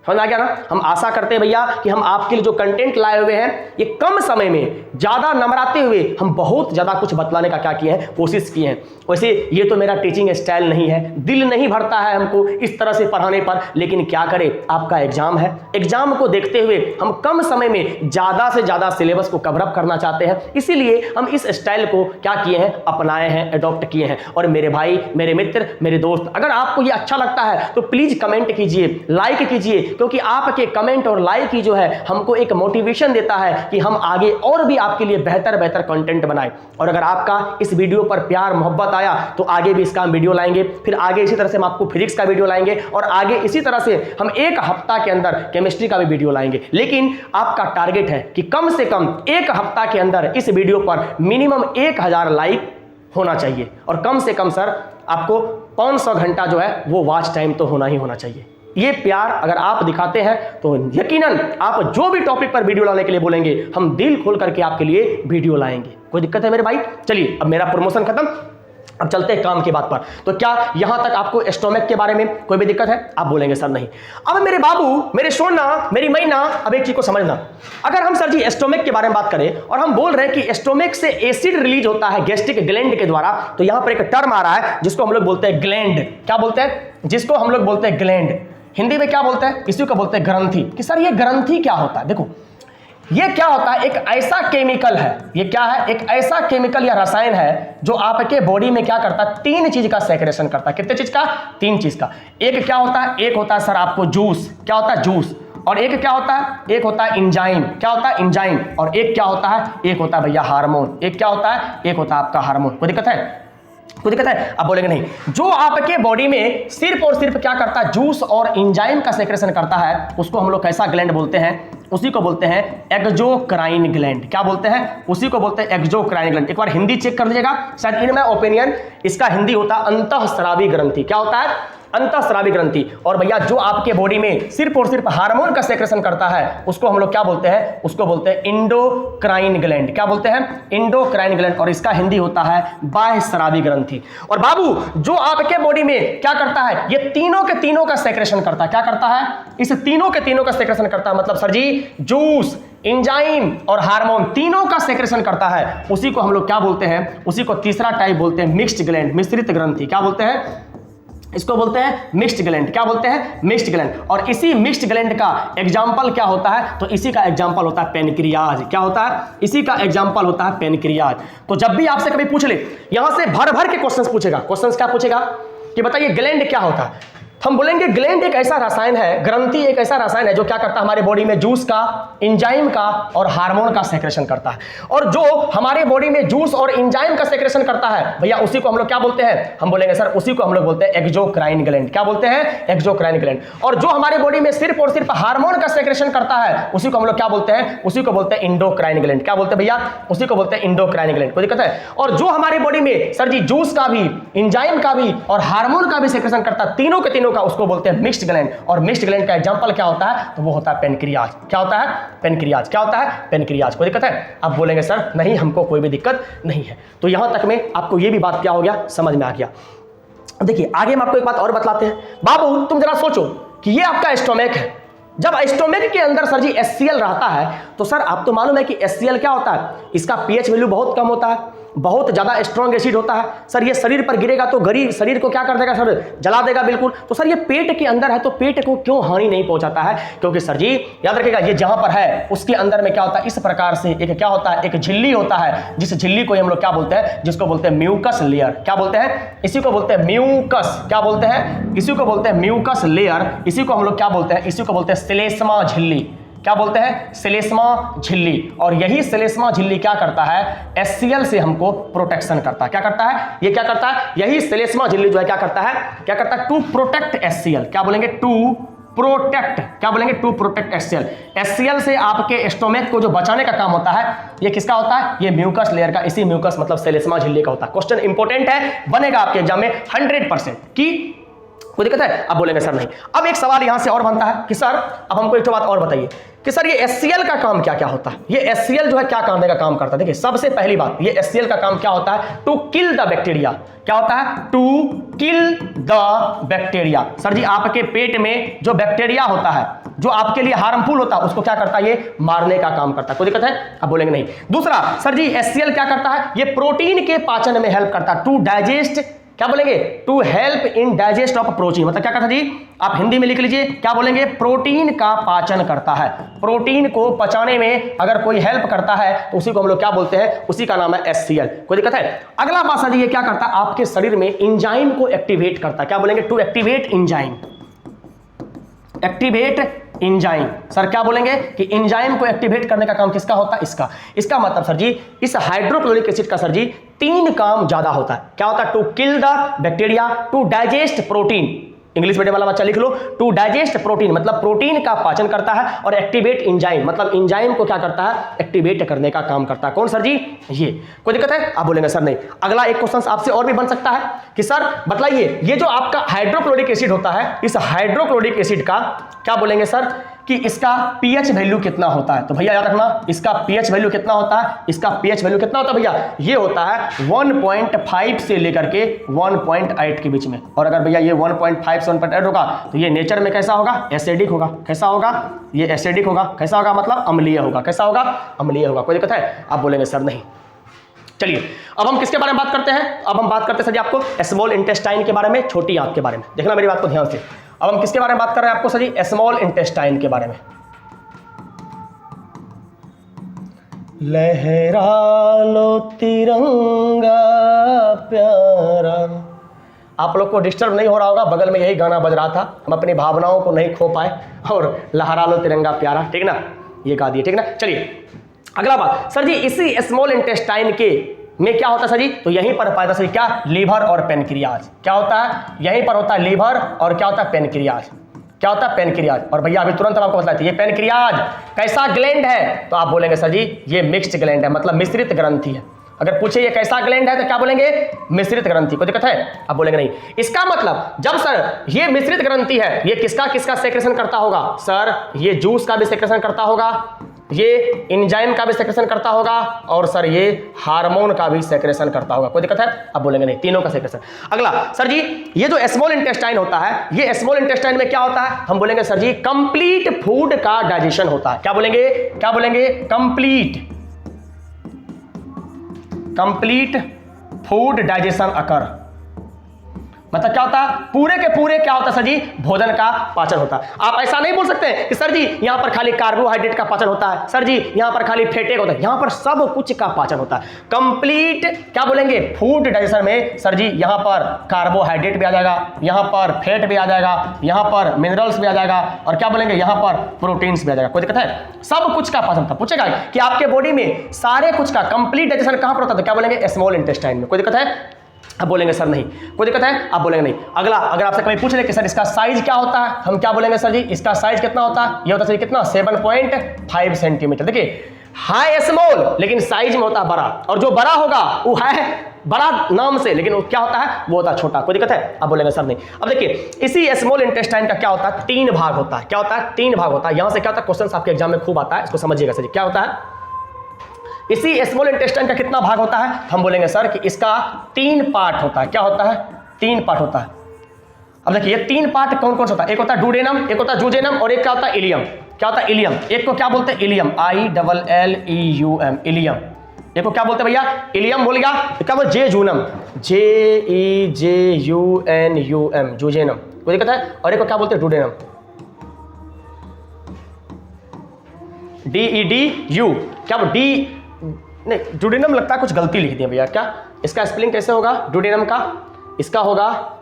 समझ आ गया ना? हम आशा करते हैं भैया कि हम आपके लिए जो कंटेंट लाए हुए हैं ये कम समय में ज्यादा नंबराते हुए हम बहुत ज्यादा कुछ बतलाने का क्या किए हैं, कोशिश किए हैं। वैसे ये तो मेरा टीचिंग स्टाइल नहीं है, दिल नहीं भरता है हमको इस तरह से पढ़ाने पर, लेकिन क्या करें, आपका एग्जाम है, एग्जाम को देखते हुए हम कम समय में ज्यादा से ज्यादा सिलेबस को कवर अप करना चाहते हैं, इसीलिए हम इस स्टाइल को क्या किए हैं, अपनाए हैं, अडॉप्ट किए हैं। और मेरे भाई, मेरे मित्र, मेरे दोस्त, अगर आपको ये अच्छा लगता है तो प्लीज कमेंट कीजिए, लाइक कीजिए, क्योंकि आपके कमेंट और लाइक ही जो है हमको एक मोटिवेशन देता है कि हम आगे और भी आपके लिए बेहतर बेहतर कंटेंट बनाएं। और अगर आपका इस वीडियो पर प्यार मोहब्बत आया तो आगे भी इसका हम वीडियो लाएंगे, फिर आगे इसी तरह से हम आपको फिजिक्स का वीडियो लाएंगे, और आगे इसी तरह से हम 1 हफ्ता के अंदर केमिस्ट्री का भी वीडियो लाएंगे। लेकिन आपका टारगेट है कि कम से कम 1 हफ्ता के अंदर इस वीडियो पर मिनिमम 1000 लाइक होना चाहिए, और कम से कम सर आपको 500 घंटा जो है वो वॉच टाइम तो होना ही होना चाहिए। ये प्यार अगर आप दिखाते हैं तो यकीनन आप जो भी टॉपिक पर वीडियो लाने के लिए बोलेंगे हम दिल खोल करके आपके लिए वीडियो लाएंगे। कोई दिक्कत है मेरे भाई? चलिए अब मेरा प्रमोशन खत्म, अब चलते हैं काम की बात पर। तो क्या यहां तक आपको स्टोमक के बारे में कोई भी दिक्कत है? आप बोलेंगे सर नहीं। अब मेरे बाबू, मेरे सोना, मेरी मैना, अब एक चीज को समझना, अगर हम सर जी स्टोमक के बारे में बात करें और हम बोल रहे हैं कि स्टोमक से एसिड रिलीज होता है गैस्ट्रिक ग्लैंड के द्वारा, तो यहां पर एक टर्म आ रहा है जिसको हम लोग बोलते हैं ग्लैंड। क्या बोलते हैं? जिसको हम लोग बोलते हैं ग्लैंड। हिंदी में क्या बोलते हैं? इसी को बोलते हैं ग्रंथि। कि सर ये ग्रंथि क्या होता है? देखो ये क्या होता है, एक ऐसा केमिकल है, ये क्या है, एक ऐसा केमिकल या रसायन है जो आपके बॉडी में क्या करता है, 3 चीज का सेक्रेशन करता है। कितने चीज का? 3 चीज का। एक क्या होता है? एक होता है सर आपको जूस। क्या होता है? जूस। और एक क्या होता है? एक होता है एंजाइम। क्या होता है? एंजाइम। और एक क्या होता है? एक होता है भैया हार्मोन। एक क्या होता है? एक होता है आपका हार्मोन। कोई दिक्कत है? कोई दिक्कत है? आप बोलेंगे नहीं। जो आपके बॉडी में सिर्फ और सिर्फ क्या करता है, जूस और एंजाइम का सेक्रेशन करता है, उसको हम लोग कैसा ग्लैंड बोलते हैं? उसी को बोलते हैं एक्सोक्राइन ग्लैंड। क्या बोलते हैं? उसी को बोलते हैं एक्सोक्राइन ग्लैंड। एक बार हिंदी चेक कर लीजिएगा, शायद इन माय ओपिनियन इसका हिंदी होता है अंतःस्रावी ग्रंथि। क्या होता है? अंतःस्रावी ग्रंथि। और भैया जो आपके बॉडी में सिर्फ और सिर्फ हार्मोन का सेक्रेशन करता है उसको हम लोग क्या बोलते हैं? उसको बोलते हैं इंडोक्राइन ग्लैंड। क्या बोलते हैं? Endocrine gland. और इसका हिंदी होता है बाह्यस्रावी ग्रंथि। और बाबू जो आपके बॉडी में क्या करता है, ये तीनों के तीनों का सेक्रेशन करता है। क्या करता है? इस तीनों के तीनों का सेक्रेशन करता है। मतलब सर जी जूस, एंजाइम और हार्मोन तीनों का सेक्रेशन करता है। उसी को हम लोग क्या बोलते हैं? उसी को तीसरा टाइप बोलते हैं मिक्स्ड ग्लैंड, मिश्रित ग्रंथि। क्या बोलते हैं? इसको बोलते हैं मिक्स्ड ग्लैंड। क्या बोलते हैं? Mixed gland. और इसी मिक्स्ड ग्लैंड का एग्जांपल क्या होता है? तो इसी का एग्जांपल होता है पेनक्रियाज। क्या होता है? इसी का एग्जांपल होता है पेनक्रियाज। तो जब भी आपसे कभी पूछ ले, यहां से भर भर के क्वेश्चंस पूछेगा। क्वेश्चंस क्या पूछेगा? कि बताइए ग्लैंड क्या होता है। हम बोलेंगे ग्लैंड एक ऐसा रसायन है, ग्रंथि एक ऐसा रसायन है जो क्या करता है हमारे बॉडी में जूस का, एंजाइम का और हार्मोन का सेक्रेशन करता है। और जो हमारे बॉडी में जूस और एंजाइम का सेक्रेशन करता है भैया उसी को हम लोग क्या बोलते हैं, हम बोलेंगे सर उसी को हम लोग बोलते हैं एक्सोक्राइन ग्लैंड। क्या बोलते हैं, एक्सोक्राइन ग्लैंड। और जो हमारे बॉडी में सिर्फ और सिर्फ हार्मोन का सेक्रेशन करता है उसी को हम लोग क्या बोलते हैं, उसी को बोलते हैं इंडोक्राइन ग्लैंड। क्या बोलते हैं भैया, उसी को बोलते हैं इंडोक्राइन ग्लैंड। कोई दिक्कत है। और जो हमारे बॉडी में सर जी जूस का भी, एंजाइम का भी और हार्मोन का भी सेक्रेशन करता है, तीनों के तीनों का, उसको बोलते हैं मिक्स्ड ग्लैंड। और मिक्स्ड ग्लैंड का एग्जांपल क्या होता है, तो वो होता है पेनक्रियाज। क्या होता है, पेनक्रियाज। क्या होता है, पेनक्रियाज। कोई दिक्कत है। आप बोलेंगे सर नहीं हमको कोई भी दिक्कत नहीं है। तो यहां तक में आपको ये भी बात क्या हो गया, समझ में आ गया। देखिए आगे हम आपको एक बात और बतलाते हैं। बाबू तुम जरा सोचो कि ये आपका स्टोमक है। जब स्टोमक के अंदर सर जी HCl रहता है तो सर आप तो मालूम है कि HCl क्या होता है, इसका pH वैल्यू बहुत कम होता है, बहुत ज्यादा स्ट्रॉन्ग एसिड होता है। सर ये शरीर पर गिरेगा तो शरीर को क्या कर देगा सर, जला देगा बिल्कुल। तो सर ये पेट के अंदर है तो पेट को क्यों हानि नहीं पहुंचाता है, क्योंकि सर जी याद रखिएगा ये जहां पर है उसके अंदर में क्या होता है, इस प्रकार से एक क्या होता है, एक झिल्ली होता है, जिस झिल्ली को हम लोग क्या बोलते हैं, जिसको बोलते हैं म्यूकस लेयर। क्या बोलते हैं, इसी को बोलते हैं म्यूकस। क्या बोलते हैं, इसी को बोलते हैं म्यूकस लेयर। इसी को हम लोग क्या बोलते हैं, इसी को बोलते हैं श्लेष्मा झिल्ली। क्या बोलते हैं, श्लेष्मा झिल्ली। और यही श्लेष्मा झिल्ली क्या करता है, HCl से हमको प्रोटेक्शन करता है। क्या करता है, ये क्या करता है, यही श्लेष्मा झिल्ली जो है क्या करता है, क्या करता है, टू प्रोटेक्ट HCl। क्या बोलेंगे, टू प्रोटेक्ट। क्या बोलेंगे, टू प्रोटेक्ट HCl। HCl से आपके स्टोमक को जो बचाने का काम होता है, ये किसका होता है, ये म्यूकस लेयर का, इसी म्यूकस मतलब श्लेष्मा झिल्ली का होता है। क्वेश्चन इंपॉर्टेंट है, बनेगा आपके एग्जाम में 100% की कोई दिक्कत है। अब बोलेंगे सर नहीं। अब एक सवाल यहां से और बनता है कि सर अब हमको एक बात और बताइए कि सर ये HCl का काम क्या क्या होता है, ये HCl जो है क्या करने का काम करता है। देखिए सबसे पहली बात, ये HCl का काम क्या होता है, टू किल द बैक्टीरिया। क्या होता है, to kill the bacteria. Sir जी आपके पेट में जो बैक्टीरिया होता है जो आपके लिए हार्मफुल होता है उसको क्या करता है, ये मारने का काम करता है। कोई दिक्कत है। अब बोलेंगे नहीं। दूसरा सर जी HCl क्या करता है, ये प्रोटीन के पाचन में हेल्प करता है, टू डाइजेस्ट। क्या बोलेंगे, to help in digest of protein. मतलब क्या करता है जी, आप हिंदी में लिख लीजिए, क्या बोलेंगे, प्रोटीन का पाचन करता है। प्रोटीन को पचाने में अगर कोई हेल्प करता है तो उसी को हम लोग क्या बोलते हैं, उसी का नाम है HCl। कोई दिक्कत है। अगला बात सर ये क्या करता है, आपके शरीर में एंजाइम को एक्टिवेट करता है। क्या बोलेंगे, to activate enzyme. Activate enzyme. Sir क्या बोलेंगे कि एंजाइम को एक्टिवेट करने का काम किसका होता है, इसका मतलब सर जी इस हाइड्रोक्लोरिक एसिड का सर जी 3 काम ज्यादा होता है। क्या होता है, to kill the bacteria, to digest protein. English medium वाला बच्चा लिख लो, टू डाइजेस्ट प्रोटीन मतलब प्रोटीन का पाचन करता है, और एक्टिवेट एंजाइम मतलब एंजाइम को क्या करता है, एक्टिवेट करने का काम करता है। कौन सर जी, ये। कोई दिक्कत है। आप बोलेंगे सर नहीं। अगला एक क्वेश्चन आपसे और भी बन सकता है कि सर बताइए ये जो आपका हाइड्रोक्लोरिक एसिड होता है, इस हाइड्रोक्लोरिक एसिड का क्या बोलेंगे सर कि इसका pH वैल्यू कितना होता है। तो भैया याद रखना, इसका pH वैल्यू कितना होता है, इसका pH वैल्यू कितना होता है भैया, ये होता है 1.5 से लेकर के 1.8 के बीच में। और अगर भैया ये 1.5 से 1.8 होगा तो ये नेचर में कैसा होगा, एसिडिक होगा। कैसा होगा, ये एसिडिक होगा। कैसा होगा, मतलब अम्लीय होगा। कैसा होगा, अम्लीय होगा। कोई दिक्कत है। आप बोलेंगे सर नहीं। चलिए अब हम किसके बारे में बात करते हैं, अब हम बात करते हैं सर जी आपको स्मॉल इंटेस्टाइन के बारे में, छोटी आंत के बारे में। देखना मेरी बात को ध्यान से। अब हम किसके बारे में बात कर रहे हैं आपको सर जी, स्मॉल इंटेस्टाइन के बारे में। लहरा लो तिरंगा प्यारा। आप लोग को डिस्टर्ब नहीं हो रहा होगा, बगल में यही गाना बज रहा था, हम अपनी भावनाओं को नहीं खो पाए और लहरा लो तिरंगा प्यारा, ठीक ना, ये गा दिए, ठीक ना। चलिए अगला बात सर जी, इसी स्मॉल इंटेस्टाइन के में क्या होता है सर जी, तो यहीं पर पाया सर क्या, लीवर और पेनक्रियाज। क्या होता है, यहीं पर होता है लीवर और क्या होता है, पेनक्रियाज। क्या होता है, पेनक्रियाज। और भैया अभी तुरंत आपको बताते हैं ये पेनक्रियाज कैसा ग्लैंड है, तो आप बोलेंगे सर जी ये मिक्स्ड ग्लैंड है, मतलब मिश्रित ग्रंथि है। अगर पूछे ये कैसा ग्लैंड है तो क्या बोलेंगे, मिश्रित ग्रंथि। कोई दिक्कत है। आप बोलेंगे नहीं। इसका मतलब जब सर ये मिश्रित ग्रंथि है, ये किसका किसका सेक्रेशन करता होगा, सर ये जूस का भी सेक्रेशन करता होगा, ये एंजाइम का भी सेक्रेशन करता होगा, और सर ये हार्मोन का भी सेक्रेशन करता होगा। कोई दिक्कत है। आप बोलेंगे नहीं, तीनों का सेक्रेशन। अगला सर जी ये जो स्मॉल इंटेस्टाइन होता है, ये स्मॉल इंटेस्टाइन में क्या होता है, हम बोलेंगे सर जी कंप्लीट फूड का डाइजेशन होता है। क्या बोलेंगे, क्या बोलेंगे, कंप्लीट फूड डाइजेशन अकर। मतलब क्या होता है, पूरे के पूरे क्या होता है सर जी, भोजन का पाचन होता है। आप ऐसा नहीं बोल सकते कि सर जी यहां पर खाली कार्बोहाइड्रेट का पाचन होता है, सर जी यहां पर खाली फैटे का होता है। यहां पर सब कुछ का पाचन होता है। कंप्लीट क्या बोलेंगे, फूड डाइजेशन में सर जी यहां पर कार्बोहाइड्रेट भी आ जाएगा, यहां पर फैट भी आ जाएगा, यहां पर मिनरल्स भी आ जाएगा, और क्या बोलेंगे यहां पर प्रोटीन्स भी आ जाएगा। कोई दिक्कत है, सब कुछ का पाचन होता है। पूछेगा कि आपके बॉडी में सारे कुछ का कंप्लीट डाइजेशन कहां पर होता है, तो क्या बोलेंगे स्मॉल इंटेस्टाइन में। कोई दिक्कत है, अब बोलेंगे सर नहीं। कोई दिक्कत है, आप बोलेंगे नहीं। अगला, अगर आपसे कभी पूछ ले कि सर इसका साइज क्या होता है, हम क्या बोलेंगे सर जी, इसका साइज कितना होता है, ये होता है सर कितना, 7.5 सेंटीमीटर। देखिए हाई स्मॉल, लेकिन साइज में होता है बड़ा, और जो बड़ा होगा वो है बड़ा नाम से, लेकिन वो क्या होता है, वो होता है छोटा। कोई दिक्कत है, आप बोलेंगे सर नहीं। अब देखिए इसी स्मॉल इंटेस्टाइन का क्या होता है, 3 भाग होता है। क्या होता है, 3 भाग होता है। यहां से क्या होता है, क्वेश्चन आपके एग्जाम में खूब आता है, इसको समझिएगा सर जी। क्या होता है, इसी स्मॉल इंटेस्टाइन का कितना भाग होता है, हम बोलेंगे सर कि इसका 3 पार्ट होता है। क्या होता है, 3 पार्ट होता है। अब देखिए ये 3 पार्ट कौन कौन सा होता है, एक होता है डुडेनम, एक होता है जूजेनम, और एक क्या होता है, इलियम। क्या होता है, इलियम। एक को क्या बोलते हैं, इलियम, ILLEUM, इलियम। एक को क्या बोलते हैं भैया, इलियम बोल गया, क्या बोलते जेजूनम, JEJUNUM, जूजेनम। कोई दिक्कत है, और एक को क्या बोलते हैं, डुडेनम, DEDU। क्या डी नहीं, डुडेनम लगता है कुछ गलती लिख दी भैया। क्या इसका स्पेलिंग कैसे होगा, डुडेनम का, इसका होगा,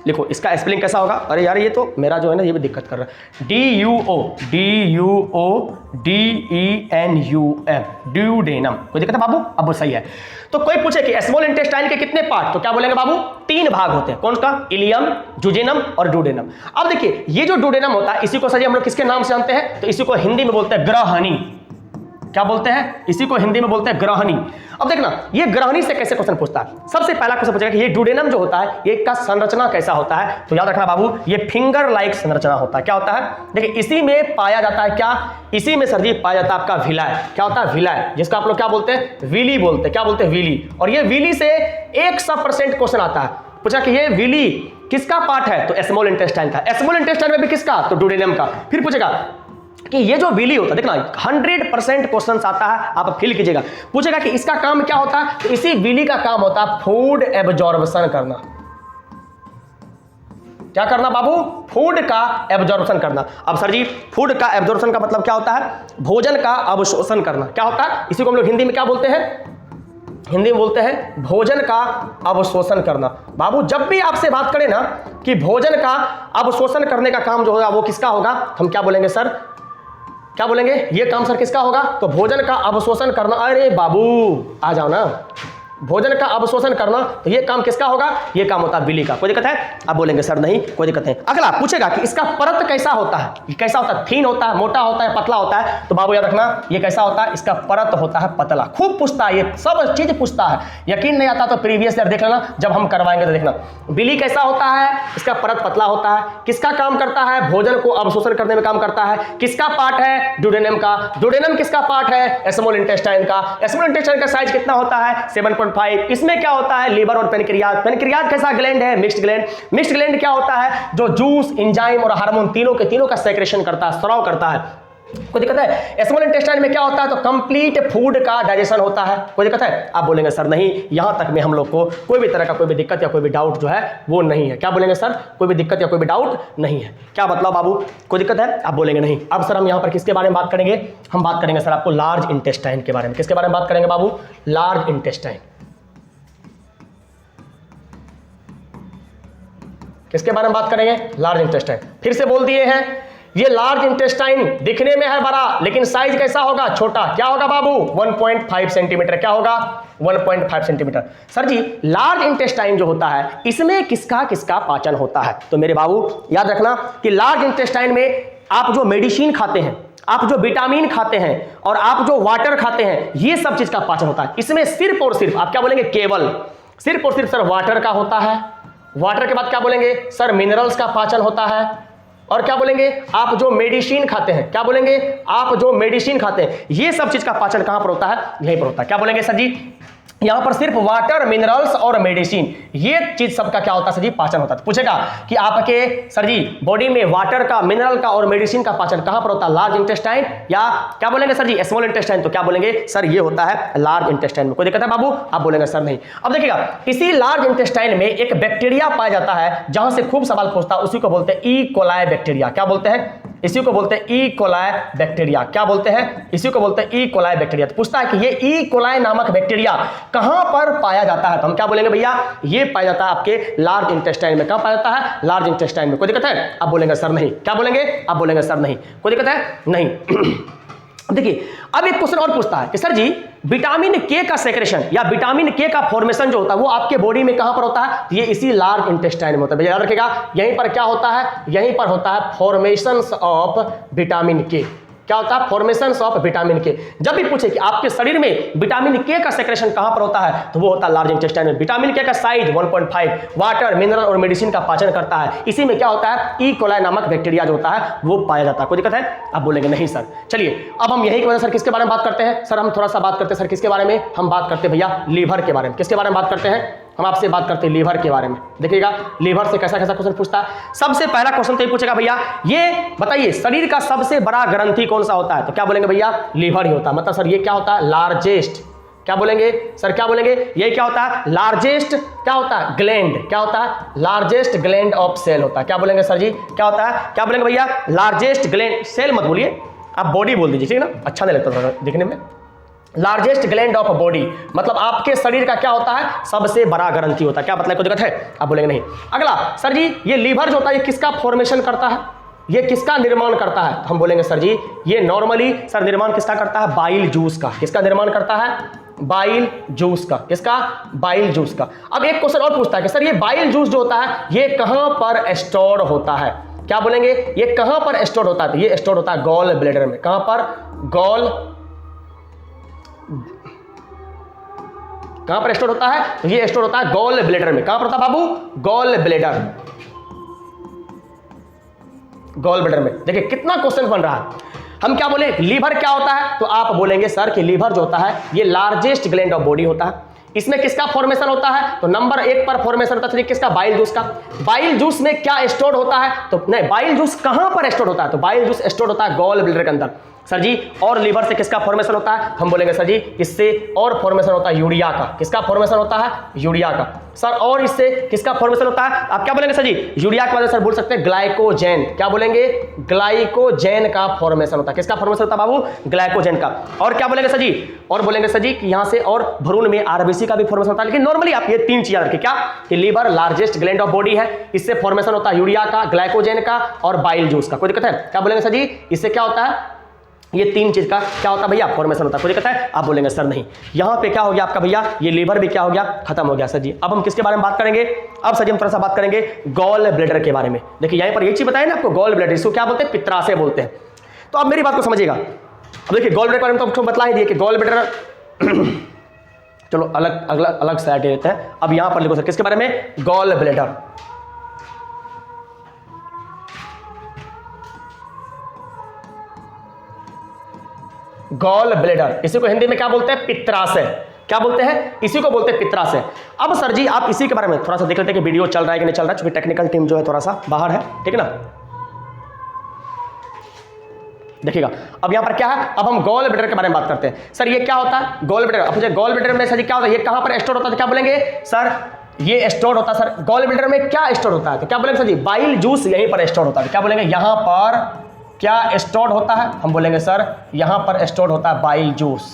लिखो इसका स्पेलिंग कैसा होगा। अरे यार ये तो मेरा जो है ना ये भी दिक्कत कर रहा है, DUODENUM, ड्यूडेनम। कोई दिक्कत है बाबू, अब वो सही है। तो कोई पूछे कि स्मॉल इंटेस्टाइन के कितने पार्ट, तो क्या बोलेंगे बाबू, 3 भाग होते हैं। कौन का, इलियम, जूजेनम और डुडेनम। अब देखिए ये जो डुडेनम होता है, इसी को सर हम लोग किसके नाम से जानते हैं, तो इसी को हिंदी में बोलते हैं ग्रहणी। क्या बोलते हैं, इसी को हिंदी में बोलते हैं ग्रहणी। अब देखना ये ग्रहणी से कैसे क्वेश्चन पूछता है। सबसे पहला क्वेश्चन पूछेगा कि ये डुडेनम जो होता है ये का संरचना कैसा होता है, तो याद रखना बाबू ये फिंगर लाइक संरचना होता है। क्या होता है, देखिए इसी में पाया जाता है, क्या इसी में सर जी पाया जाता है आपका विलाय। क्या होता है, विलाय, जिसका आप लोग क्या बोलते हैं, विली बोलते हैं। क्या बोलते हैं, विली। और ये विली से 100% क्वेश्चन आता है। पूछा कि ये विली किसका पार्ट है, तो स्मॉल इंटेस्टाइन का। स्मॉल इंटेस्टाइन में भी किसका, तो डुडेनम का। फिर पूछेगा कि ये जो विली होता है, देखना 100% क्वेश्चन आता है, आप फिल कीजिएगा। पूछेगा कि इसका काम क्या होता है, तो इसी विली का काम होता है फूड एब्जॉर्प्शन करना। क्या करना बाबू, फूड का एब्जॉर्प्शन करना। अब सर जी फूड का एब्जॉर्प्शन का मतलब क्या होता है, भोजन का अवशोषण करना। क्या होता है, इसी को हम लोग हिंदी में क्या बोलते हैं, हिंदी में बोलते हैं भोजन का अवशोषण करना। बाबू जब भी आपसे बात करें ना कि भोजन का अवशोषण करने का काम जो होगा वो किसका होगा, हम क्या बोलेंगे सर, क्या बोलेंगे, ये काम सर किसका होगा, तो भोजन का अवशोषण करना। अरे बाबू आ जाओ ना, भोजन का अवशोषण करना, तो ये काम किसका होगा, ये काम होता है बिली का। कोई दिक्कत है, आप बोलेंगे सर नहीं, कोई दिक्कत नहीं। अगला पूछेगा कि इसका परत कैसा होता है, कैसा होता है, थीन होता है, मोटा होता है, पतला होता है, तो बाबू याद रखना ये कैसा होता है, इसका परत होता है पतला। खूब पूछता है, ये सब चीज पूछता है। यकीन नहीं आता तो प्रीवियस ईयर देख लेना, जब हम करवाएंगे तो देखना। बिली कैसा होता है, इसका परत पतला होता है, किसका काम करता है, भोजन को अवशोषण करने में काम करता है, किसका पार्ट है, डुडेनम का। डुडेनम किसका पार्ट है, स्मॉल इंटेस्टाइन का। स्मॉल इंटेस्टाइन का साइज कितना होता है, 7.5। इसमें क्या होता है, लीवर और पेनक्रियाज। पेनक्रियाज कैसा ग्लैंड है, मिक्स्ड ग्लैंड। मिक्स्ड ग्लैंड क्या होता है, जो जूस, एंजाइम और हार्मोन तीनों का सेक्रेशन करता है, स्राव करता है। कोई दिक्कत है, स्मॉल इंटेस्टाइन में क्या होता है, तो कंप्लीट फूड का डाइजेशन होता है। कोई दिक्कत है, आप बोलेंगे सर नहीं, यहां तक में हम लोग को कोई भी तरह का कोई भी दिक्कत या कोई भी डाउट जो है वो नहीं है। क्या बोलेंगे सर, कोई भी दिक्कत या कोई भी डाउट नहीं है। क्या मतलब बाबू, कोई दिक्कत है, आप बोलेंगे नहीं। अब सर हम यहां पर किसके बारे में बात करेंगे, हम बात करेंगे सर आपको लार्ज इंटेस्टाइन के बारे में। किसके बारे में बात करेंगे बाबू, लार्ज इंटेस्टाइन। किसके बारे में बात करेंगे, लार्ज इंटेस्टाइन। फिर से बोल दिए हैं, ये लार्ज इंटेस्टाइन दिखने में है बड़ा, लेकिन साइज कैसा होगा, छोटा। क्या होगा बाबू, 1.5 सेंटीमीटर। क्या होगा, 1.5 सेंटीमीटर। सर जी लार्ज इंटेस्टाइन जो होता है इसमें किसका किसका पाचन होता है, तो मेरे बाबू याद रखना कि लार्ज इंटेस्टाइन में आप जो मेडिसिन खाते हैं, आप जो विटामिन खाते हैं और आप जो वाटर खाते हैं, ये सब चीज का पाचन होता है। इसमें सिर्फ और सिर्फ आप क्या बोलेंगे, केवल सिर्फ और सिर्फ सर वाटर का होता है। वाटर के बाद क्या बोलेंगे सर, मिनरल्स का पाचन होता है। और क्या बोलेंगे, आप जो मेडिसिन खाते हैं, क्या बोलेंगे, आप जो मेडिसिन खाते हैं, ये सब चीज का पाचन कहां पर होता है, यहीं पर होता है। क्या बोलेंगे सर जी, यहां पर सिर्फ वाटर, मिनरल्स और मेडिसिन, ये चीज सबका क्या होता है सर जी, पाचन होता है। तो पूछेगा कि आपके सर जी बॉडी में वाटर का, मिनरल का और मेडिसिन का पाचन कहां पर होता है, लार्ज इंटेस्टाइन या क्या बोलेंगे सर जी, स्मॉल इंटेस्टाइन। तो क्या बोलेंगे सर, ये होता है लार्ज इंटेस्टाइन में। कोई दिक्कत है बाबू? आप बोलेंगे सर नहीं। अब देखिएगा, इसी लार्ज इंटेस्टाइन में एक बैक्टीरिया पाया जाता है जहां से खूब सवाल पूछता है, उसी को बोलते हैं ई कोलाई बैक्टीरिया। क्या बोलते हैं? इसी को बोलते हैं ई कोलाई बैक्टीरिया। क्या बोलते हैं? इसी को बोलते हैं ई कोलाई बैक्टीरिया। तो पूछता है कि ये ई कोलाई नामक बैक्टीरिया कहां पर पाया जाता है, तो हम क्या बोलेंगे भैया, ये पाया जाता है आपके लार्ज इंटेस्टाइन में। कहां पाया जाता है? लार्ज इंटेस्टाइन में। कोई दिक्कत है? आप बोलेंगे सर नहीं। क्या बोलेंगे? आप बोलेंगे सर नहीं। कोई दिक्कत है? नहीं। देखिए, अब एक क्वेश्चन और पूछता है कि सर जी विटामिन के का सेक्रेशन या विटामिन के का फॉर्मेशन जो होता है वो आपके बॉडी में कहां पर होता है? ये इसी लार्ज इंटेस्टाइन में होता है। याद रखिएगा, यहीं पर क्या होता है? यहीं पर होता है फॉर्मेशन ऑफ विटामिन के। क्या होता है? फॉर्मेशंस ऑफ विटामिन के। जब भी पूछे कि आपके शरीर में विटामिन के का सेक्रेशन कहां पर होता है, तो वो होता है लार्ज इंटेस्टाइन में। विटामिन के का साइज 1.5, वाटर, मिनरल और मेडिसिन का पाचन करता है। इसी में क्या होता है? ई कोलाई नामक बैक्टीरिया जो होता है वो पाया जाता है। कोई दिक्कत है? आप बोलेंगे नहीं सर। चलिए, अब हम यही की वजह सर किसके बारे में बात करते हैं? सर हम थोड़ा सा बात करते हैं सर किसके बारे में? हम बात करते हैं भैया लीवर के बारे में। किसके बारे में बात करते हैं? हम आपसे बात करते हैं लीवर के बारे में। देखिएगा, लीवर से कैसा कैसा क्वेश्चन पूछता है। सबसे पहला क्वेश्चन तो ये पूछेगा भैया, ये बताइए शरीर का सबसे बड़ा ग्रंथि कौन सा होता है? तो क्या बोलेंगे भैया, लीवर ही होता है। मतलब सर ये क्या होता है? लार्जेस्ट। क्या बोलेंगे सर? क्या बोलेंगे? ये क्या होता है? लार्जेस्ट क्या होता है? ग्लैंड। क्या होता है? लार्जेस्ट ग्लैंड ऑफ सेल होता है। क्या बोलेंगे सर जी? क्या होता है? क्या बोलेंगे भैया? Largest gland. सेल मत बोलिए, आप बॉडी बोल दीजिए, ठीक है ना? अच्छा नहीं लगता दिखने में। लार्जेस्ट ग्लैंड ऑफ बॉडी मतलब आपके शरीर का क्या होता है? सबसे बड़ा ग्रंथि होता है। क्या मतलब? कोई दिक्कत है? आप बोलेंगे नहीं। अगला, सर जी ये लीवर जो होता है ये किसका फॉर्मेशन करता है? ये किसका निर्माण करता है? तो हम बोलेंगे सर जी ये नॉर्मली सर निर्माण किसका करता है? बाइल जूस का। किसका निर्माण करता है? बाइल जूस का। किसका? बाइल जूस का। अब एक क्वेश्चन और पूछता है कि सर ये बाइल जूस जो होता है ये कहां पर स्टोर होता है? क्या बोलेंगे? ये कहां पर स्टोर होता है? तो ये स्टोर होता है गॉल ब्लैडर में। कहां पर? कहां पर स्टोर होता है? तो ये स्टोर होता है गॉल ब्लैडर में। कहां पर होता है बाबू? Gall bladder. गॉल ब्लैडर में। देखिए कितना क्वेश्चन बन रहा है। हम क्या बोले? लीवर क्या होता है? तो आप बोलेंगे सर कि लीवर जो होता है ये लार्जेस्ट ग्लैंड ऑफ बॉडी होता है। इसमें किसका फॉर्मेशन होता है? तो नंबर 1 पर फॉर्मेशन होता है किसका? बाइल जूस का। बाइल जूस में क्या स्टोर होता है? तो नहीं, बाइल जूस कहां पर स्टोर होता है? तो बाइल जूस स्टोर होता है गॉल ब्लैडर के अंदर। सर जी और लीवर से किसका फॉर्मेशन होता है? हम बोलेंगे सर जी इससे और फॉर्मेशन होता है यूरिया का। किसका फॉर्मेशन होता है? यूरिया का। सर और इससे किसका फॉर्मेशन होता है? आप क्या बोलेंगे सर जी? यूरिया के बाद सर बोल सकते हैं ग्लाइकोजेन। क्या बोलेंगे? ग्लाइकोजेन का फॉर्मेशन होता है। किसका फॉर्मेशन होता है बाबू? ग्लाइकोजेन का। और क्या बोलेंगे सर जी? और बोलेंगे सर जी कि यहां से और भ्रूण में आरबीसी का भी फॉर्मेशन होता है। लेकिन नॉर्मली आप ये 3 चीज याद रखिए। क्या? कि liver largest gland of body है, इससे फॉर्मेशन होता है यूरिया का, ग्लाइकोजेन का और बाइल जूस का। कोई दिक्कत है? क्या बोलेंगे सर जी? इससे क्या होता है? ये 3 चीज का क्या होता है भैया? फॉर्मेशन होता है। कोई दिक्कत है? आप बोलेंगे सर नहीं। यहां पे क्या हो गया आपका भैया? ये लीवर भी क्या हो गया? खत्म हो गया सर जी। अब हम किसके बारे में बात करेंगे? अब सर जी हम थोड़ा सा बात करेंगे गॉल ब्लैडर के बारे में। देखिए यहां पर ये चीज बताया ना आपको, गॉल ब्लैडर, इसको क्या बोलते हैं? पित्राशय बोलते हैं। तो आप मेरी बात को समझिएगा। अब देखिए गॉल ब्लैडर के बारे में तो आपको बतला ही दिए कि गॉल ब्लैडर चलो अलग से हटा देते हैं। अब यहां पर लिखो सर किसके बारे में? Gall bladder. गॉल ब्लैडर, इसी को हिंदी में क्या बोलते हैं? पित्राशय। क्या बोलते हैं? इसी को बोलते हैं पित्राशय। अब सर जी आप इसी के बारे में थोड़ा सा देख लेते हैं कि वीडियो चल रहा है कि नहीं चल रहा है, क्योंकि टेक्निकल टीम जो है थोड़ा सा बाहर है, ठीक है ना। देखिएगा अब यहां पर क्या है? अब हम गॉल ब्लैडर के बारे में बात करते हैं। सर ये क्या होता है? Gall bladder. अब गॉल ब्लैडर में सर क्या होता है? ये कहां पर स्टोर होता है? क्या बोलेंगे सर? ये स्टोर होता है सर गॉल ब्लैडर में। क्या स्टोर होता है? तो क्या बोलेंगे सर जी? बाइल जूस यहीं पर स्टोर होता है। क्या बोलेंगे? यहां पर क्या स्टोर होता है? हम बोलेंगे सर यहां पर स्टोर होता है बाइल जूस।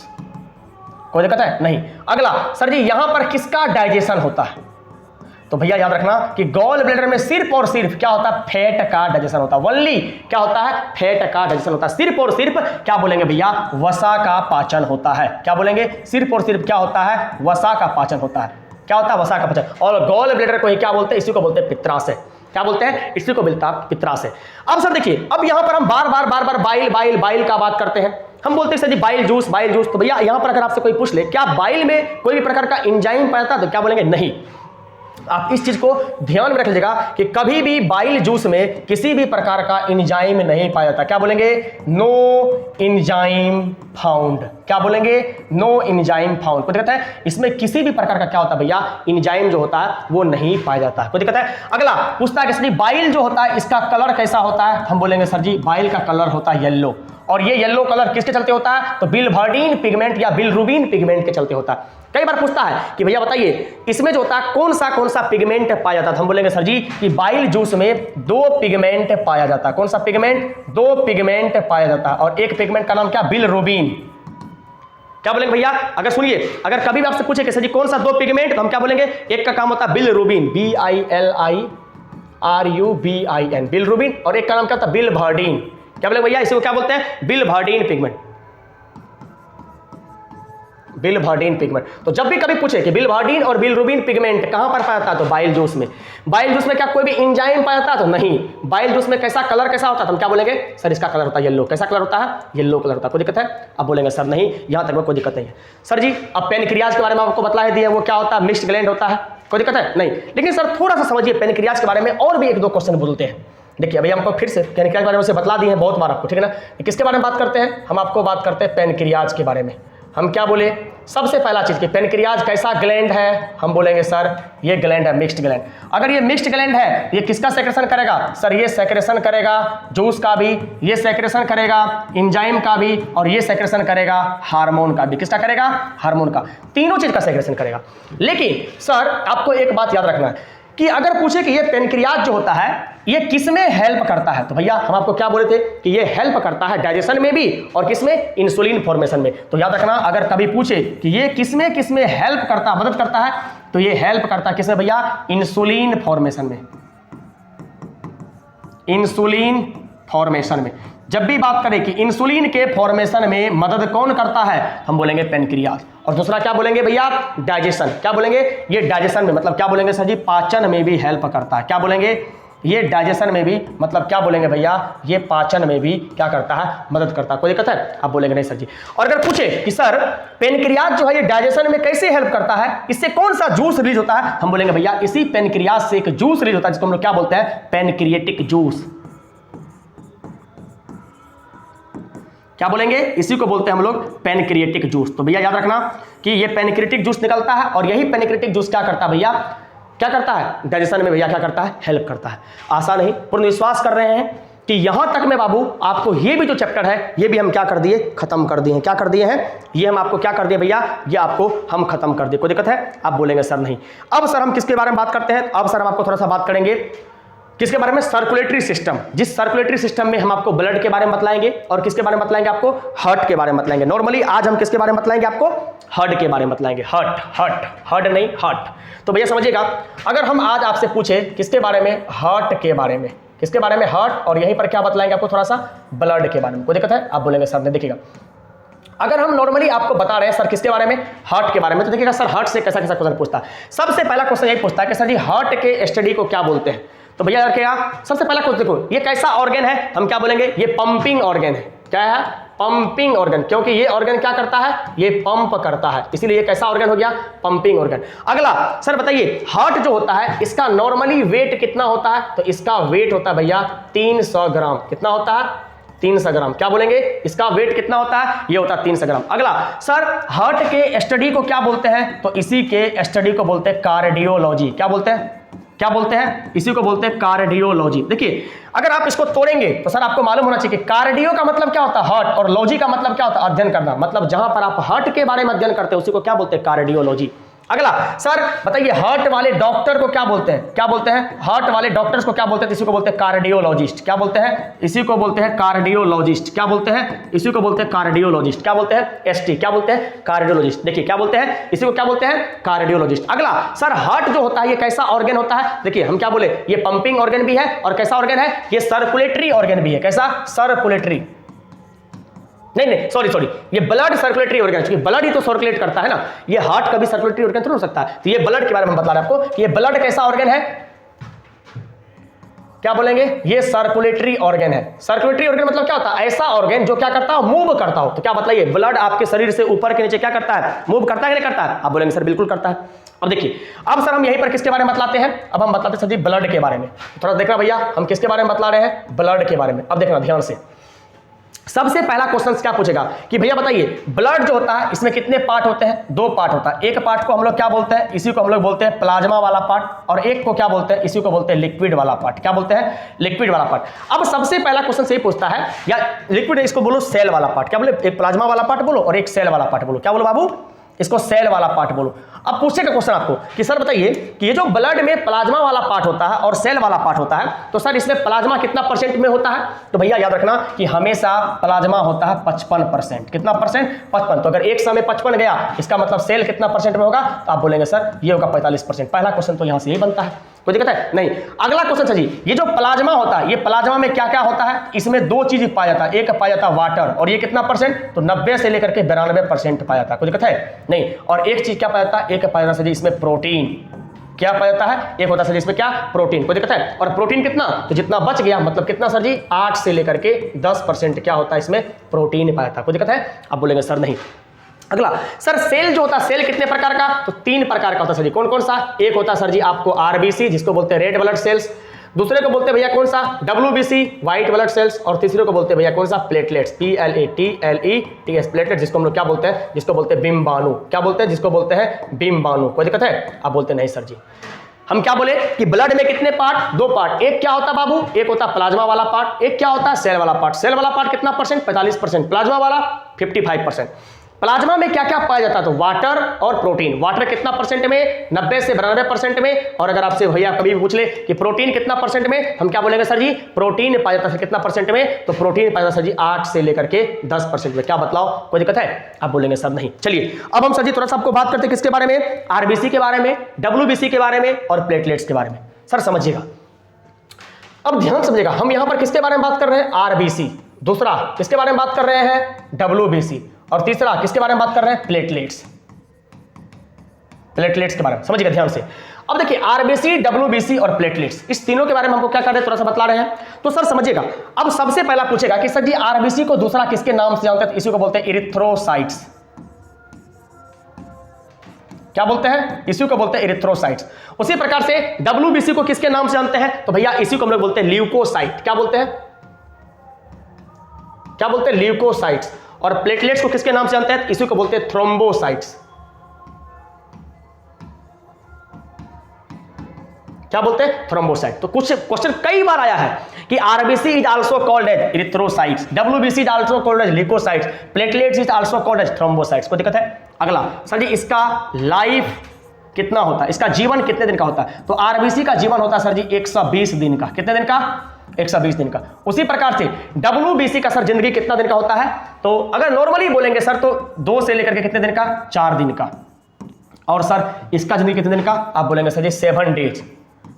कोई दिक्कत है? नहीं। अगला सर जी यहां पर किसका डाइजेशन होता है? तो भैया याद रखना कि गॉल ब्लैडर में सिर्फ और सिर्फ क्या होता है? फैट का डाइजेशन होता है। ओनली क्या होता है? फैट का डाइजेशन होता है। सिर्फ और सिर्फ क्या बोलेंगे भैया? वसा का पाचन होता है। क्या बोलेंगे? सिर्फ और सिर्फ क्या होता है? वसा का पाचन होता है। क्या होता है? वसा का पाचन। और गॉल ब्लैडर को ही क्या बोलते हैं? इसी को बोलते हैं पित्राशय। क्या बोलते हैं? इसी को मिलता है पित्राशय। अब सर देखिए अब यहां पर हम बार बार बाइल का बात करते हैं। हम बोलते हैं सर जी बाइल जूस। तो भैया यहां पर अगर आपसे कोई पूछ ले क्या बाइल में कोई भी प्रकार का एंजाइम पाया जाता है? तो क्या बोलेंगे? नहीं। आप इस चीज को ध्यान में रख लीजिएगा कि कभी भी बाइल जूस में किसी भी प्रकार का एंजाइम नहीं पाया जाता। क्या बोलेंगे? No enzyme found. क्या बोलेंगे? No enzyme found. कोई दिक्कत है? इसमें किसी भी प्रकार का क्या होता है भैया, एंजाइम जो होता है वो नहीं पाया जाता। कोई दिक्कत है? अगला पूछता है कि सर बाइल जो होता है इसका कलर कैसा होता है? हम बोलेंगे सर जी बाइल का कलर होता है येलो। और ये येलो कलर किसके चलते होता है? तो बिलवर्डिन पिगमेंट या बिलरुबिन पिगमेंट के चलते होता है। कई बार पूछता है कि भैया बताइए इसमें जो होता है कौन सा पिगमेंट पाया जाता है? हम बोलेंगे सर जी कि बाइल जूस में 2 पिगमेंट पाया जाता है। कौन सा पिगमेंट? 2 पिगमेंट पाया जाता है। और एक पिगमेंट का नाम क्या? बिलरुबिन। क्या बोलेंगे भैया? अगर सुनिए, अगर कभी भी आपसे पूछे कि सर जी कौन सा 2 पिगमेंट, तो हम क्या बोलेंगे? एक का काम होता है बिलरुबिन, BILIRUBIN, बिलरुबिन। और एक का नाम क्या होता है? बिलवर्डिन। क्या बोलेंगे भैया? इसी को क्या बोलते हैं? बिलवर्डिन पिगमेंट। बिलवर्डिन पिगमेंट। तो जब भी कभी पूछे कि बिलवर्डिन और बिलरुबिन पिगमेंट कहां पर पाया जाता है? तो बाइल जूस में। बाइल जूस में क्या कोई भी एंजाइम पाया जाता है? तो नहीं। बाइल जूस में कैसा कलर कैसा होता है? तो हम क्या बोलेंगे? सर इसका कलर होता है येलो। कैसा कलर होता है? येलो कलर होता है। कोई दिक्कत है? अब बोलेंगे सर नहीं, यहां तक में कोई दिक्कत नहीं है। सर जी अब पेनक्रियाज के बारे में आपको बता दिया, वो क्या होता है? मिक्स्ड ग्लैंड होता है। कोई दिक्कत है? नहीं। लेकिन सर थोड़ा सा समझिए पेनक्रियाज के बारे में, और भी 1-2 क्वेश्चन बोलते हैं। देखिए अभी हमको फिर से पेनक्रियाज के बारे में से बतला दिए हैं बहुत बार आपको, ठीक है ना। किसके बारे में बात करते हैं? हम आपको बात करते हैं पेनक्रियाज के बारे में। हम क्या बोले? सबसे पहला चीज कि पेनक्रियाज कैसा ग्लैंड है? हम बोलेंगे सर ये ग्लैंड है मिक्स्ड ग्लैंड। अगर ये मिक्स्ड ग्लैंड है, ये किसका सेक्रेशन करेगा? सर ये सेक्रेशन करेगा जूस का भी, ये सेक्रेशन करेगा एंजाइम का भी, और ये सेक्रेशन करेगा हार्मोन का भी। किसका करेगा? हार्मोन का। तीनों चीज का सेक्रेशन करेगा। लेकिन सर आपको एक बात याद रखना है कि अगर पूछे कि ये पेनक्रियाज जो होता है ये किसमें हेल्प करता है, तो भैया हम आपको क्या बोले थे कि ये हेल्प करता है डाइजेशन में भी, और किसमें? इंसुलिन फॉर्मेशन में। तो याद रखना अगर कभी पूछे कि ये किसमें किसमें हेल्प करता है, मदद करता है, तो ये हेल्प करता है किसमें भैया? इंसुलिन फॉर्मेशन में। इंसुलिन फॉर्मेशन में। जब भी बात करें कि इंसुलिन के फॉर्मेशन में मदद कौन करता है, हम बोलेंगे पेनक्रियाज। और दूसरा क्या बोलेंगे भैया? डाइजेशन। क्या बोलेंगे? ये डाइजेशन में, मतलब क्या बोलेंगे सर जी? पाचन में भी हेल्प करता है। क्या बोलेंगे? ये डाइजेशन में भी, मतलब क्या बोलेंगे भैया? ये पाचन में भी क्या करता है? मदद करता है। कोई दिक्कत है? आप बोलेंगे नहीं सर जी। और अगर पूछे कि सर पेनक्रियाज जो है ये डाइजेशन में कैसे हेल्प करता है, इससे कौन सा जूस रिलीज होता है, हम बोलेंगे भैया इसी पेनक्रियाज से एक जूस रिलीज होता है जिसको हम लोग क्या बोलते हैं? Pancreatic juice. क्या बोलेंगे? इसी को बोलते हैं हम लोग पेनक्रिएटिक जूस। तो भैया याद रखना कि ये पेनक्रिएटिक जूस निकलता है, और यही पेनक्रिएटिक जूस क्या करता है भैया? क्या करता है? डाइजेशन में भैया क्या करता है? हेल्प करता है। आशा नहीं पूर्ण विश्वास कर रहे हैं कि यहां तक में बाबू आपको ये भी जो चैप्टर है ये भी हम क्या कर दिए? खत्म कर दिए हैं। क्या कर दिए हैं? ये हम आपको क्या कर दिए भैया? ये आपको हम खत्म कर दिए। कोई दिक्कत है? आप बोलेंगे सर नहीं। अब सर हम किसके बारे में बात करते हैं? अब सर हम आपको थोड़ा सा बात करेंगे किसके बारे में? Circulatory system. जिस सर्कुलेटरी सिस्टम में हम आपको ब्लड के बारे में बतलाएंगे, और किसके बारे में बतलाएंगे? आपको हार्ट के बारे में बतलाएंगे। नॉर्मली आज हम किसके बारे में बतलाएंगे? आपको हार्ट के बारे में बतलाएंगे। हार्ट नहीं, हार्ट। तो भैया समझिएगा, अगर हम आज आपसे पूछे किसके बारे में? हार्ट के बारे में। किसके बारे में? हार्ट। और यहीं पर क्या बतलाएंगे आपको? थोड़ा सा ब्लड के बारे में। कोई दिक्कत है? आप बोलेंगे सर ने। देखिएगा अगर हम नॉर्मली आपको बता रहे हैं सर किसके बारे में? हार्ट के बारे में, तो देखिएगा सर हार्ट से कैसा कैसा क्वेश्चन पूछता है। सबसे पहला क्वेश्चन यही पूछता है कि सर जी हार्ट के स्टडी को क्या बोलते हैं? तो भैया रखिएगा सबसे पहला क्वेश्चन देखो, ये कैसा ऑर्गन है? हम क्या बोलेंगे? ये पंपिंग ऑर्गन है। क्या है? Pumping organ. क्योंकि ये ऑर्गन क्या करता है? ये पंप करता है, इसीलिए ये कैसा ऑर्गन हो गया? Pumping organ. अगला सर बताइए हार्ट जो होता है इसका नॉर्मली वेट कितना होता है? तो इसका वेट होता है भैया 300 ग्राम। कितना होता है? 300 ग्राम। क्या बोलेंगे? इसका वेट कितना होता है? ये होता है 300 ग्राम। अगला सर हार्ट के स्टडी को क्या बोलते हैं? तो इसी के स्टडी को बोलते हैं कार्डियोलॉजी। क्या बोलते हैं? क्या बोलते हैं? इसी को बोलते हैं कार्डियोलॉजी। देखिए अगर आप इसको तोड़ेंगे तो सर आपको मालूम होना चाहिए कि कार्डियो का मतलब क्या होता है? हार्ट, और लॉजी का मतलब क्या होता है? अध्ययन करना। मतलब जहां पर आप हार्ट के बारे में अध्ययन करते हैं उसी को क्या बोलते हैं? कार्डियोलॉजी। अगला सर बताइए हार्ट वाले डॉक्टर को क्या बोलते हैं? क्या बोलते हैं? हार्ट वाले डॉक्टर्स को क्या बोलते हैं? इसी को बोलते हैं कार्डियोलॉजिस्ट। क्या बोलते हैं? इसी को बोलते हैं कार्डियोलॉजिस्ट। क्या बोलते हैं? इसी को बोलते हैं कार्डियोलॉजिस्ट। क्या बोलते हैं? एसटी। क्या बोलते हैं? कार्डियोलॉजिस्ट। देखिए क्या बोलते हैं? इसी को क्या बोलते हैं? कार्डियोलॉजिस्ट। अगला सर हार्ट जो होता है ये कैसा ऑर्गन होता है? देखिए हम क्या बोले? ये पंपिंग ऑर्गन भी है, और कैसा ऑर्गन है? ये सर्कुलेटरी ऑर्गन भी है। कैसा? सर्कुलेटरी। नहीं सॉरी, ये ब्लड सर्कुलेटरी ऑर्गन है, क्योंकि ब्लड ही तो सर्कुलेट करता है ना। ये हार्ट कभी सर्कुलेटरी ऑर्गन तो नहीं हो सकता है। तो ये ब्लड के बारे में बता रहे हैं आपको कि ये ब्लड कैसा ऑर्गन है? क्या बोलेंगे, ये सर्कुलेटरी ऑर्गन है। सर्कुलेटरी ऑर्गन मतलब क्या होता है, ऐसा ऑर्गन जो क्या करता हो, मूव करता हो। तो क्या बताइए, ब्लड आपके शरीर से ऊपर के नीचे क्या करता है, मूव करता है कि नहीं करता है? आप बोलेंगे सर बिल्कुल करता है। अब देखिए, अब सर हम यहीं पर किसके बारे में बतलाते हैं, अब हम बतलाते हैं सर जी ब्लड के बारे में। थोड़ा देखना भैया, हम किसके बारे में बतला रहे हैं, ब्लड के बारे में। अब देखना ध्यान से, सबसे पहला क्वेश्चन क्या पूछेगा कि भैया बताइए ब्लड जो होता है इसमें कितने पार्ट होते हैं, 2 पार्ट होता है। एक पार्ट को हम लोग क्या बोलते हैं, इसी को हम लोग बोलते हैं प्लाज्मा वाला पार्ट, और एक को क्या बोलते हैं, इसी को बोलते हैं लिक्विड वाला पार्ट। क्या बोलते हैं, लिक्विड वाला पार्ट। अब सबसे पहला क्वेश्चन से ही पूछता है, या लिक्विड इसको बोलो सेल वाला पार्ट, क्या बोले, एक प्लाज्मा वाला पार्ट बोलो और एक सेल वाला पार्ट बोलो। क्या बोलो बाबू, इसको सेल वाला पार्ट बोलो। अब पूछेगा क्वेश्चन आपको कि सर बताइए कि ये जो ब्लड में प्लाज्मा वाला पार्ट होता है और सेल वाला पार्ट होता है, तो सर इसमें प्लाज्मा कितना परसेंट में होता है? तो भैया याद रखना कि हमेशा प्लाज्मा होता है 55%। कितना परसेंट, 55। तो अगर एक समय 55 गया, इसका मतलब सेल कितना परसेंट में होगा? तो आप बोलेंगे सर ये होगा 45%। पहला क्वेश्चन तो यहां से ही बनता है, कोई दिक्कत है नहीं। अगला क्वेश्चन सर जी, ये जो प्लाज्मा होता है, ये प्लाज्मा में क्या क्या होता है? इसमें 2 चीज पाया जाता है, एक पाया जाता है वाटर, और ये कितना परसेंट, तो 90 से लेकर के 92% पाया जाता है, कोई दिक्कत है नहीं। और एक चीज क्या पाया जाता है, एक पाया जाता है सर जी इसमें प्रोटीन। क्या पाया जाता है, एक होता है सर इसमें क्या, प्रोटीन, कोई दिक्कत है। और प्रोटीन कितना, तो जितना बच गया, मतलब कितना सर जी, 8 से लेकर के 10% क्या होता है इसमें प्रोटीन पाया जाता है, कोई दिक्कत है? आप बोलेंगे सर नहीं। अगला सर सेल जो होता है, सेल कितने प्रकार का, तो 3 प्रकार का होता है सर जी। कौन कौन सा, एक होता है सर जी आपको आरबीसी, जिसको बोलते हैं रेड ब्लड सेल्स, दूसरे को बोलते हैं भैया कौन सा, डब्ल्यूबीसी व्हाइट ब्लड सेल्स, और तीसरे को बोलते हैं भैया कौन सा, प्लेटलेट्स, PLATLETS प्लेटलेट, जिसको हम लोग क्या बोलते हैं, जिसको बोलते हैं बिम्बाणु। क्या बोलते हैं, जिसको बोलते हैं बिम्बाणु। कोई दिक्कत है? आप बोलते नहीं सर जी। हम क्या बोले कि ब्लड में कितने पार्ट, 2 पार्ट। एक क्या होता है बाबू, एक होता है प्लाज्मा वाला पार्ट, एक क्या होता है सेल वाला पार्ट। सेल वाला पार्ट कितना परसेंट, 45%, प्लाज्मा वाला 55%। प्लाज्मा में क्या क्या पाया जाता है, तो वाटर और प्रोटीन। वाटर कितना परसेंट में, 90 से 92% में। और अगर आपसे भैया कभी भी पूछ ले कि प्रोटीन कितना परसेंट में, हम क्या बोलेंगे सर जी, प्रोटीन पाया जाता है कितना परसेंट में, तो प्रोटीन पाया जाता है सर जी 8 से लेकर के 10% में। क्या बतलाओ, कोई दिक्कत है? आप बोलेंगे सर नहीं। चलिए अब हम सर जी थोड़ा सा आपको बात करते हैं किसके बारे में, आरबीसी के बारे में, डब्ल्यूबीसी के बारे में और प्लेटलेट्स के बारे में। सर समझिएगा, अब ध्यान समझिएगा, हम यहां पर किसके बारे में बात कर रहे हैं, आरबीसी। दूसरा किसके बारे में बात कर रहे हैं, डब्ल्यूबीसी। और तीसरा किसके बारे में बात कर रहे हैं, प्लेटलेट्स। प्लेटलेट्स के बारे में समझिएगा ध्यान से। अब देखिए आरबीसी, डब्ल्यूबीसी और प्लेटलेट्स, इस तीनों के बारे में हमको क्या कर रहे हैं, थोड़ा सा बतला रहे हैं। तो सर समझिएगा, अब सबसे पहला पूछेगा कि सर जी आरबीसी को दूसरा किसके नाम से जानते हैं, तो इसी को बोलते हैं इरिथ्रोसाइट्स। क्या बोलते हैं, इसी को बोलते हैं इरिथ्रोसाइट्स। उसी प्रकार से डब्ल्यूबीसी को किसके नाम से जानते हैं, तो भैया इसी को हम लोग बोलते हैं ल्यूकोसाइट। क्या बोलते हैं, क्या बोलते हैं, ल्यूकोसाइट्स। और प्लेटलेट्स को किसके नाम से जानते हैं, इसी को बोलते हैं थ्रोम्बोसाइट्स। क्या बोलते हैं, थ्रोम्बोसाइट। तो कुछ क्वेश्चन कई बार आया है कि RBC is also called as erythrocytes, WBC is also called as leucocytes, platelets is also called as thrombocytes. कोई दिक्कत है? अगला सर जी इसका लाइफ कितना होता है, इसका जीवन कितने दिन का होता है, तो आरबीसी का जीवन होता है सर जी 120 दिन का। कितने दिन का, 120 दिन का। उसी प्रकार से डब्ल्यूबीसी का सर जिंदगी कितना दिन का होता है, तो अगर नॉर्मली बोलेंगे सर तो 2 से लेकर के कितने दिन का, 4 दिन का। और सर इसका जिंदगी कितने दिन का, आप बोलेंगे सर जी 7 डेज।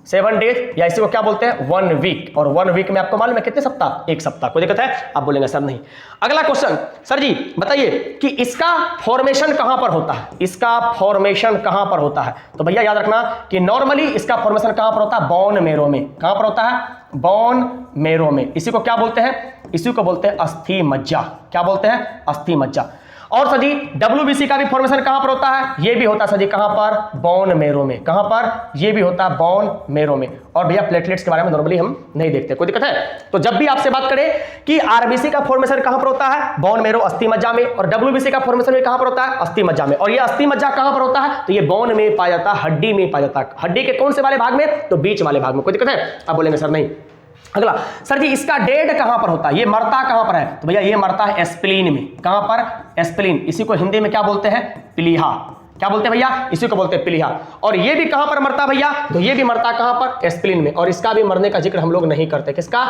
7 डेज, या इसी को क्या बोलते हैं, 1 वीक। और 1 वीक में आपको मालूम है कितने सप्ताह, 1 सप्ताह। कोई दिक्कत है? आप बोलेंगे सर नहीं। अगला क्वेश्चन सर जी बताइए कि इसका फॉर्मेशन कहां पर होता है, इसका फॉर्मेशन कहां पर होता है, तो भैया याद रखना कि नॉर्मली इसका फॉर्मेशन कहां पर होता है, बोन मैरो में। कहां पर होता है, बोन मैरो में। इसी को क्या बोलते हैं, इसी को बोलते हैं अस्थि मज्जा। क्या बोलते हैं, अस्थि मज्जा। और सर जी डब्ल्यूबीसी का भी फॉर्मेशन कहां पर होता है, ये भी होता है सर जी कहां पर, बोन मैरो में। कहां पर, ये भी होता है बोन मैरो में। और भैया प्लेटलेट्स के बारे में नॉर्मली हम नहीं देखते, कोई दिक्कत है? तो जब भी आपसे बात करें कि आरबीसी का फॉर्मेशन कहां पर होता है, बोन मैरो अस्थि मज्जा में, और डब्ल्यूबीसी का फॉर्मेशन भी कहां पर होता है, अस्थि मज्जा में। और ये अस्थि मज्जा कहां पर होता है, तो ये बोन में पाया जाता है, हड्डी में पाया जाता है। हड्डी के कौन से वाले भाग में, तो बीच वाले भाग में। कोई दिक्कत है? आप बोलेंगे सर नहीं। अगला सर जी इसका डेड कहां पर होता है, ये मरता कहां पर है, तो भैया ये मरता है एस्प्लीन में। कहां पर, एस्प्लीन। इसी को हिंदी में क्या बोलते हैं, प्लीहा। क्या बोलते हैं भैया, इसी को बोलते हैं प्लीहा। और ये भी कहां पर मरता भैया, तो ये भी मरता कहां पर, एस्प्लीन में। और इसका भी मरने का जिक्र हम लोग नहीं करते, किसका,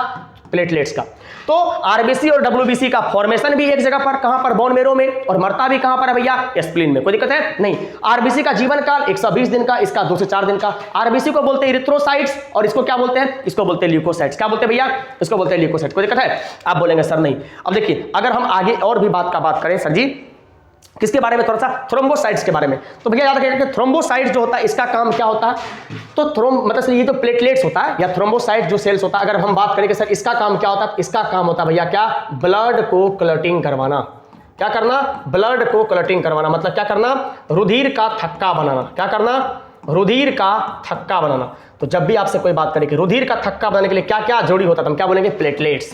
प्लेटलेट्स का। तो आरबीसी और डब्ल्यूबीसी का फॉर्मेशन भी एक जगह पर, कहां पर, बोन मैरो में, और मरता भी कहां पर है भैया, एस्प्लीन में। कोई दिक्कत है? नहीं। आरबीसी का जीवन काल 120 दिन का, इसका 2 से 4 दिन का। आरबीसी को बोलते हैं इरिथ्रोसाइट्स, और इसको क्या बोलते हैं, इसको बोलते हैं ल्यूकोसाइट्स। क्या बोलते हैं भैया, इसको बोलते हैं ल्यूकोसाइट्स। कोई दिक्कत है? आप बोलेंगे सर नहीं। अब देखिए अगर हम आगे और भी बात करें सर जी, किसके बारे में, थोड़ा सा थ्रोम्बोसाइट्स के बारे में। तो भैया याद रखिएगा कि थ्रोम्बोसाइट जो होता है इसका काम क्या होता है, तो मतलब ये तो प्लेटलेट्स होता है या थ्रोम्बोसाइट जो सेल्स होता है, अगर हम बात करें कि सर इसका काम क्या होता है, इसका काम होता है भैया क्या, ब्लड को क्लॉटिंग करवाना। क्या करना, ब्लड को क्लॉटिंग करवाना, मतलब क्या करना, रुधिर का थक्का बनाना। क्या करना, रुधिर का थक्का बनाना। तो जब भी आपसे कोई बात करे कि रुधिर का थक्का बनाने के लिए क्या क्या जरूरी होता है, तो हम क्या बोलेंगे, प्लेटलेट्स।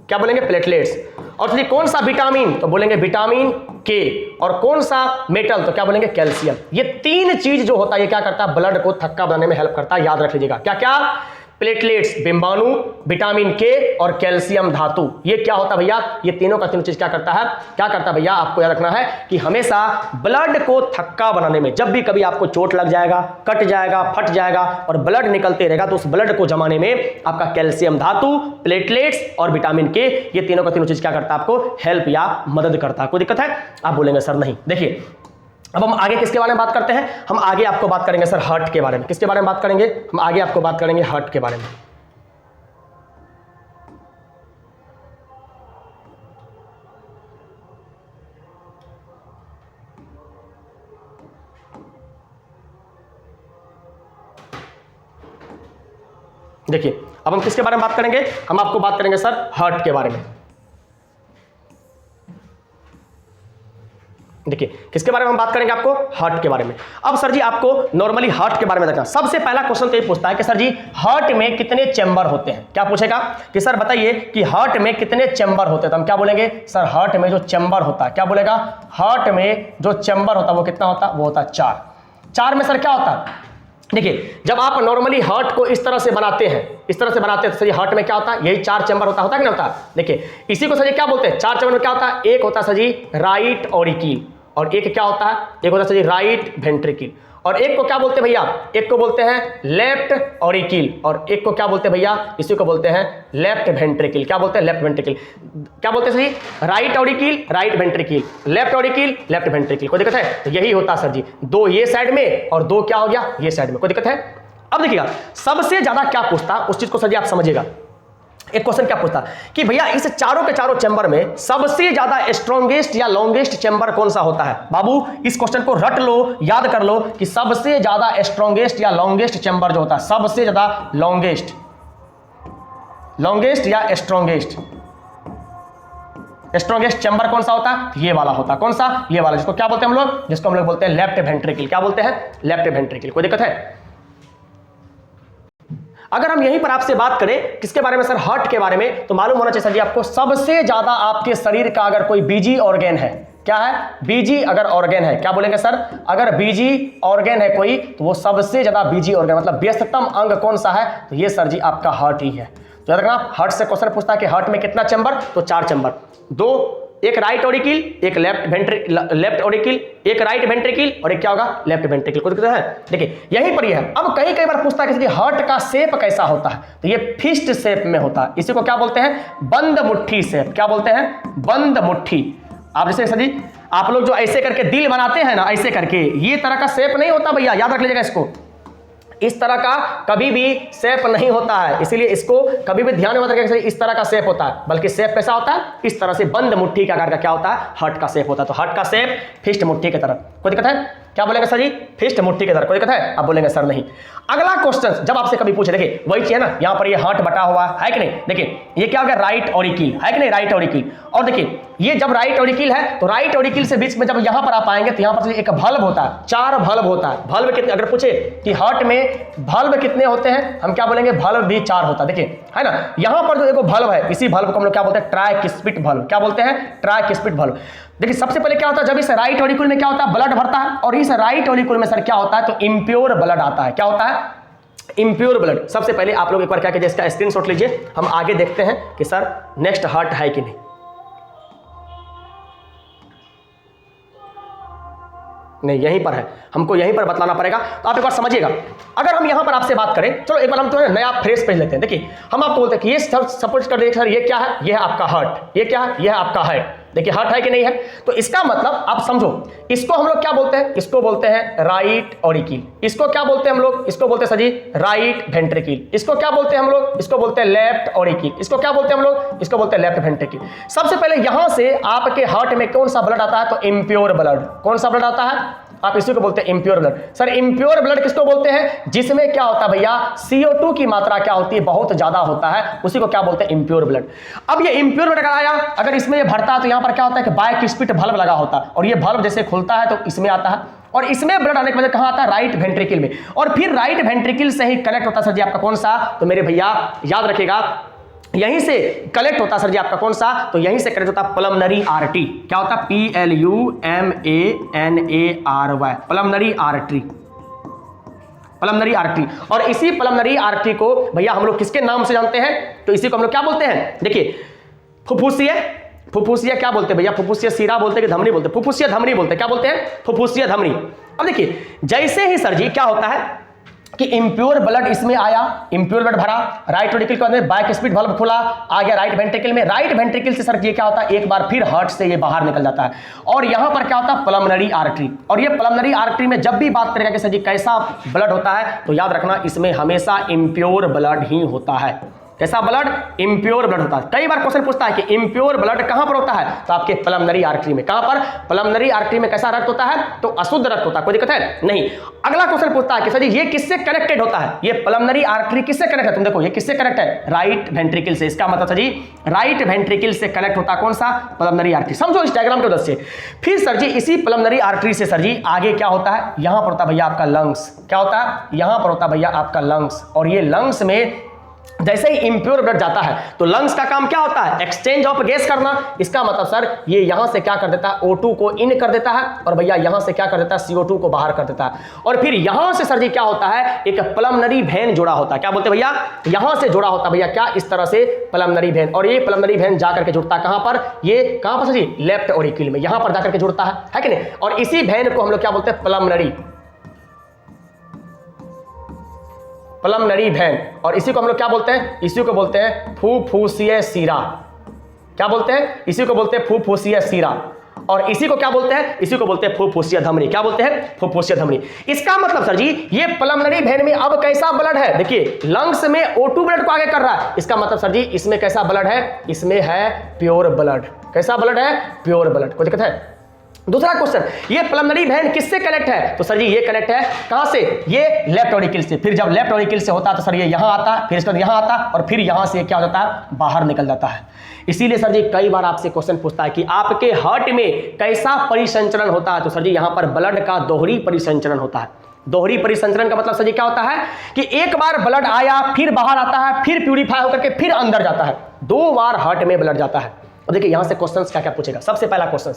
क्या बोलेंगे, प्लेटलेट्स। और फिर कौन सा विटामिन, तो बोलेंगे विटामिन के। और कौन सा मेटल, तो क्या बोलेंगे, कैल्शियम। ये तीन चीज जो होता है ये क्या करता है, ब्लड को थक्का बनाने में हेल्प करता है। याद रख लीजिएगा क्या क्या, प्लेटलेट्स, बिंबाणु, विटामिन के और कैल्शियम धातु। ये क्या होता है भैया, ये तीनों का तीनों चीज क्या करता है, क्या करता है भैया, आपको याद रखना है कि हमेशा ब्लड को थक्का बनाने में, जब भी कभी आपको चोट लग जाएगा, कट जाएगा, फट जाएगा और ब्लड निकलते रहेगा, तो उस ब्लड को जमाने में आपका कैल्शियम धातु, प्लेटलेट्स और विटामिन के, ये तीनों का तीनों चीज क्या करता है, आपको हेल्प या मदद करता है। कोई दिक्कत है, आप बोलेंगे सर नहीं। देखिए अब हम आगे किसके बारे में बात करते हैं, हम आगे आपको बात करेंगे सर हार्ट के बारे में। किसके बारे में बात करेंगे, हम आगे आपको बात करेंगे हार्ट के बारे में। देखिए अब हम किसके बारे में बात करेंगे, हम आपको बात करेंगे सर हार्ट के बारे में। देखिए किसके बारे में हम बात करेंगे, आपको हार्ट के बारे में। अब सर जी आपको नॉर्मली हार्ट के बारे में देखना, सबसे पहला क्वेश्चन तो ये पूछता है कि सर जी हार्ट में कितने चैम्बर होते हैं। क्या पूछेगा कि सर बताइए कि हार्ट में कितने चैम्बर होते हैं, तो हम क्या बोलेंगे, सर हार्ट में जो चैम्बर होता है, क्या बोलेगा, हार्ट में जो चैम्बर होता है वो कितना होता है, वो होता है 4। 4 में सर क्या होता है, देखिए जब आप नॉर्मली हार्ट को इस तरह से बनाते हैं, इस तरह से बनाते हैं, तो सर हार्ट में क्या होता है, यही 4 चैम्बर होता है कि नहीं होता। देखिए इसी को सर क्या बोलते हैं, 4 चैम्बर में क्या होता है, एक होता है सर जी राइट ऑरिकिल, और एक क्या होता है, एक होता है सर जी राइट वेंट्रिकल, और एक को क्या बोलते हैं भैया, एक को बोलते हैं लेफ्ट ऑरिकिल, और एक को क्या बोलते हैं भैया, इसी को बोलते हैं लेफ्ट वेंट्रिकल। क्या बोलते हैं, लेफ्ट वेंट्रिकल। क्या बोलते हैं सर जी, right auricle, right ventricle, left auricle, left ventricle. कोई दिक्कत है, तो यही होता है सर जी, 2 ये साइड में और 2 क्या हो गया, ये साइड में। कोई दिक्कत है। अब देखिएगा सबसे ज्यादा क्या पूछता उस चीज को सर जी आप समझिएगा। एक क्वेश्चन क्या पूछता कि भैया इस चारों के चारों चैम्बर में सबसे ज्यादा स्ट्रॉन्गेस्ट या लॉन्गेस्ट चैम्बर कौन सा होता है। बाबू इस क्वेश्चन को रट लो, याद कर लो कि सबसे ज्यादा स्ट्रॉन्गेस्ट या लॉन्गेस्ट चैम्बर जो होता है, सबसे ज्यादा लॉन्गेस्ट या स्ट्रॉन्गेस्ट चैम्बर कौन सा होता है, ये वाला होता है। कौन सा, ये वाला, जिसको क्या बोलते हैं हम लोग, जिसको हम लोग बोलते हैं लेफ्ट वेंट्रिकल। क्या बोलते हैं, लेफ्ट वेंट्रिकल। कोई दिक्कत है। अगर हम यहीं पर आपसे बात करें किसके बारे में सर, हार्ट के बारे में, तो मालूम होना चाहिए सर जी आपको सबसे ज्यादा आपके शरीर का अगर कोई बीजी ऑर्गेन है, क्या है, बीजी अगर ऑर्गेन है, क्या बोलेंगे सर, अगर बीजी ऑर्गेन है कोई, तो वो सबसे ज्यादा बीजी ऑर्गेन मतलब व्यस्ततम अंग कौन सा है, तो ये सर जी आपका हार्ट ही है। तो याद रखना हार्ट से क्वेश्चन पूछता है कि हार्ट में कितना चैम्बर, तो 4 चैम्बर, 2 एक राइट ऑरिकिल, एक लेफ्ट ऑरिकिल, एक राइट वेंट्रिकल और एक क्या होगा, लेफ्ट वेंट्रिकल। को दिक्कत है। देखिए यहीं पर ये है। अब कई बार पूछता है कि हार्ट का शेप कैसा होता है, तो ये फिस्ट शेप में होता है। इसी को क्या बोलते हैं, बंद मुट्ठी शेप। क्या बोलते हैं, बंद मुट्ठी। आप जैसे सर जी आप लोग जो ऐसे करके दिल बनाते हैं ना, ऐसे करके, ये तरह का शेप नहीं होता भैया, याद रख लीजिएगा इसको। इस तरह का कभी भी शेप नहीं होता है, इसीलिए इसको कभी भी ध्यान में मत रखिएगा इस तरह का शेप होता है, बल्कि शेप कैसा होता है, इस तरह से बंद मुट्ठी का आकार का क्या होता है, हार्ट का शेप होता है। तो हार्ट का शेप फिस्ट मुट्ठी की तरह। कोई दिक्कत है, क्या बोलेंगे सर जी, फिस्ट मुट्ठी की तरह। कोई दिक्कत है, आप बोलेंगे सर नहीं। अगला क्वेश्चन जब आपसे कभी पूछे, देखिए वही चीज है ना, यहां पर ये हार्ट बटा हुआ है कि नहीं। देखिए ये क्या हो गया, राइट ऑरिकिल है कि नहीं, राइट ऑरिकिल। और देखिए ये जब राइट ऑरिकिल है, तो राइट ऑरिकिल से बीच में जब यहां पर आप आएंगे, तो यहां पर एक बल्ब होता है, 4 बल्ब होता है। बल्ब कितने, अगर पूछे कि हार्ट में बल्ब कितने होते हैं, हम क्या बोलेंगे, बल्ब भी 4 होता है। देखिए है ना, यहां पर जो एक बल्ब है, इसी बल्ब को हम लोग क्या बोलते हैं, ट्राइकिस्पिड बल्ब। क्या बोलते हैं, ट्राइकिस्पिड बल्ब। देखिए सबसे पहले क्या होता है, जब इस राइट ऑरिकुल में क्या होता है, ब्लड भरता है, और इस राइट ऑरिकुल में सर क्या होता है, तो इंप्योर ब्लड आता है। क्या होता है, इंप्योर ब्लड। सबसे पहले आप लोग एक बार क्या कीजिए, इसका स्क्रीनशॉट लीजिए, हम आगे देखते हैं कि सर नेक्स्ट हार्ट है कि नहीं। नहीं, यहीं पर है, हमको यहीं पर बतलाना पड़ेगा। तो आप एक बार समझिएगा, अगर हम यहां पर आपसे बात करें, चलो एक बार हम तो नया फ्रेश पेज लेते हैं। देखिए हम आपको बोलते हैं कि ये सपोज कर देखिए सर, ये क्या है, ये है आपका हार्ट, ये क्या है, ये है आपका हार्ट। देखिए हार्ट है कि नहीं है, तो इसका मतलब आप समझो, इसको हम लोग क्या बोलते हैं, इसको बोलते हैं राइट ऑरिकिल, इसको क्या बोलते हैं हम लोग, इसको बोलते हैं सर जी राइट वेंट्रिकल, इसको क्या बोलते हैं हम लोग, इसको बोलते हैं लेफ्ट ऑरिकिल, इसको क्या बोलते हैं हम लोग, इसको बोलते हैं लेफ्ट वेंट्रिकल। सबसे पहले यहां से आपके हार्ट में कौन सा ब्लड आता है, तो इम्प्योर ब्लड, कौन सा ब्लड आता है, आप इसी को बोलते हैं impure blood. Sir impure blood किसको बोलते हैं, जिसमें क्या होता है भैया, CO2 की मात्रा क्या होती है, बहुत ज्यादा होता है, उसी को क्या बोलते हैं, इम्प्योर ब्लड। अब ये इम्प्योर ब्लड अगर आया, अगर इसमें ये भरता है तो यहां पर क्या होता है कि बाइस्पिड वाल्व लगा होता है, और ये वाल्व जैसे खुलता है तो इसमें आता है, और इसमें ब्लड आने के बाद कहां आता है, राइट वेंट्रिकल में, और फिर राइट वेंट्रिकल से ही कलेक्ट होता है सर जी आपका कौन सा, तो मेरे भैया याद रखिएगा यहीं से कलेक्ट होता सर जी आपका कौन सा, तो यहीं से कलेक्ट होता पल्मोनरी आर्टरी, क्या होता PLUMANARY, pulmonary artery, pulmonary artery. और इसी पल्मोनरी आर्टरी को भैया हम लोग किसके नाम से जानते हैं, तो इसी को हम लोग क्या बोलते हैं, देखिए फुफ्फुसिया, फुफ्फुसिया क्या बोलते हैं भैया, फुफ्फुसिया सीरा बोलते हैं कि धमनी बोलते हैं, फुफ्फुसिया धमनी बोलते हैं, क्या बोलते हैं, फुफ्फुसिया धमनी। अब देखिए जैसे ही सर जी क्या होता है कि इम्प्योर ब्लड इसमें आया, इम्प्योर ब्लड भरा, राइट वेंट्रिकल के अंदर बाइस्पिड वाल्व खुला, आ गया राइट वेंट्रिकल में, राइट वेंट्रिकल से सर ये क्या होता है, एक बार फिर हार्ट से ये बाहर निकल जाता है, और यहां पर क्या होता है, पल्मोनरी आर्टरी। और ये पल्मोनरी आर्टरी में जब भी बात करेगा कि सर जी कैसा ब्लड होता है, तो याद रखना इसमें हमेशा इम्प्योर ब्लड ही होता है। कैसा ब्लड, इम्प्योर ब्लड होता है। कई बार क्वेश्चन पूछता है कि इम्प्योर ब्लड कहां पर होता है, तो आपके पल्मोनरी आर्टरी में। कहां पर, पल्मोनरी आर्टरी में। कैसा रक्त होता है, तो अशुद्ध रक्त होता है, कोई दिक्कत है नहीं। अगला क्वेश्चन पूछता है कि सर जी ये किससे कनेक्टेड होता है, ये पल्मोनरी आर्टरी किससे कनेक्ट है, तुम देखो ये किससे कनेक्ट है, राइट वेंट्रिकल से। इसका मतलब सर जी राइट वेंट्रिकल से कनेक्ट होता है कौन सा, पल्मोनरी आर्टरी। समझो इस डायग्राम की मदद से। फिर सर जी इसी पल्मोनरी आर्टरी से सर जी आगे क्या होता है, यहां पर होता है भैया आपका लंग्स, क्या होता है, यहां पर होता है भैया आपका लंग्स। और ये लंग्स में जैसे ही इम्प्योर ब्लड जाता है तो लंग्स का काम क्या होता है, एक्सचेंज ऑफ गैस करना। इसका मतलब सर ये यहां से क्या कर देता है, O2 को इन कर देता है, और भैया यहां से क्या कर देता है, CO2 को बाहर कर देता है। और फिर यहां से सर जी क्या होता है, एक पल्मोनरी वेन जुड़ा होता है, क्या बोलते हैं भैया, यहां से जुड़ा होता है भैया क्या, इस तरह से पल्मोनरी वेन। और ये पल्मोनरी वेन जाकर के जुड़ता है कहां पर, ये कहां पर सर जी, लेफ्ट ऑरिकल में, यहां पर जाकर के जुड़ता है कि नहीं। और इसी वेन को हम लोग क्या बोलते हैं, पल्मोनरी वेन। और इसी को हम लोग क्या बोलते हैं, इसी को बोलते हैं फुफ्फुसिया सीरा। क्या बोलते हैं, इसी को बोलते हैं फुफ्फुसिया सीरा। और इसी को क्या बोलते हैं, इसी को बोलते हैं फुफ्फुसिया धमनी। क्या बोलते हैं, फुफ्फुसिया धमनी। इसका मतलब सर जी ये पल्मोनरी वेन में अब कैसा ब्लड है, देखिए लंग्स में O2 ब्लड को आगे कर रहा है, इसका मतलब सर जी इसमें कैसा ब्लड है, इसमें है प्योर ब्लड। कैसा ब्लड है, प्योर ब्लड। कोई दिक्कत है। दूसरा क्वेश्चन, ये पल्मोनरी वेन किससे कनेक्ट है, तो सर जी ये कनेक्ट है कहां से, ये लेफ्ट ऑरिकल से। फिर जब लेफ्ट ऑरिकल से होता है तो सर ये यहां आता है, फिर इसके बाद यहां आता है, और फिर यहां से क्या हो जाता है, बाहर निकल जाता है। इसीलिए सर जी कई बार आपसे क्वेश्चन पूछता है कि आपके हार्ट में कैसा परिसंचरण होता है, तो सर जी यहां पर ब्लड का दोहरी परिसंचरण होता है। दोहरी परिसंचरण का मतलब सर जी क्या होता है कि एक बार ब्लड आया, फिर बाहर आता है, फिर प्यूरिफाई होकर के फिर अंदर जाता है, 2 बार हार्ट में ब्लड जाता है। और देखिए यहां से क्वेश्चन क्या क्या पूछेगा। सबसे पहला क्वेश्चन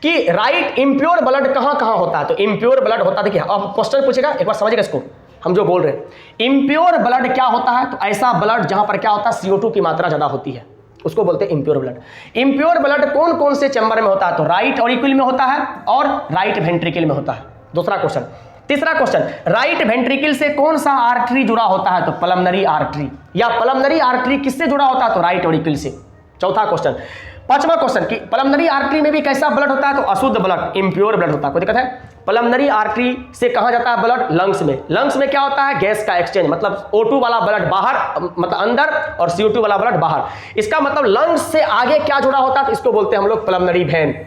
कि राइट इम्प्योर ब्लड कहां कहां होता है, तो इम्प्योर ब्लड होता है, देखिए अब क्वेश्चन पूछेगा, एक बार समझिएगा इसको हम जो बोल रहे हैं। इम्प्योर ब्लड क्या होता है, तो ऐसा ब्लड जहां पर क्या होता है, CO2 की मात्रा ज्यादा होती है, उसको बोलते हैं इम्प्योर ब्लड। इम्प्योर ब्लड कौन कौन से चैम्बर में होता है, तो राइट ऑरिकल में होता है और राइट वेंट्रिकल में होता है। दूसरा क्वेश्चन। तीसरा क्वेश्चन, राइट वेंट्रिकल से कौन सा आर्टरी जुड़ा होता है, तो पल्मोनरी आर्टरी। या पल्मोनरी आर्टरी किससे जुड़ा होता है, तो राइट ऑरिकल से। चौथा क्वेश्चन। पांचवा क्वेश्चन कि पल्मोनरी आर्टरी में भी कैसा ब्लड होता है, तो अशुद्ध ब्लड, इम्प्योर ब्लड होता है। कोई दिक्कत है। पल्मोनरी आर्टरी से कहां जाता है ब्लड, लंग्स में। लंग्स में क्या होता है, गैस का एक्सचेंज, मतलब O2 वाला ब्लड बाहर, मतलब अंदर, और CO2 वाला ब्लड बाहर। इसका मतलब लंग्स से आगे क्या जुड़ा होता है, तो इसको बोलते हैं हम लोग पल्मोनरी वेन,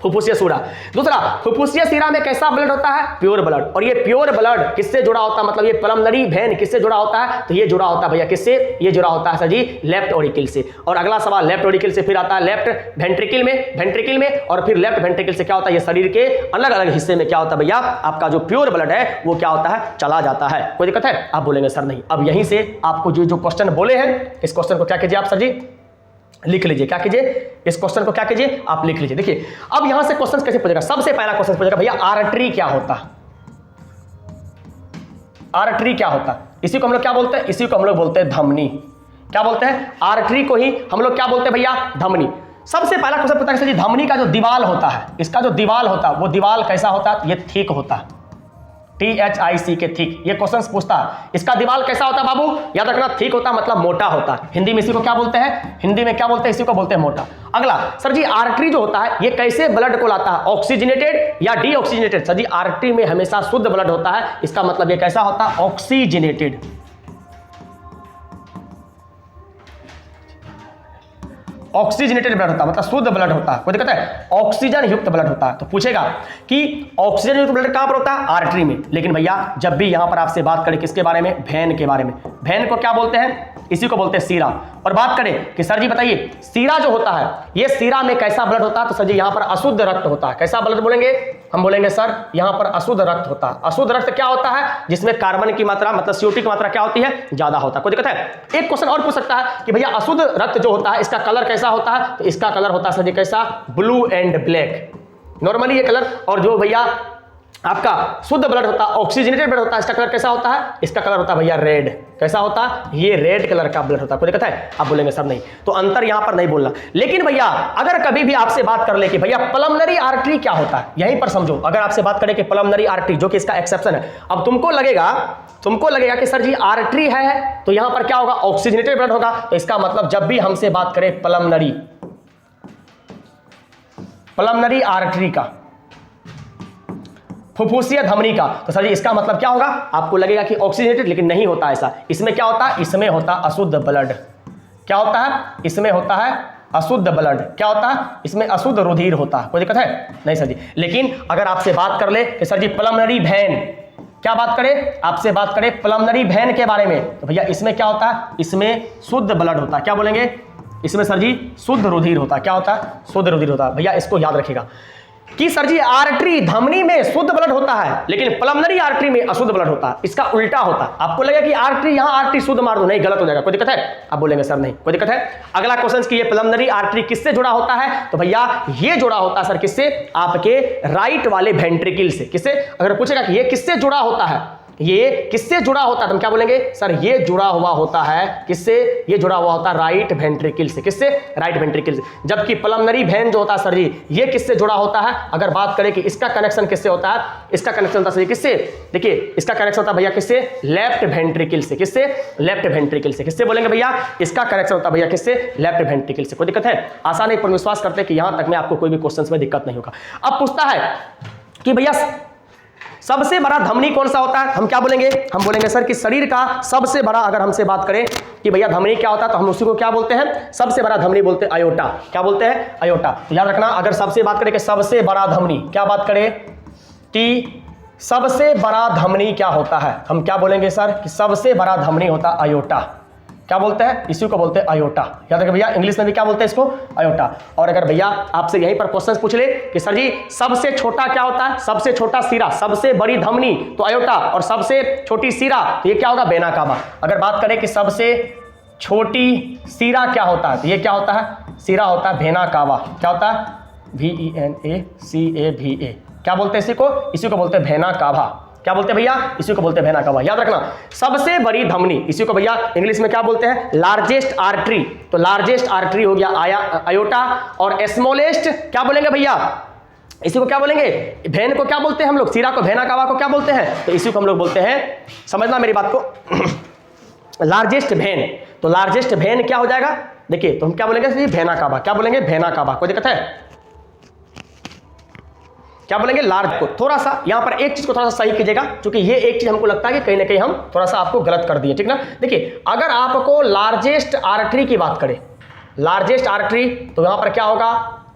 फुफ्फुसिया सीरा। दूसरा, फुफ्फुसिया सीरा में कैसा ब्लड होता है, प्योर ब्लड। और ये प्योर ब्लड किससे जुड़ा होता है, मतलब ये पल्मोनरी वेन किससे जुड़ा होता है, तो ये जुड़ा होता है भैया किससे, ये जुड़ा होता है सर जी लेफ्ट ऑरिकल से। और अगला सवाल, लेफ्ट ऑरिकल से फिर आता है लेफ्ट वेंट्रिकल में, और फिर लेफ्ट वेंट्रिकल से क्या होता है, ये शरीर के अलग अलग हिस्से में क्या होता है भैया, आपका जो प्योर ब्लड है वो क्या होता है, चला जाता है। कोई दिक्कत है। आप बोलेंगे सर नहीं। अब यहीं से आपको जो क्वेश्चन बोले हैं, इस क्वेश्चन को क्या कीजिए आप सर जी, लिख लीजिए। क्या कीजिए, इस क्वेश्चन को क्या कीजिए, आप लिख लीजिए। देखिए अब यहां से क्वेश्चन कैसे पूछेगा। सबसे पहला क्वेश्चन पूछेगा भैया आर्टरी क्या होता है, आर्टरी क्या होता है। इसी को हम लोग क्या बोलते हैं, इसी को हम लोग बोलते हैं धमनी। क्या बोलते हैं, आर्टरी को ही हम लोग क्या बोलते हैं भैया, धमनी। सबसे पहला क्वेश्चन पूछता है धमनी का जो दीवाल होता है, इसका जो दीवाल होता है वो दीवाल कैसा होता है, ये थिक होता है। THIC के थिक, ये क्वेश्चन पूछता है। इसका दीवार कैसा होता है बाबू, याद रखना, थिक होता मतलब मोटा होता है। हिंदी में इसी को क्या बोलते हैं, हिंदी में क्या बोलते हैं, इसी को बोलते हैं मोटा। अगला सर जी आर्टरी जो होता है ये कैसे ब्लड को लाता है, ऑक्सीजनेटेड या डीऑक्सीजनेटेड। सर जी आर्टरी में हमेशा शुद्ध ब्लड होता है, इसका मतलब ये कैसा होता है, ऑक्सीजनेटेड। ऑक्सीजनेटेड ब्लड होता है मतलब शुद्ध ब्लड होता है, कोई दिक्कत है, ऑक्सीजन युक्त ब्लड होता है। तो पूछेगा कि ऑक्सीजन युक्त ब्लड कहां पर होता है, आर्टरी में। लेकिन भैया जब भी यहां पर आपसे बात करें किसके बारे में, वेन के बारे में, वेन को क्या बोलते हैं, इसी को बोलते हैं सीरा। और बात करें कि सर जी बताइए सीरा जो होता है ये सीरा में कैसा ब्लड होता है, तो सर जी यहां पर अशुद्ध रक्त होता है। कैसा ब्लड बोलेंगे, हम बोलेंगे सर यहां पर अशुद्ध रक्त होता है। अशुद्ध रक्त क्या होता है, जिसमें कार्बन की मात्रा मतलब CO2 की मात्रा क्या होती है, ज्यादा होता है। कोई दिक्कत है। एक क्वेश्चन और पूछ सकता है कि भैया अशुद्ध रक्त जो होता है इसका कलर कैसा होता है, तो इसका कलर होता है सर जी कैसा, ब्लू एंड ब्लैक, नॉर्मली ये कलर। और जो भैया आपका शुद्ध ब्लड होता है, ऑक्सीजनेटेड ब्लड होता है, इसका कलर कैसा होता है, इसका कलर होता है भैया रेड। कैसा होता है, ये रेड कलर का ब्लड होता है। कोई दिक्कत है, आप बोलेंगे सर नहीं, तो अंतर यहां पर नहीं बोलना। लेकिन भैया अगर कभी भी आपसे बात कर ले कि भैया पल्मोनरी आर्टरी क्या होता है, यहीं पर समझो। अगर आपसे बात करें कि पल्मोनरी आर्टरी, जो कि इसका एक्सेप्शन है, अब तुमको लगेगा कि सर जी आर्टरी है तो यहां पर क्या होगा, ऑक्सीजनेटेड ब्लड होगा। तो इसका मतलब जब भी हमसे बात करें पल्मोनरी आर्टरी का, फुफ्फुसीय धमनी का, तो सर जी इसका मतलब क्या होगा, आपको लगेगा कि ऑक्सीजनेटेड, लेकिन नहीं होता ऐसा। इसमें क्या होता है, इसमें होता अशुद्ध ब्लड। क्या होता है, इसमें होता है अशुद्ध ब्लड। क्या होता है, इसमें अशुद्ध रुधिर होता है। कोई दिक्कत है नहीं सर जी। लेकिन अगर आपसे बात कर ले कि सर जी पल्मोनरी वेन, क्या बात करें, आपसे बात करें पल्मोनरी वेन के बारे में, तो भैया इसमें क्या होता है, इसमें शुद्ध ब्लड होता है। क्या बोलेंगे, इसमें सर जी शुद्ध रुधिर होता है। क्या होता है, शुद्ध रुधिर होता है। भैया इसको याद रखिएगा कि सर जी आर्टरी धमनी में शुद्ध ब्लड होता है, लेकिन पल्मोनरी आर्टरी में अशुद्ध ब्लड होता है। इसका उल्टा होता है। आपको लगेगा कि आर्टरी यहां आर्टरी शुद्ध मार दो, नहीं गलत हो जाएगा। कोई दिक्कत है, आप बोलेंगे सर नहीं, कोई दिक्कत है। अगला क्वेश्चन कि ये पल्मोनरी आर्टरी किससे जुड़ा होता है, तो भैया ये जुड़ा होता है सर किससे, आपके राइट वाले वेंट्रिकल से। किससे, अगर पूछेगा कि ये किससे जुड़ा होता है, ये किससे जुड़ा होता है, तो हम क्या बोलेंगे सर ये जुड़ा हुआ होता है किससे, ये जुड़ा हुआ होता है राइट वेंट्रिकल से। किससे, राइट वेंट्रिकल से। जबकि पल्मोनरी वेन जो होता है सर जी ये किससे जुड़ा होता है, अगर बात करें कि इसका कनेक्शन किससे होता है, इसका कनेक्शन होता है किससे, देखिए इसका कनेक्शन होता है भैया किससे, लेफ्ट वेंट्रिकल से। किससे, लेफ्ट वेंट्रिकल से। किससे बोलेंगे भैया, इसका कनेक्शन होता है भैया किससे, लेफ्ट वेंट्रिकल से। कोई दिक्कत है, आसान है, पर विश्वास करते हैं कि यहां तक में आपको कोई भी क्वेश्चन में दिक्कत नहीं होगा। अब पूछता है कि भैया सबसे बड़ा धमनी कौन सा होता है, हम क्या बोलेंगे, हम बोलेंगे सर कि शरीर का सबसे बड़ा, अगर हमसे बात करें कि भैया धमनी क्या होता है, तो हम उसी को क्या बोलते हैं, सबसे बड़ा धमनी बोलते हैं अयोटा। क्या बोलते हैं, अयोटा। तो याद रखना, अगर सबसे बात करें कि सबसे बड़ा धमनी, क्या बात करें कि सबसे बड़ा धमनी क्या होता है, हम क्या बोलेंगे सर कि सबसे बड़ा धमनी होता है अयोटा। क्या बोलते हैं, इसी को बोलते हैं अयोटा। याद रखिए भैया इंग्लिश में भी क्या बोलते हैं इसको, अयोटा। और अगर भैया आपसे यहीं पर क्वेश्चन पूछ ले कि सर जी सबसे छोटा क्या होता है, सबसे छोटा सिरा, सबसे बड़ी धमनी तो अयोटा, और सबसे छोटी सिरा तो ये क्या होगा, वेना कावा। अगर बात करें कि सबसे छोटी सिरा क्या होता है, तो ये क्या होता है, सिरा होता है वेना कावा। क्या होता है, VENACAVA। क्या बोलते हैं इसी को बोलते हैं वेना कावा। क्या बोलते हैं भैया, इसी को बोलते हैं वेना कावा। याद रखना, सबसे बड़ी धमनी, इसी को भैया इंग्लिश में क्या बोलते हैं, लार्जेस्ट आर्टरी। तो लार्जेस्ट आर्टरी हो गया अयोटा, और स्मॉलेस्ट क्या बोलेंगे भैया, इसी को क्या बोलेंगे, वेन को क्या बोलते हैं हम लोग, सिरा को, वेना कावा को क्या बोलते हैं, तो इसी को हम लोग बोलते हैं, समझना मेरी बात को, लार्जेस्ट वेन। तो लार्जेस्ट वेन क्या हो जाएगा, देखिए तो हम क्या बोलेंगे, वेना कावा। क्या बोलेंगे, वेना कावा। कोई दिक्कत है, क्या बोलेंगे, लार्ज को। थोड़ा सा यहां पर एक चीज को थोड़ा सा सही कीजिएगा, क्योंकि ये एक चीज हमको लगता है कि कहीं ना कहीं हम थोड़ा सा आपको गलत कर दिए, ठीक ना। देखिए अगर आपको लार्जेस्ट आर्टरी की बात करें, लार्जेस्ट आर्टरी, तो यहां पर क्या होगा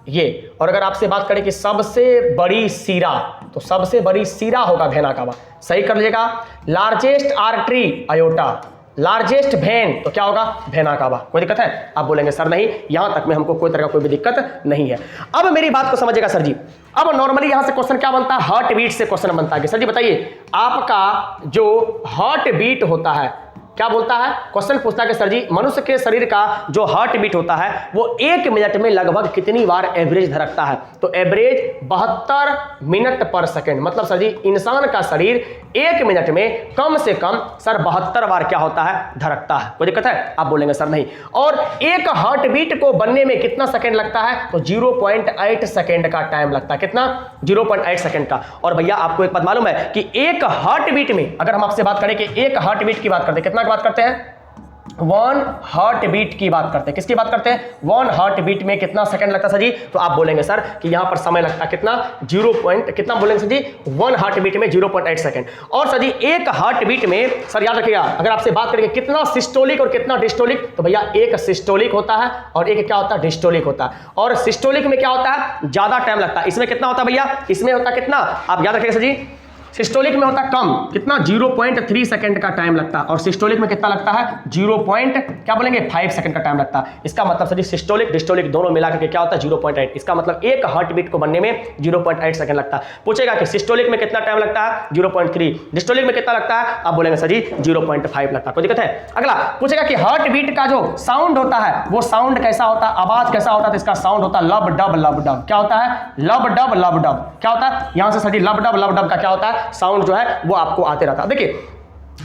ये। और अगर आपसे बात करें कि सबसे बड़ी सीरा, तो सबसे बड़ी सीरा होगा वेना कावा। सही कर लीजिएगा, largest artery aorta, largest vein तो क्या होगा, वेना कावा। कोई दिक्कत है, आप बोलेंगे सर नहीं, यहां तक में हमको कोई तरह का कोई भी दिक्कत नहीं है। अब मेरी बात को समझिएगा सर जी। अब नॉर्मली यहां से क्वेश्चन क्या बनता है, हार्ट बीट से क्वेश्चन बनता है कि सर जी बताइए आपका जो हार्ट बीट होता है, क्या बोलता है, क्वेश्चन पूछता है कि सर जी मनुष्य के शरीर का जो हार्ट बीट होता है वो 1 मिनट में लगभग कितनी बार एवरेज धड़कता है? तो एवरेज 72 मिनट पर सेकेंड। मतलब सर जी इंसान का शरीर 1 मिनट में कम से कम सर 72 बार क्या होता है, धड़कता है। कोई दिक्कत है? आप बोलेंगे सर नहीं। और एक हार्ट बीट को बनने में कितना सेकेंड लगता है? तो 0.8 सेकेंड का टाइम लगता है। कितना? 0.8 सेकेंड का। और भैया आपको एक बात मालूम है कि एक हार्ट बीट में, अगर हम आपसे बात करें कि एक हार्ट बीट की बात करते हैं, कितना की बात करते हैं? 1 हार्ट बीट की बात करते हैं। किसकी बात करते हैं? 1 हार्ट बीट में कितना सेकंड लगता है सर जी? तो आप बोलेंगे सर कि यहां पर समय लगता है कितना? कितना बोलेंगे सर जी? 1 हार्ट बीट में 0.8 सेकंड। और सर जी एक हार्ट बीट में सर याद रखिएगा, अगर आपसे बात करेंगे कितना सिस्टोलिक और कितना डिस्टोलिक, तो भैया एक सिस्टोलिक होता है और एक क्या होता है? डिस्टोलिक होता है। और सिस्टोलिक में क्या होता है? ज्यादा टाइम लगता है। इसमें कितना होता है भैया? इसमें होता है कितना? आप याद रखिएगा सर जी, सिस्टोलिक में होता है कम, कितना? 0.3 सेकंड का टाइम लगता है। और सिस्टोलिक में कितना लगता है? 5 सेकंड का टाइम लगता है। इसका मतलब सर सिस्टोलिक डिस्टोलिक दोनों मिलाकर के क्या होता है? 0.8। इसका मतलब एक हार्ट बीट को बनने में 0.8 सेकंड लगता है। पूछेगा कि सिस्टोलिक में कितना टाइम लगता है? 0.3। डिस्टोलिक में कितना लगता है? आप बोलेंगे सर जी 0.5 लगता है। कोई दिक्कत है? अगला पूछेगा कि हार्ट बीट का जो साउंड होता है वो साउंड कैसा होता है, आवाज कैसा होता है? तो इसका साउंड होता है लब डब लब डब। क्या होता है? लब डब लब डब। क्या होता है? यहां से सर जी लब डब का क्या होता है? साउंड जो है वो आपको आते रहता है। देखिए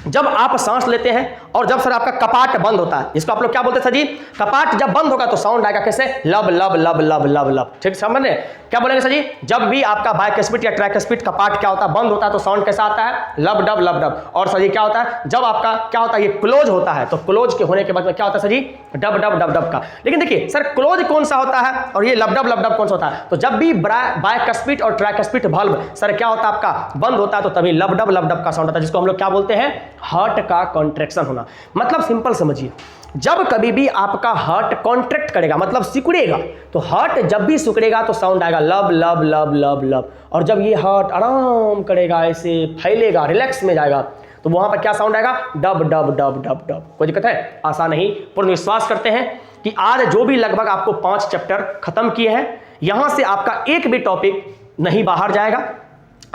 जब आप सांस लेते हैं और जब सर आपका कपाट बंद होता है, जिसको आप लोग क्या बोलते हैं सर जी? कपाट जब बंद होगा तो साउंड आएगा कैसे? लब लब लब लब लब लब। ठीक समझ रहे? क्या बोलेंगे सर जी? जब भी आपका बाइस्पिड या ट्राइस्पिड कपाट क्या होता है? बंद होता है तो साउंड कैसा आता है? लब डब लब डब। और सर जी क्या होता है? जब आपका क्या होता है? ये क्लोज होता है तो क्लोज के होने के बाद में क्या होता है सर जी? डब डब डब डब का। लेकिन देखिए सर क्लोज कौन सा होता है और ये लब डब कौन सा होता है? तो जब भी बाइस्पिड और ट्राइस्पिड वाल्व सर क्या होता है आपका? बंद होता है तो तभी लब डब का साउंड आता है, जिसको हम लोग क्या बोलते हैं? हार्ट का कॉन्ट्रैक्शन होना। मतलब सिंपल समझिए, जब कभी भी आपका हार्ट कॉन्ट्रैक्ट करेगा मतलब सिकुड़ेगा, तो हार्ट जब भी सिकुड़ेगा तो साउंड आएगा लब लब लब लब लब। और जब ये हार्ट आराम करेगा, ऐसे फैलेगा, रिलैक्स में जाएगा, तो वहां पर क्या साउंड आएगा? Dub dub dub dub dub. कोई दिक्कत है? आसान नहीं। पूर्ण विश्वास करते हैं कि आज जो भी लगभग आपको 5 चैप्टर खत्म किए हैं, यहां से आपका एक भी टॉपिक नहीं बाहर जाएगा।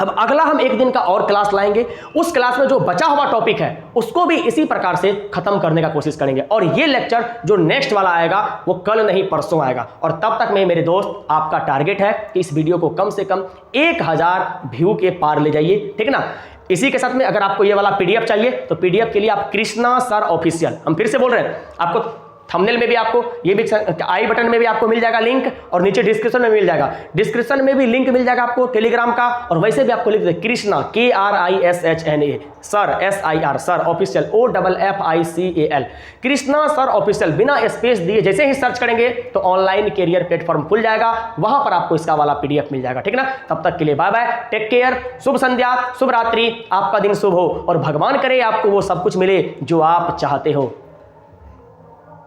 अब अगला हम एक दिन का और क्लास लाएंगे, उस क्लास में जो बचा हुआ टॉपिक है उसको भी इसी प्रकार से खत्म करने का कोशिश करेंगे। और ये लेक्चर जो नेक्स्ट वाला आएगा वो कल नहीं परसों आएगा। और तब तक में मेरे दोस्त आपका टारगेट है कि इस वीडियो को कम से कम 1000 व्यू के पार ले जाइए, ठीक ना। इसी के साथ में अगर आपको ये वाला पीडीएफ चाहिए तो पीडीएफ के लिए आप कृष्णा सर ऑफिशियल, हम फिर से बोल रहे हैं, आपको थंबनेल में भी आपको ये भी आई बटन में भी आपको मिल जाएगा लिंक, और नीचे डिस्क्रिप्शन में मिल जाएगा। डिस्क्रिप्शन में भी लिंक मिल जाएगा आपको टेलीग्राम का, और वैसे भी आपको लिख दे Krishna KRISHNA sir SIR sir official OFFICAL Krishna sir official, बिना स्पेस दिए जैसे ही सर्च करेंगे तो ऑनलाइन कैरियर प्लेटफॉर्म खुल जाएगा, वहां पर आपको इसका वाला पीडीएफ मिल जाएगा, ठीक ना। तब तक के लिए बाय बाय, टेक केयर, शुभ संध्या, शुभ रात्रि, आपका दिन शुभ हो और भगवान करे आपको वो सब कुछ मिले जो आप चाहते हो।